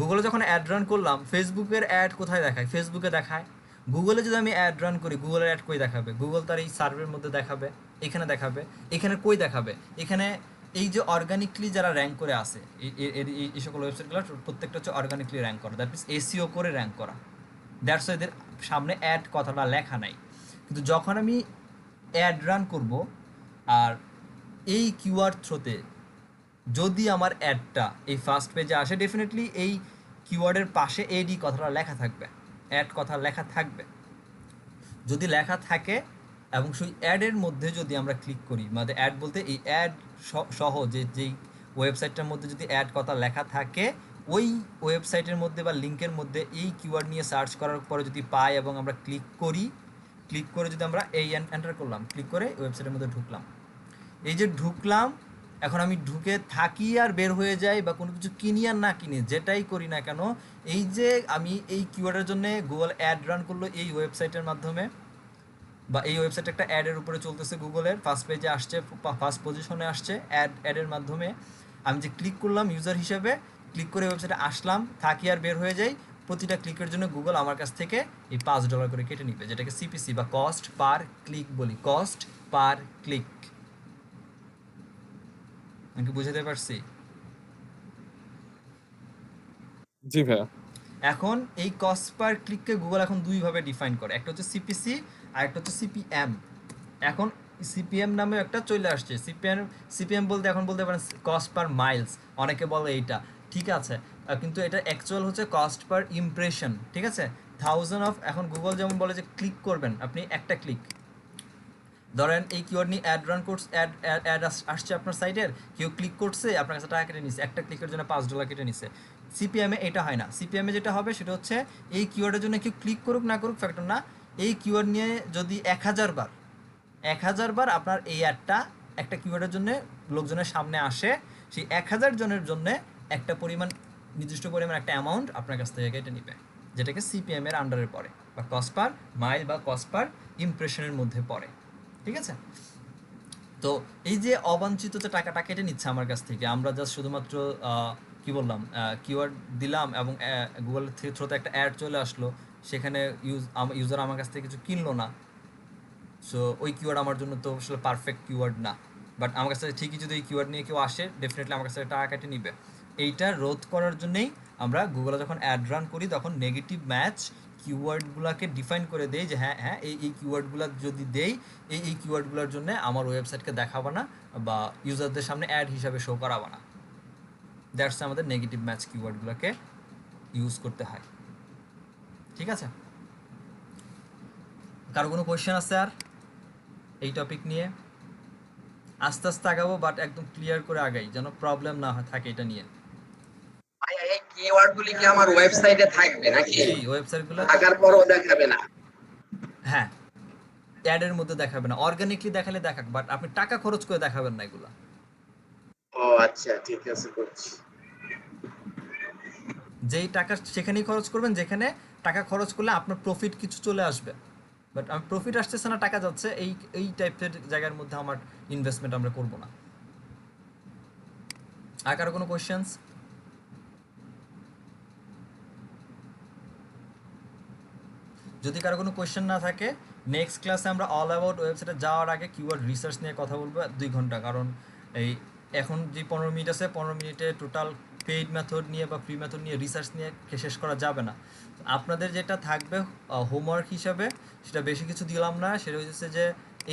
গুগলে যখন অ্যাড রান করলাম, ফেসবুকের অ্যাড কোথায় দেখায়? ফেসবুকে দেখায়। গুগলে যদি আমি অ্যাড রান করি, গুগলের অ্যাড কই দেখাবে? গুগল তার এই সার্ভের মধ্যে দেখাবে, এখানে দেখাবে। এখানে কই দেখাবে? এখানে এই যে অর্গানিকলি যারা র্যাঙ্ক করে আসে, এই সকল ওয়েবসাইটগুলোর প্রত্যেকটা হচ্ছে অর্গানিকলি র্যাঙ্ক করা, দ্যাট মিনস এসইও করে র্যাঙ্ক করা। দ্যাটস এদের সামনে অ্যাড কথাটা লেখা নাই। কিন্তু যখন আমি অ্যাড রান করব আর এই কিওয়ার্ড থ্রোতে যদি আমার অ্যাডটা এই ফার্স্ট পেজে আসে, ডেফিনেটলি এই কিওয়ার্ডের পাশে এডি কথাটা লেখা থাকবে, অ্যাড কথা লেখা থাকবে। যদি লেখা থাকে এবং সেই অ্যাডের মধ্যে যদি আমরা ক্লিক করি, মানে অ্যাড বলতে এই অ্যাড সহ যেই ওয়েবসাইটটার মধ্যে যদি অ্যাড কথা লেখা থাকে, ওই ওয়েবসাইটের মধ্যে বা লিঙ্কের মধ্যে এই কিওয়ার্ড নিয়ে সার্চ করার পরে যদি পাই এবং আমরা ক্লিক করে যদি আমরা এই এন্টার করলাম, ক্লিক করে ওয়েবসাইটের মধ্যে ঢুকলাম, এই যে ঢুকলাম, এখন আমি ঢুকে থাকি আর বের হয়ে যাই বা কোনো কিছু কিনি আর না কিনি, যেটাই করি না কেন, এই যে আমি এই কিওয়ার্ডের জন্য গুগল অ্যাড রান করলো এই ওয়েবসাইটের মাধ্যমে, বা এই ওয়েবসাইট একটা অ্যাডের উপরে চলতেছে, গুগলের ফার্স্ট পেজে আসছে, ফার্স্ট পজিশনে আসছে অ্যাডের মাধ্যমে, আমি যে ক্লিক করলাম ইউজার হিসেবে, ক্লিক করে ওয়েবসাইটে আসলাম, থাকি আর বের হয়ে যাই, প্রতিটা ক্লিকের জন্য গুগল আমার কাছ থেকে এই $5 করে কেটে নিবে, যেটাকে সিপিসি বা কস্ট পার ক্লিক বলি, কস্ট পার ক্লিক। আমি কি বুঝাতে পারছি? জি ভাইয়া। এখন এই কস্ট পার ক্লিককে গুগল এখন দুইভাবে ডিফাইন করে, একটা হচ্ছে সিপিসি আর একটা হচ্ছে সিপিএম। এখন সিপিএম নামে একটা চলে আসছে, সিপিএম বলতে এখন বলতে পারেন কস্ট পার মাইলস, অনেকে বলে এইটা, ঠিক আছে, কিন্তু এটা অ্যাকচুয়াল হচ্ছে কস্ট পার ইমপ্রেশন, ঠিক আছে। এখন গুগল যেমন বলে যে ক্লিক করবেন আপনি একটা ক্লিক, ধরেন এই কিওয়ার্ড নিয়ে অ্যাড রান করছে, অ্যাড আসছে আপনার সাইটের, কেউ ক্লিক করছে, আপনার কাছে টাকা কেটে নিছে, একটা ক্লিকের জন্য $5 কেটে নিছে। সিপিএমে এটা হয় না, সিপিএমে যেটা হবে সেটা হচ্ছে এই কিওয়ার্ডের জন্য কেউ ক্লিক করুক না করুক ফ্যাক্টর না, এই কিওয়ার্ড নিয়ে যদি 1000 বার আপনার এই অ্যাডটা একটা কিওয়ার্ডের জন্য লোকজনের সামনে আসে, সেই 1000 জনের জন্য একটা পরিমাণ, নির্দিষ্ট পরিমাণ একটা অ্যামাউন্ট আপনার কাছ থেকে কেটে নিবে, যেটাকে সিপিএম এর আন্ডারে পড়ে বা কস্ট পার মাইল বা কস্ট পার ইমপ্রেশনের মধ্যে পড়ে, ঠিক আছে। তো এই যে অবাঞ্ছিত যে টাকাটা কেটে নিচ্ছে আমার কাছ থেকে, আমরা জাস্ট শুধুমাত্র কি বললাম কিওয়ার্ড দিলাম এবং গুগল থ্রুতে একটা অ্যাড চলে আসলো, সেখানে ইউজার আমার কাছ থেকে কিছু কিনলো না, সো ওই কিওয়ার্ড আমার জন্য তো আসলে পারফেক্ট কিওয়ার্ড না। বাট আমার কাছে ঠিকই যদি এই কিওয়ার্ড নিয়ে কেউ আসে, ডেফিনেটলি আমার কাছে টাকা কেটে নিবে। এইটা রোধ করার জন্যই আমরা গুগলে যখন অ্যাড রান করি তখন নেগেটিভ ম্যাচ কিওয়ার্ডগুলোকে ডিফাইন করে দেই যে হ্যাঁ হ্যাঁ এই কিওয়ার্ডগুলো যদি দেই, এই কিওয়ার্ডগুলোর জন্য আমার ওয়েবসাইটকে দেখাবো না বা ইউজারদের সামনে অ্যাড হিসাবে শো করাবো না। দ্যাটস আমাদের নেগেটিভ ম্যাচ কিওয়ার্ডগুলোকে ইউজ করতে হয়, ঠিক আছে। কারো কোনো কোয়েশ্চেন আছে আর এই টপিক নিয়ে? আস্তে আস্তে আগাবো, বাট একদম ক্লিয়ার করে আগাই, যেন প্রবলেম না থাকে এটা নিয়ে। ভাইয়া এই কিওয়ার্ড গুলি কি আমার ওয়েবসাইটে থাকবে নাকি? জি, ওয়েবসাইটগুলো থাকার পরও দেখাবে না? হ্যাঁ, অ্যাডের মধ্যে দেখাবে না, অর্গানিকলি দেখালে দেখাক, বাট আপনি টাকা খরচ করে দেখাবেন না এগুলা। ও আচ্ছা, ঠিক আছে, করছি। যেই টাকা সেখানেই খরচ করবেন যেখানে টাকা খরচ করলে আপনার প্রফিট কিছু চলে আসবে, বাট আমার প্রফিট আসতেছে না, টাকা যাচ্ছে, এই টাইপের জায়গার মধ্যে আমার ইনভেস্টমেন্ট আমরা করব না। আর কারো কোনো কোয়েশ্চেন্স? যদি কারো কোনো কোয়েশ্চেন না থাকে, নেক্সট ক্লাসে আমরা অল অ্যাবাউট ওয়েবসাইটে যাওয়ার আগে কিওয়ার্ড রিসার্চ নিয়ে কথা বলবো 2 ঘন্টা, কারণ এই এখন যে 15 মিনিট আছে, 15 মিনিটে টোটাল পেইড মেথড নিয়ে বা ফ্রি মেথড নিয়ে রিসার্চ নিয়ে শেষ করা যাবে না। আপনাদের যেটা থাকবে হোমওয়ার্ক হিসাবে, সেটা বেশি কিছু দিলাম না, সেটা হচ্ছে যে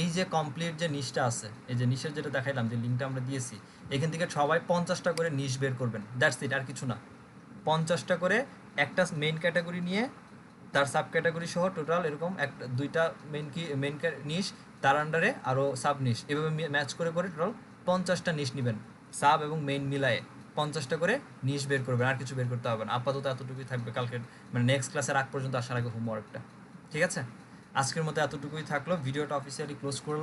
এই যে কমপ্লিট যে নিশটা আছে, এই যে নিশের যেটা দেখাইলাম, যে লিঙ্কটা আমরা দিয়েছি, এখান থেকে সবাই 50টা করে নিশ বের করবেন, দ্যাটস ইট, আর কিছু না। 50টা করে একটা মেইন ক্যাটাগরি নিয়ে তার সাব ক্যাটাগরি সহ টোটাল এরকম একটা 2টা মেইন নিশ, তার আন্ডারে আরও সাব নিশ, এভাবে ম্যাচ করে করে টোটাল 50টা নিশ নেবেন, সাব এবং মেইন মিলায়ে 50টা করে নিশ বের করবেন, আর কিছু বের করতে হবে না। আপাতত এতটুকুই থাকবে কালকে, মানে নেক্সট ক্লাসের আগ পর্যন্ত আসার আগে হোমওয়ার্কটা, ঠিক আছে। আজকের মতো এতটুকুই থাকলো, ভিডিওটা অফিসিয়ালি ক্লোজ করলাম।